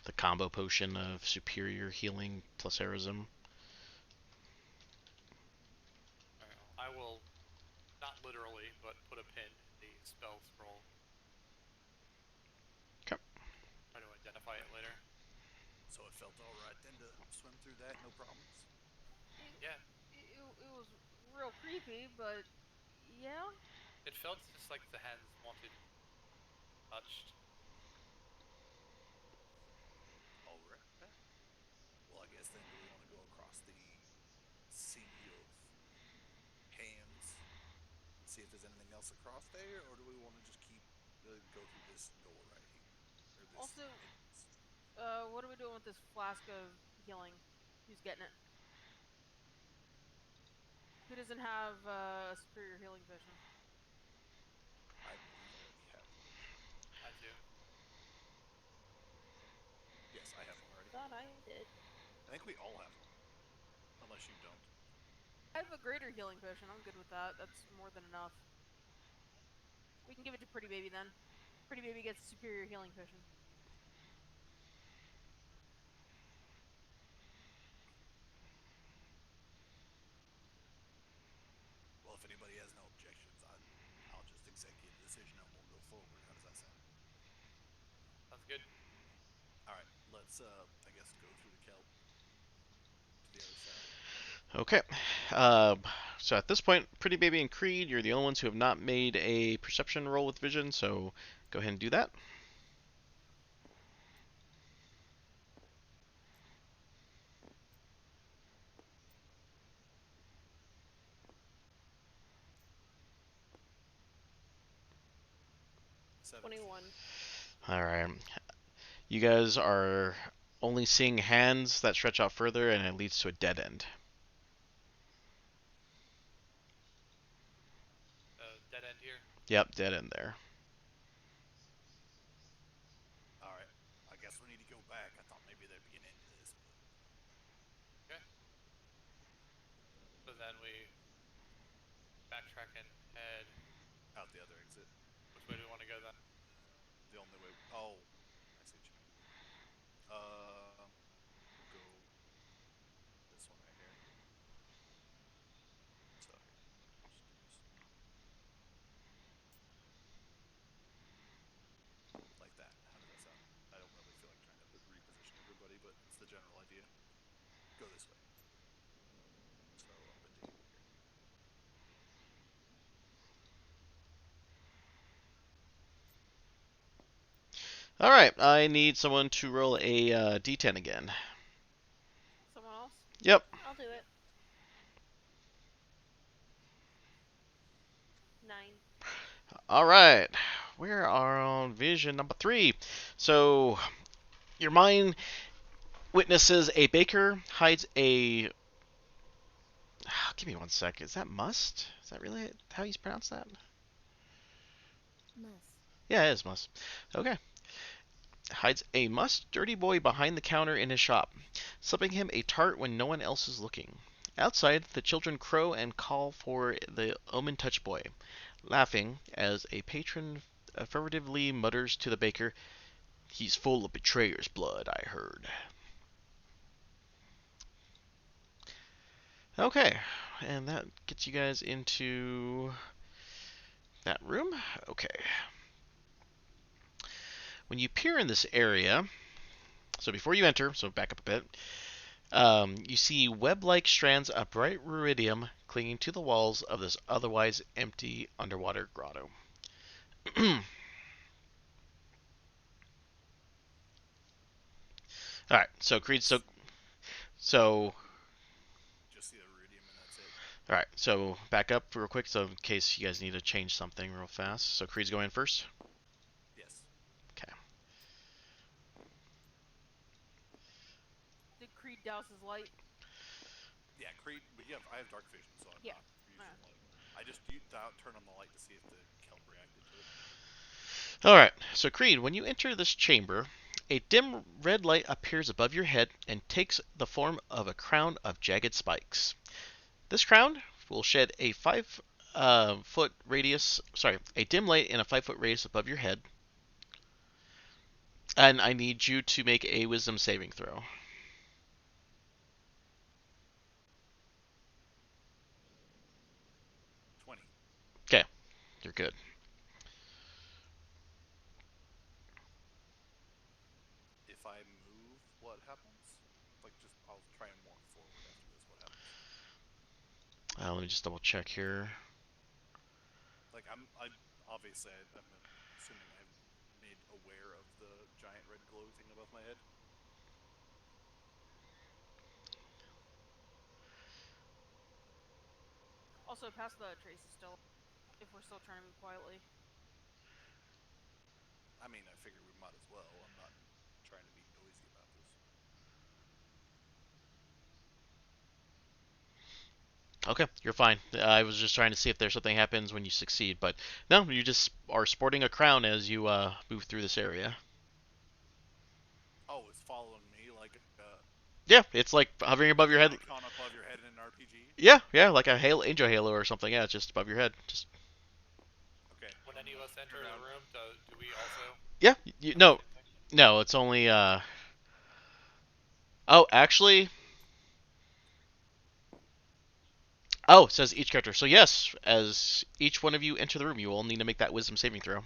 Speaker 1: The combo potion of superior healing plus heroism.
Speaker 2: Alright, well, I will, not literally, but put a pin in the spell scroll.
Speaker 1: Okay.
Speaker 2: Try to identify it later.
Speaker 3: So it felt alright then to swim through that, no problems.
Speaker 2: Yeah,
Speaker 5: It was real creepy, but yeah.
Speaker 2: it felt just like the hands wanted touched.
Speaker 3: Alright. Well, I guess then, do we want to go across the sea of hands and see if there's anything else across there, or do we want to just keep go through this door right here, or this
Speaker 5: Also,
Speaker 3: entrance?
Speaker 5: what are we doing with this flask of healing? Who's getting it? Who doesn't have a superior healing potion?
Speaker 3: I believe I already have one.
Speaker 2: I do.
Speaker 3: Yes, I have one already.
Speaker 4: Thought I did.
Speaker 3: I think we all have one, unless you don't.
Speaker 5: I have a greater healing potion. I'm good with that. That's more than enough. We can give it to Pretty Baby then. Pretty Baby gets a superior healing potion.
Speaker 3: Well, if anybody has no objections, I'll just execute the decision and we'll go forward. How does that sound?
Speaker 2: Sounds good.
Speaker 3: All right, let's I guess go through the kelp to the other side.
Speaker 1: Okay. So at this point, Pretty Baby and Creed, you're the only ones who have not made a perception roll with vision, so go ahead and do that.
Speaker 3: Seven.
Speaker 4: 21.
Speaker 1: Alright. You guys are only seeing hands that stretch out further, and it leads to a dead end.
Speaker 2: Dead end here.
Speaker 1: Yep, dead end there.
Speaker 3: All right, I guess we need to go back. I thought maybe there'd be an end to this, but
Speaker 2: So then we backtrack and head.
Speaker 3: out the other exit.
Speaker 2: Which way do we want to go then?
Speaker 3: The only way. Oh, I see what you mean. We'll go this one right here. So here, just do this like that. How does that sound? I don't really feel like trying to reposition everybody, but it's the general idea. Go this way. So up into here.
Speaker 1: Alright, I need someone to roll a d10 again.
Speaker 5: Someone else?
Speaker 1: Yep.
Speaker 4: I'll do it. 9.
Speaker 1: Alright. Where are on vision number 3? So, your mind witnesses a baker hides a... Give me one sec. Is that must? Is that really how you pronounce that?
Speaker 4: Must.
Speaker 1: Yeah, it is must. Okay. Hides a must dirty boy behind the counter in his shop, slipping him a tart when no one else is looking. Outside, the children crow and call for the Omen Touch boy, laughing as a patron furtively mutters to the baker, "He's full of betrayer's blood, I heard." Okay, and that gets you guys into that room. Okay. When you peer in this area, so before you enter, so back up a bit, you see web-like strands of bright ruidium clinging to the walls of this otherwise empty underwater grotto. Alright, so Creed, so So,
Speaker 3: Just the iridium, and that's it.
Speaker 1: all right. So back up real quick, so in case you guys need to change something real fast. So Creed's going first.
Speaker 3: Yes.
Speaker 1: Okay.
Speaker 5: Did Creed douse his light?
Speaker 3: Yeah, Creed. But yeah, I have dark vision, so I'm
Speaker 5: Yeah.
Speaker 3: not using
Speaker 5: Alright.
Speaker 3: light. I just turn on the light to see if the kelp reacted to it.
Speaker 1: All right. So Creed, when you enter this chamber, a dim red light appears above your head and takes the form of a crown of jagged spikes. This crown will shed a 5 foot radius. Sorry, a dim light in a 5 foot radius above your head. And I need you to make a wisdom saving throw.
Speaker 3: 20.
Speaker 1: Okay, you're good.
Speaker 3: If I move, what happens? Like, just I'll try and walk forward after this. What happens?
Speaker 1: Let me just double check here.
Speaker 3: Like, I'm obviously I'm assuming I'm made aware of the giant red glow thing above my head.
Speaker 5: Also, pass the traces still. If we're still trying to move quietly.
Speaker 3: I mean, I figure we might as well. I'm not trying to be noisy about this.
Speaker 1: Okay, you're fine. I was just trying to see if there's something happens when you succeed, but no, you just are sporting a crown as you move through this area.
Speaker 3: Oh, it's following me like
Speaker 1: Yeah, it's like hovering above your head.
Speaker 3: icon above your head in an RPG.
Speaker 1: Yeah, like a halo, angel halo or something. Yeah, it's just above your head. Just
Speaker 3: Okay.
Speaker 2: When
Speaker 3: I'm
Speaker 2: any of
Speaker 3: gonna
Speaker 2: us enter
Speaker 3: figure
Speaker 2: the
Speaker 3: out-
Speaker 2: room, do we also?
Speaker 1: yeah,
Speaker 2: have
Speaker 1: no,
Speaker 2: the same thing?
Speaker 1: no, it's only Oh, actually, oh, it says each character. So yes, as each one of you enter the room, you will need to make that wisdom saving throw.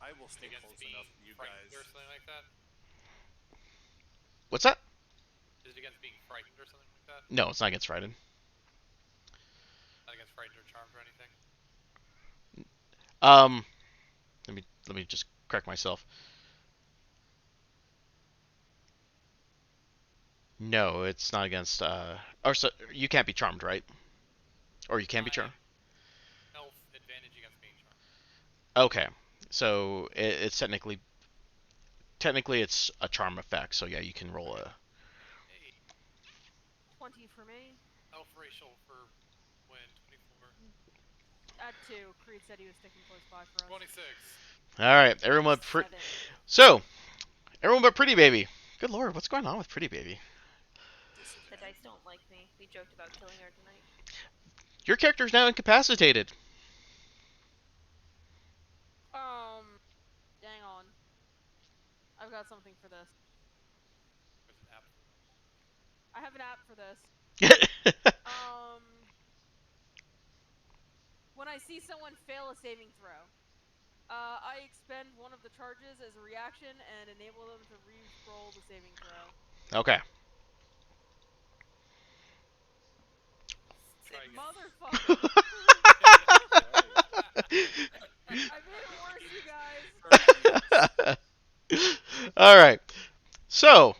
Speaker 3: I will stay
Speaker 2: Against
Speaker 3: close
Speaker 2: being
Speaker 3: enough, you
Speaker 2: frightened
Speaker 3: guys.
Speaker 2: or something like that?
Speaker 1: What's that?
Speaker 2: Is it against being frightened or something like that?
Speaker 1: No, it's not against Frightened.
Speaker 2: Not against frightened or charmed or anything?
Speaker 1: Um, let me just correct myself. No, it's not against. Or so you can't be charmed, right? Or you can be charmed.
Speaker 2: Elf advantage against being charmed.
Speaker 1: Okay, so it's technically it's a charm effect. So yeah, you can roll a.
Speaker 2: Hey,
Speaker 5: 20 for me.
Speaker 2: elf racial for win 24.
Speaker 5: Add 2. Creed said he was sticking close by for us.
Speaker 2: 26.
Speaker 1: All right, everyone.
Speaker 5: 7.
Speaker 1: So everyone but Pretty Baby. Good lord, what's going on with Pretty Baby?
Speaker 4: The dice don't like me. We joked about killing her tonight.
Speaker 1: Your character is now incapacitated.
Speaker 5: Dang on. I've got something for this.
Speaker 2: There's an app.
Speaker 5: I have an app for this. When I see someone fail a saving throw, I expend one of the charges as a reaction and enable them to re-roll the saving throw.
Speaker 1: Okay.
Speaker 2: Try again.
Speaker 5: Motherfucker! I made it worse, you guys!
Speaker 1: All right. So,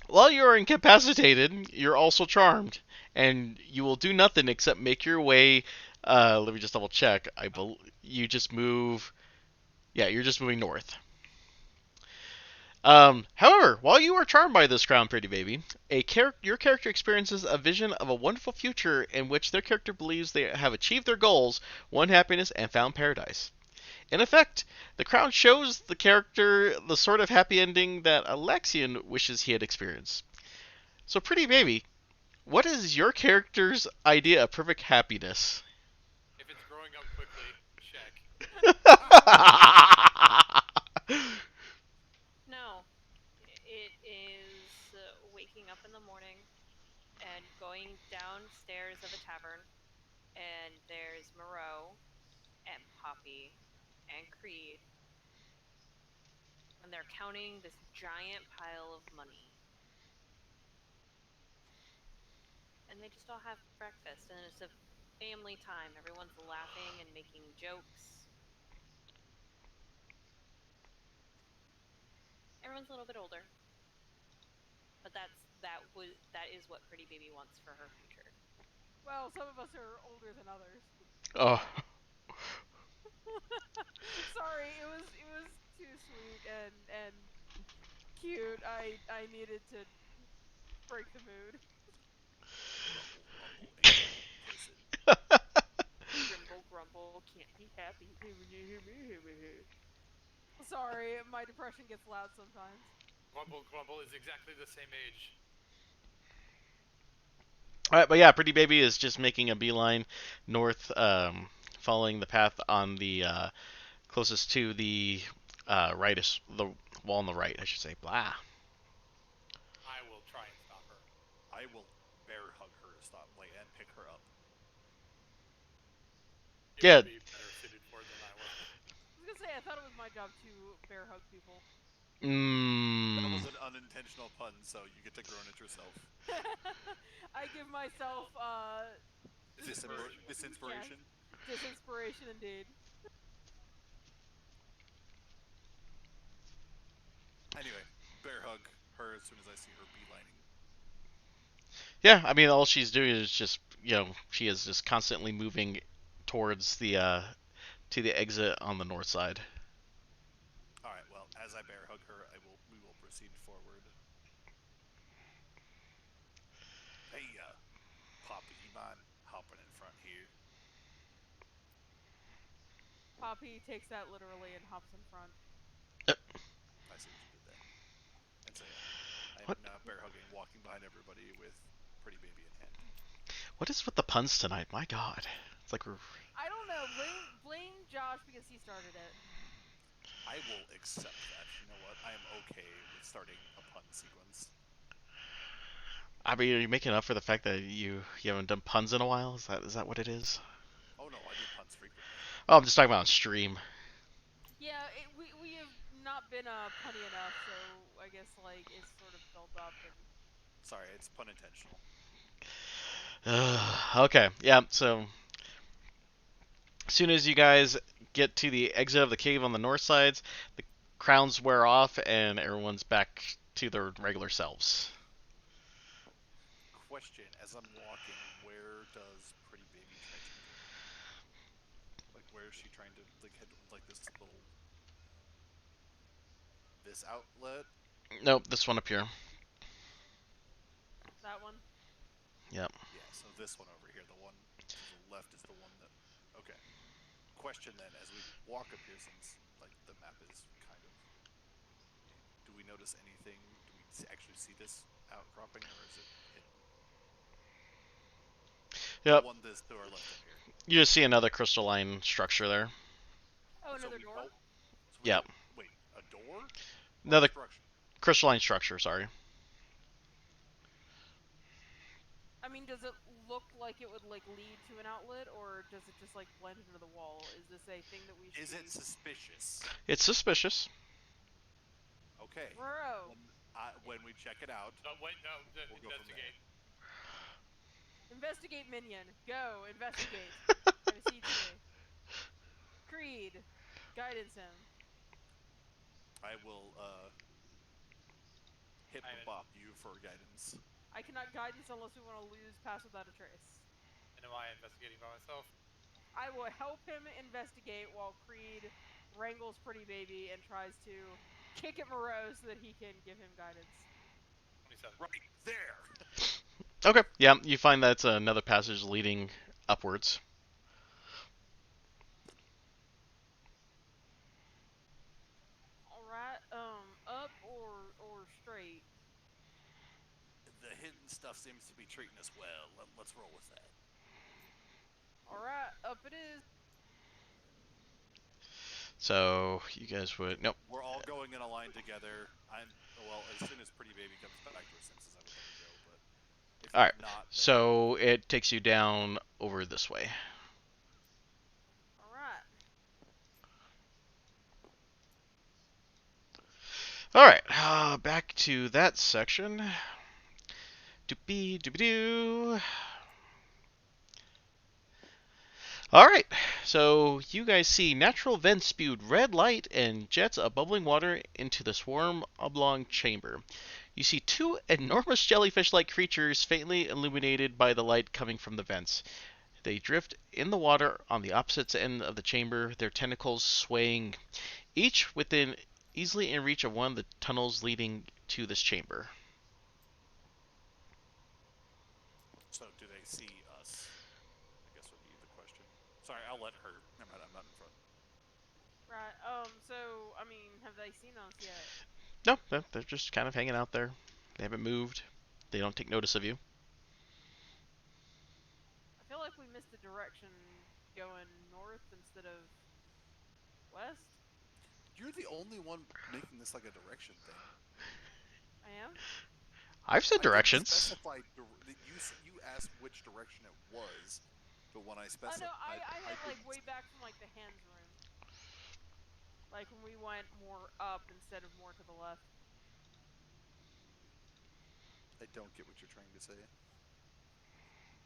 Speaker 1: while you are incapacitated, you're also charmed, and you will do nothing except make your way. Let me just double check. You just move. Yeah, you're just moving north. However, while you are charmed by this crown, Pretty Baby, your character experiences a vision of a wonderful future in which their character believes they have achieved their goals, won happiness, and found paradise. In effect, the crown shows the character the sort of happy ending that Alexian wishes he had experienced. So, Pretty Baby, what is your character's idea of perfect happiness?
Speaker 2: If it's growing up quickly, check.
Speaker 4: No. It is waking up in the morning and going downstairs of a tavern, and there's Moreau and Poppy and Creed, and they're counting this giant pile of money. And they just all have breakfast, and it's a family time. Everyone's laughing and making jokes. Everyone's a little bit older. But that is what Pretty Baby wants for her future.
Speaker 5: Well, some of us are older than others.
Speaker 1: Oh.
Speaker 5: Sorry, it was too sweet and cute. I needed to break the mood.
Speaker 4: Grumble, grumble, can't be happy.
Speaker 5: Sorry, my depression gets loud sometimes.
Speaker 2: Grumble Grumble is exactly the same age.
Speaker 1: All right, but yeah, Pretty Baby is just making a beeline north, following the path on the closest to the the wall on the right, I should say. Blah.
Speaker 2: I will try and stop her.
Speaker 3: I will bear hug her to stop and pick her up.
Speaker 2: You
Speaker 1: Yeah.
Speaker 2: would be better suited for it than I was.
Speaker 5: I was gonna say, I thought it was my job to bear hug people.
Speaker 3: That
Speaker 1: Mmm.
Speaker 3: was an unintentional pun, so you get to groan it yourself.
Speaker 5: I give myself
Speaker 3: Disinspiration.
Speaker 5: disinspiration indeed.
Speaker 3: Anyway, bear hug her as soon as I see her beelining.
Speaker 1: Yeah, I mean, all she's doing is just, she is just constantly moving towards the to the exit on the north side.
Speaker 3: All right. Well, as I bear hug her, we will proceed forward. Hey, Poppy, you mind hopping in front here?
Speaker 5: Poppy takes that literally and hops in front.
Speaker 3: I see what you did there. And so yeah,
Speaker 1: What?
Speaker 3: I'm now bear hugging, walking behind everybody with Pretty Baby in hand.
Speaker 1: What is with the puns tonight? My God, it's like we're.
Speaker 5: I don't know. Blame Josh because he started it.
Speaker 3: I will accept that. You know what? I am okay with starting a pun sequence.
Speaker 1: I mean, are you making up for the fact that you haven't done puns in a while? Is that what it is?
Speaker 3: Oh no, I do puns frequently.
Speaker 1: Oh, I'm just talking about on stream.
Speaker 5: Yeah, we have not been punny enough, so I guess like it's sort of built up and.
Speaker 3: Sorry, it's pun intentional.
Speaker 1: Okay, yeah. So as soon as you guys get to the exit of the cave on the north sides, the crowns wear off and everyone's back to their regular selves.
Speaker 3: Question: as I'm walking, where does Pretty Baby try to go? Like, where is she trying to head? Like this outlet?
Speaker 1: Nope, this one up here.
Speaker 5: That one.
Speaker 1: Yep.
Speaker 3: Yeah. So this one over here, the one to the left, is the one that. Okay. Question then: as we walk up here, since like the map is kind of, do we notice anything? Do we actually see this outcropping, or is it hidden?
Speaker 1: Yep.
Speaker 3: The one that's to our left up here.
Speaker 1: You just see another crystalline structure there.
Speaker 5: Oh,
Speaker 3: So
Speaker 5: another
Speaker 3: we
Speaker 5: door.
Speaker 3: don't- so we
Speaker 1: Yep.
Speaker 3: don't- Wait, a door? Or
Speaker 1: Another
Speaker 3: a structure?
Speaker 1: crystalline structure. Sorry.
Speaker 5: I mean, does it look like it would like lead to an outlet, or does it just like blend into the wall? Is this a thing that we should?
Speaker 3: Is it suspicious?
Speaker 1: It's suspicious.
Speaker 3: Okay.
Speaker 5: Bro,
Speaker 3: When we check it out,
Speaker 2: No, wait, no,
Speaker 3: We'll go from
Speaker 2: investigate.
Speaker 5: investigate minion. Go investigate. Have a seat today. Creed, guidance him.
Speaker 3: I will hit bop you for guidance.
Speaker 5: I cannot guidance unless we want to lose pass without a trace.
Speaker 2: And am I investigating by myself?
Speaker 5: I will help him investigate while Creed wrangles Pretty Baby and tries to kick at Moreau so that he can give him guidance.
Speaker 2: 27.
Speaker 3: Right there.
Speaker 1: Okay. Yeah, you find that's another passage leading upwards.
Speaker 5: All right, up or straight.
Speaker 3: The hidden stuff seems to be treating us well. Let's roll with that.
Speaker 5: All right, up it is.
Speaker 1: So you guys would nope.
Speaker 3: We're all going in a line together. As soon as Pretty Baby comes back to her senses, I will let her go. But if
Speaker 1: All right.
Speaker 3: not, then
Speaker 1: So it takes you down over this way.
Speaker 5: All right.
Speaker 1: All right. Back to that section. Doopy doopy doo. All right, so you guys see natural vents spewed red light and jets of bubbling water into the swarm oblong chamber. You see two enormous jellyfish-like creatures faintly illuminated by the light coming from the vents. They drift in the water on the opposite end of the chamber, their tentacles swaying, each within easily in reach of one of the tunnels leading to this chamber.
Speaker 3: So, do they see us? I guess would be the question. Sorry, I'll let her. I'm not in front.
Speaker 5: Right. So I mean, have they seen us yet?
Speaker 1: No, they're just kind of hanging out there. They haven't moved. They don't take notice of you.
Speaker 5: I feel like we missed the direction going north instead of west.
Speaker 3: You're the only one making this like a direction thing.
Speaker 5: I am.
Speaker 1: I've said
Speaker 3: I didn't
Speaker 1: directions.
Speaker 3: specify you asked which direction it was, but when I
Speaker 5: Oh
Speaker 3: specified,
Speaker 5: no, I had like
Speaker 3: didn't.
Speaker 5: way back from like the hands room. Like when we went more up instead of more to the left.
Speaker 3: I don't get what you're trying to say.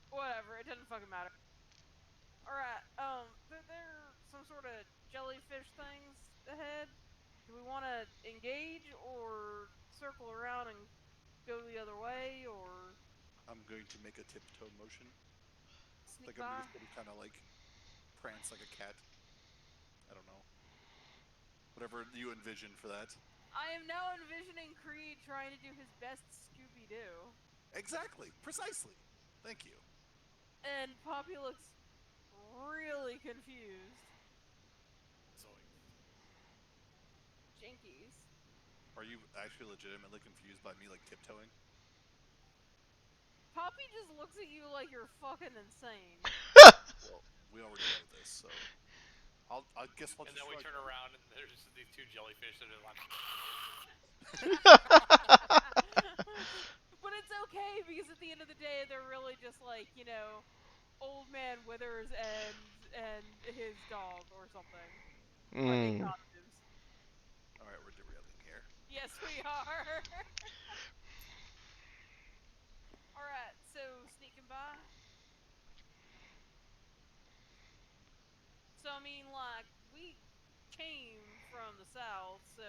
Speaker 5: Whatever, it doesn't fucking matter. Alright, there are some sort of jellyfish things ahead. Do we want to engage or circle around and go the other way or
Speaker 3: I'm going to make a tiptoe motion.
Speaker 5: sneak
Speaker 3: Like I'm
Speaker 5: by?
Speaker 3: just gonna kind of like prance like a cat. I don't know. Whatever you envision for that.
Speaker 5: I am now envisioning Creed trying to do his best Scooby-Doo.
Speaker 3: Exactly. Precisely. Thank you.
Speaker 5: And Poppy looks really confused.
Speaker 2: Zoinks.
Speaker 5: Jinkies.
Speaker 3: Are you actually legitimately confused by me like tiptoeing?
Speaker 5: Poppy just looks at you like you're fucking insane.
Speaker 3: Well, we already know this, so I guess I'll
Speaker 2: And
Speaker 3: just
Speaker 2: then we
Speaker 3: shrug.
Speaker 2: turn around and there's just these two jellyfish that are like.
Speaker 5: But it's okay because at the end of the day, they're really just like, you know, Old Man Withers and his dog or something. Are they costumes?
Speaker 3: All right, we're derailing here.
Speaker 5: Yes, we are. All right, so sneaking by. So I mean, like we came from the south, so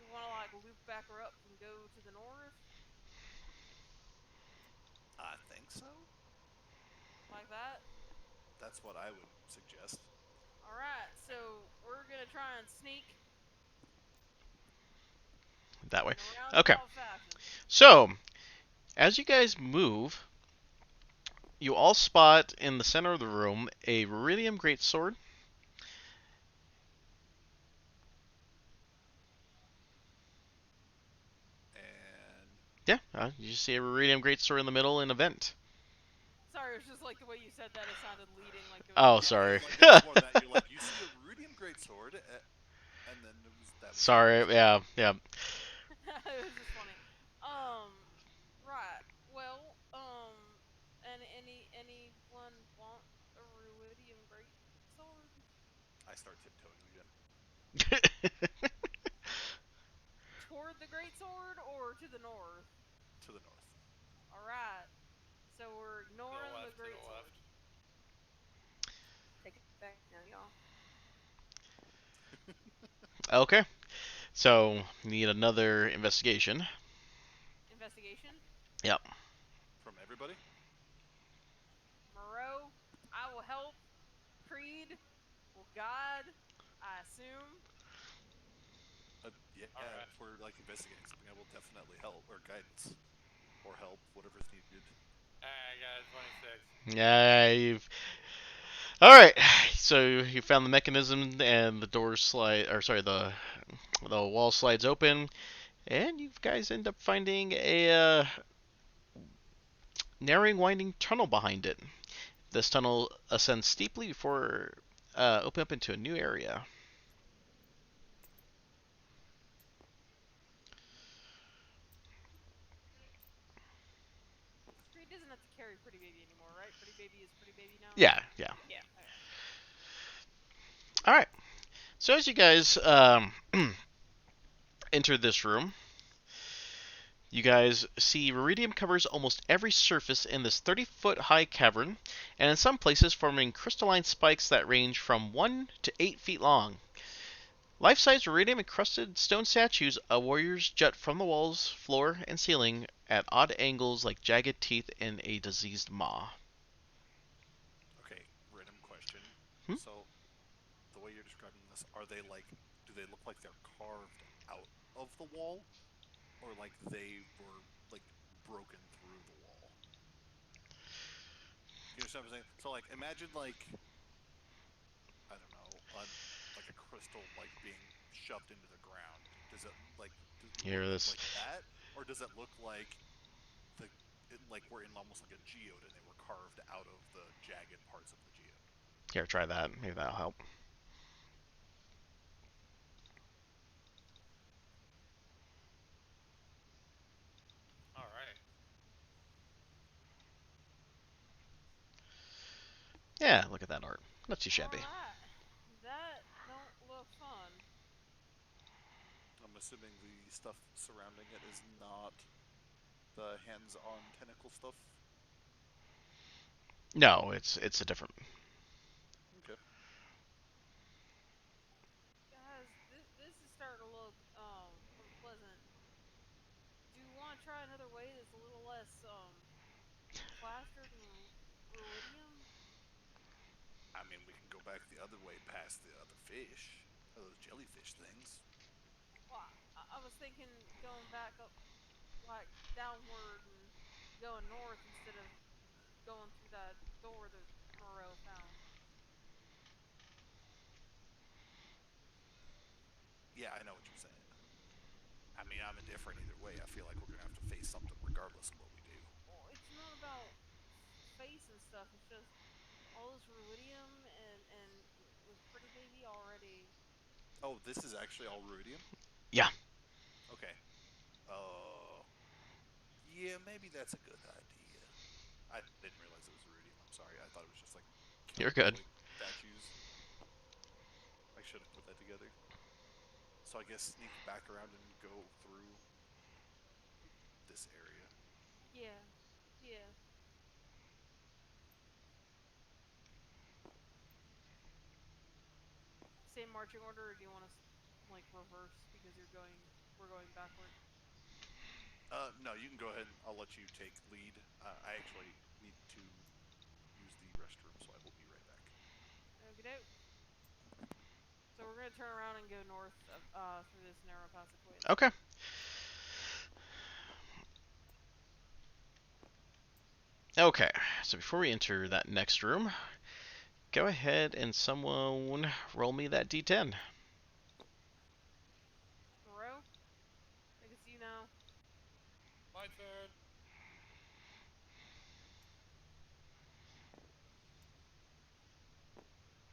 Speaker 5: we want to like loop back her up and go to the north,
Speaker 3: I think so.
Speaker 5: like that.
Speaker 3: That's what I would suggest.
Speaker 5: All right, so we're gonna try and sneak
Speaker 1: That way.
Speaker 5: in a
Speaker 1: Okay.
Speaker 5: roundabout fashion.
Speaker 1: So, as you guys move, you all spot in the center of the room a Rhodium Greatsword.
Speaker 3: And
Speaker 1: Yeah, you see a Rhodium Greatsword in the middle in a vent.
Speaker 5: Sorry, it was just like the way you said that. It sounded leading, like there
Speaker 1: Oh,
Speaker 5: was.
Speaker 1: sorry.
Speaker 3: like, before that, you're like, you see a rudium greatsword, and then it was that. Was
Speaker 1: Sorry, yeah.
Speaker 5: It was just funny. Right. Well, and anyone want a Ruidium Great Sword?
Speaker 3: I start tiptoeing again.
Speaker 5: Toward the Great Sword or to the north?
Speaker 3: To the north.
Speaker 5: Alright. So we're ignoring the
Speaker 2: left, to
Speaker 5: Great
Speaker 2: the
Speaker 5: Sword.
Speaker 2: left.
Speaker 4: Take it back now, y'all.
Speaker 1: Okay. So, need another investigation.
Speaker 5: Investigation?
Speaker 1: Yep.
Speaker 3: From everybody?
Speaker 5: Moreau, I will help. Creed will guide, I assume.
Speaker 3: Yeah,
Speaker 2: Alright.
Speaker 3: if we're like investigating something, I will definitely help, or guidance, or help, whatever's needed.
Speaker 2: I got 26.
Speaker 1: Yeah, you've. All right. So you found the mechanism, and the door slide, or sorry, the wall slides open, and you guys end up finding a narrowing, winding tunnel behind it. This tunnel ascends steeply before opening up into a new area.
Speaker 5: Creed doesn't have to carry Pretty Baby anymore, right? Pretty Baby is Pretty Baby now?
Speaker 1: Yeah, yeah.
Speaker 4: Yeah.
Speaker 5: Okay.
Speaker 1: All right. So as you guys enter this room, You guys see Viridium covers almost every surface in this 30-foot high cavern, and in some places forming crystalline spikes that range from 1 to 8 feet long. Life-size Viridium-encrusted stone statues of warriors jut from the walls, floor, and ceiling at odd angles like jagged teeth in a diseased maw.
Speaker 3: Okay, random question.
Speaker 1: Hmm?
Speaker 3: So, the way you're describing this, are they like, do they look like they're carved out of the wall? Or like they were, like, broken through the wall? Do you understand what I'm saying? So, like, imagine, like, I don't know, like a crystal, like, being shoved into the ground. Does it, like,
Speaker 1: Here,
Speaker 3: look
Speaker 1: this.
Speaker 3: like that? Or does it look like like we're in almost like a geode and they were carved out of the jagged parts of the geode?
Speaker 1: Here, try that. Maybe that'll help.
Speaker 2: All right.
Speaker 1: Yeah, look at that art. Not too shabby.
Speaker 5: Alright. That don't look fun.
Speaker 3: I'm assuming the stuff surrounding it is not the hands-on tentacle stuff.
Speaker 1: No, it's a different.
Speaker 3: Okay.
Speaker 5: Guys, this is starting to look unpleasant. Do you want to try another way that's a little less plastered and ruidium?
Speaker 3: I mean, we can go back the other way past the other fish, or those jellyfish things.
Speaker 5: Well, I was thinking going back up, like downward and going north instead of going through that door that Moreau found.
Speaker 3: Yeah, I know what you're saying. I mean, I'm indifferent either way. I feel like we're gonna have to face something regardless of what we do.
Speaker 5: Well, it's not about face and stuff. It's just all this ruidium and with Pretty Baby already.
Speaker 3: Oh, this is actually all ruidium?
Speaker 1: Yeah.
Speaker 3: Okay. Yeah, maybe that's a good idea. I didn't realize it was ruidium. I'm sorry. I thought it was just like
Speaker 1: You're good.
Speaker 3: statues. I should have put that together. So I guess sneak back around and go through this area.
Speaker 5: Yeah, yeah. Same marching order, or do you want to like reverse because we're going backward?
Speaker 3: No, you can go ahead. I'll let you take lead. I actually need to use the restroom, so I will be right back.
Speaker 5: Okie doke. So we're gonna turn around and go north through this narrow passageway.
Speaker 1: Okay. Okay, so before we enter that next room, go ahead and someone roll me that d10.
Speaker 5: Moreau, I can see you now.
Speaker 2: My turn.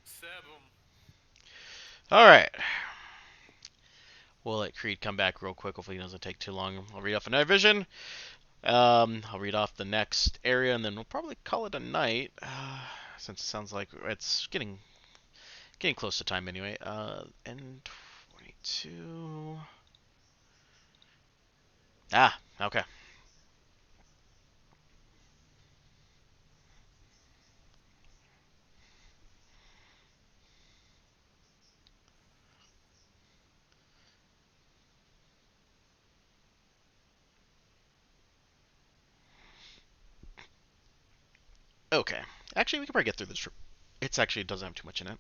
Speaker 2: Seven.
Speaker 1: Alright. We'll let Creed come back real quick. Hopefully it doesn't take too long. I'll read off a night vision. I'll read off the next area, and then we'll probably call it a night, since it sounds like it's getting close to time anyway. N22. Ah, okay. Okay. Actually, we can probably get through this. It actually doesn't have too much in it.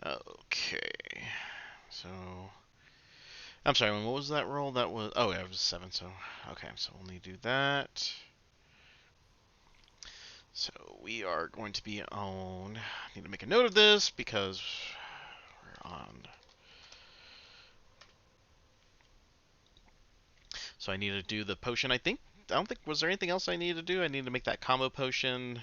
Speaker 1: Okay. So, I'm sorry. What was that roll? That was yeah, it was 7. So okay. So we'll need to do that. So we are going to be on. I need to make a note of this because we're on. So I need to do the potion. I don't think was there anything else I need to do. I need to make that combo potion.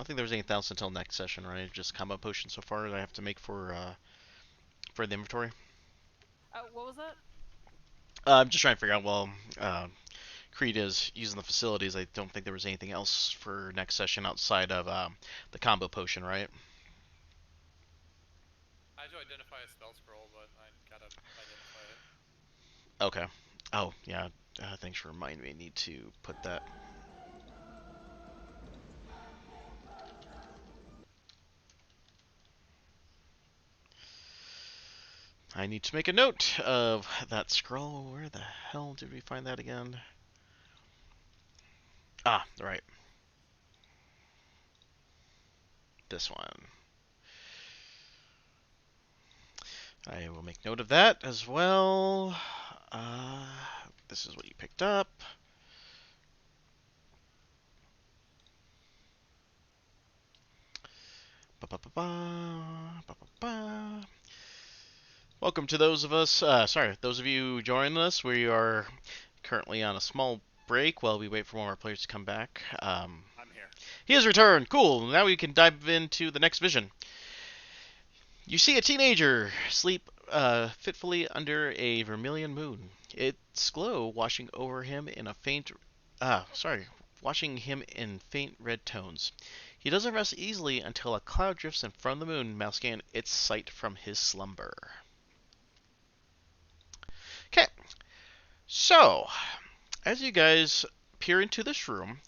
Speaker 1: don't think there was anything else until next session, right? Just combo potions so far that I have to make for the inventory.
Speaker 5: What was that?
Speaker 1: I'm just trying to figure out. Well, Creed is using the facilities. I don't think there was anything else for next session outside of the combo potion, right?
Speaker 2: I had to identify a spell scroll, but I gotta identify it.
Speaker 1: Okay. Oh yeah. Thanks for reminding me. I need to put that. I need to make a note of that scroll. Where the hell did we find that again? Ah, right. This one. I will make note of that as well. This is what you picked up. Ba, ba, ba, ba, ba, ba, ba. Welcome to those of us, those of you joining us. We are currently on a small break while we wait for one of our players to come back.
Speaker 3: I'm here.
Speaker 1: He has returned. Cool. Now we can dive into the next vision. You see a teenager sleep fitfully under a vermilion moon. Its glow washing over him in a washing him in faint red tones. He doesn't rest easily until a cloud drifts in front of the moon, masking its sight from his slumber. Okay, so as you guys peer into this room,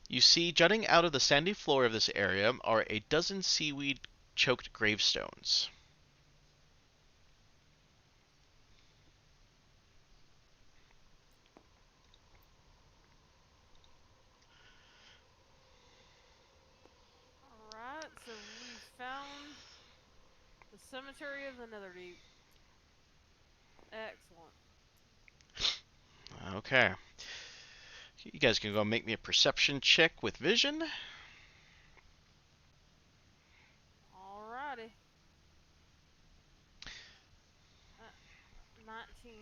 Speaker 1: you see jutting out of the sandy floor of this area are a dozen seaweed-choked gravestones.
Speaker 5: Alright, so we found the Cemetery of the Netherdeep. Excellent.
Speaker 1: Okay. You guys can go make me a perception check with vision.
Speaker 5: Alrighty. 19.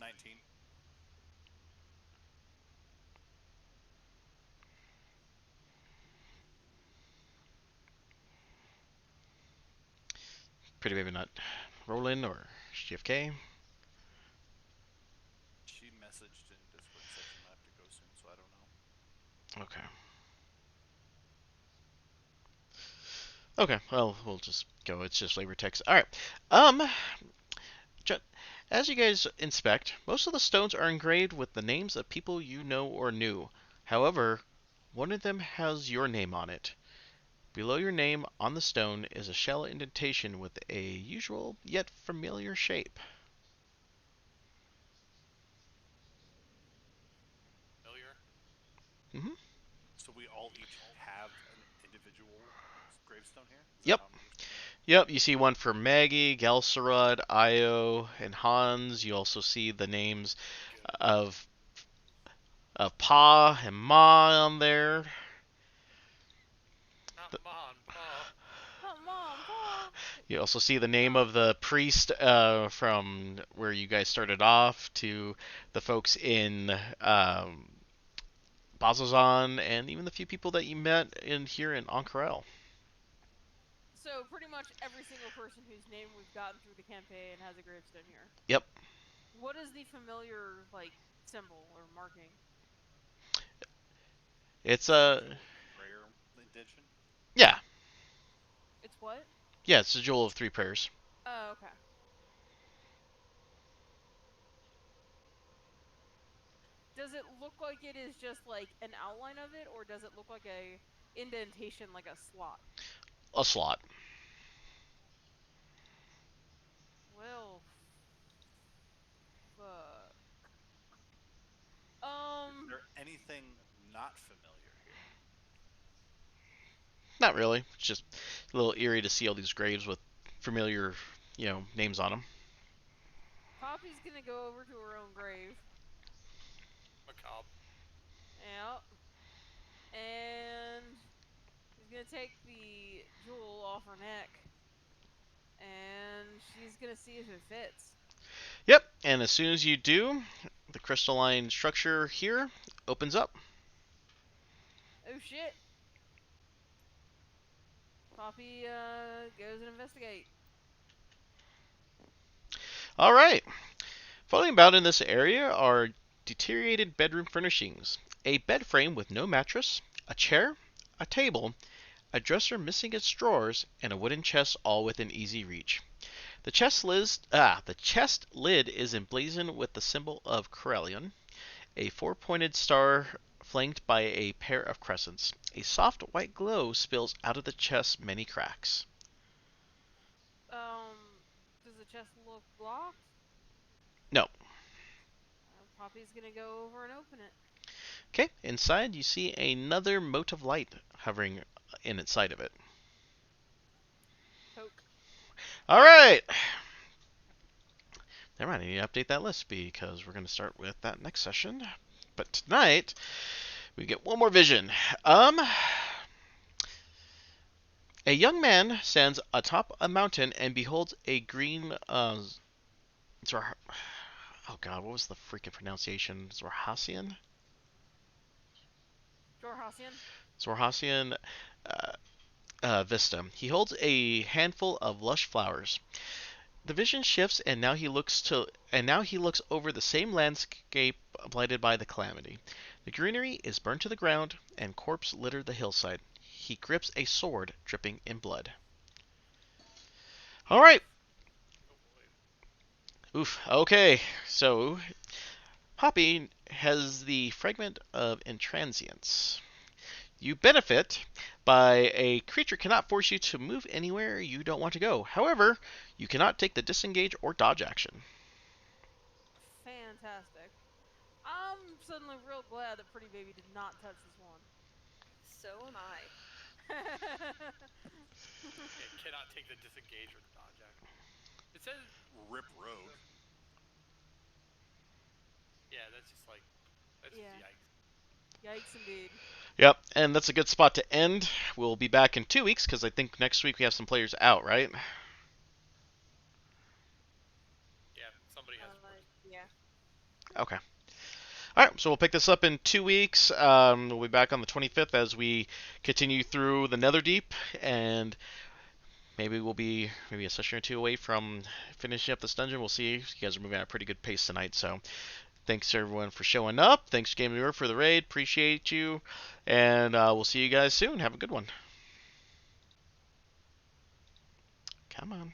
Speaker 3: 19.
Speaker 1: Pretty baby not rolling or GFK.
Speaker 3: She messaged in Discord said she might have to go soon, so I don't know.
Speaker 1: Okay. Okay, well, we'll just go. It's just labor text. All right. As you guys inspect, most of the stones are engraved with the names of people you know or knew. However, one of them has your name on it. Below your name on the stone is a shell indentation with a usual yet familiar shape.
Speaker 2: Familiar?
Speaker 1: Mm-hmm.
Speaker 3: So we all each have an individual gravestone here? Is that
Speaker 1: Yep.
Speaker 3: how I'm understanding it?
Speaker 1: Yep, you see one for Maggie, Galcerod, Io, and Hans. You also see the names
Speaker 2: Good.
Speaker 1: of Pa and Ma on there.
Speaker 2: Not Mon, Pa.
Speaker 5: Come on, Paul!
Speaker 1: You also see the name of the priest from where you guys started off to the folks in Bazazan and even the few people that you met in here in Ank'Harel.
Speaker 5: So pretty much every single person whose name we've gotten through the campaign has a gravestone here.
Speaker 1: Yep.
Speaker 5: What is the familiar, like, symbol or marking?
Speaker 1: It's a
Speaker 3: Prayer indentation?
Speaker 1: yeah.
Speaker 5: It's what?
Speaker 1: Yeah, it's a jewel of 3 prayers.
Speaker 5: Oh, okay. Does it look like it is just like an outline of it, or does it look like a indentation, like a slot?
Speaker 1: A slot.
Speaker 5: Well, fuck.
Speaker 3: Is there anything not familiar here?
Speaker 1: Not really. It's just a little eerie to see all these graves with familiar, names on them.
Speaker 5: Poppy's gonna go over to her own grave.
Speaker 2: Macabre.
Speaker 5: Yep. And he's gonna take the jewel off her neck and she's gonna see if it fits.
Speaker 1: Yep, and as soon as you do, the crystalline structure here opens up.
Speaker 5: Oh shit! Poppy goes and investigate.
Speaker 1: All right. Floating about in this area are deteriorated bedroom furnishings, a bed frame with no mattress, a chair, a table, a dresser missing its drawers, and a wooden chest all within easy reach. The chest lid is emblazoned with the symbol of Corellian, a four-pointed star flanked by a pair of crescents. A soft white glow spills out of the chest's many cracks.
Speaker 5: Does the chest look locked?
Speaker 1: No.
Speaker 5: Poppy's gonna go over and open it.
Speaker 1: Okay, inside you see another mote of light hovering inside of it.
Speaker 5: Poke.
Speaker 1: All right. Never mind, I need to update that list because we're going to start with that next session. But tonight, we get one more vision. A young man stands atop a mountain and beholds a green, oh god, what was the freaking pronunciation? Zorhasian?
Speaker 5: Jorhasian.
Speaker 1: Zorhasian vista. He holds a handful of lush flowers. The vision shifts, and now he looks over the same landscape blighted by the calamity. The greenery is burned to the ground, and corpses litter the hillside. He grips a sword dripping in blood. All right. Oof. Okay. So, Poppy has the fragment of intransience. You benefit by a creature cannot force you to move anywhere you don't want to go. However, you cannot take the disengage or dodge action.
Speaker 5: Fantastic. I'm suddenly real glad that Pretty Baby did not touch this one.
Speaker 4: So am I.
Speaker 2: It cannot take the disengage or the dodge action. It says,
Speaker 3: Rip rogue.
Speaker 2: yeah, that's just like, that's
Speaker 5: Yeah.
Speaker 2: just yikes.
Speaker 5: Yikes indeed.
Speaker 1: Yep, and that's a good spot to end. We'll be back in 2 weeks because I think next week we have some players out, right?
Speaker 2: Yeah, somebody has.
Speaker 4: Yeah.
Speaker 1: Okay. All right, so we'll pick this up in 2 weeks. We'll be back on the 25th as we continue through the Netherdeep, and maybe we'll be maybe a session or two away from finishing up this dungeon. We'll see. You guys are moving at a pretty good pace tonight, so thanks everyone for showing up. Thanks Game Viewer for the raid. Appreciate you, and we'll see you guys soon. Have a good one. Come on.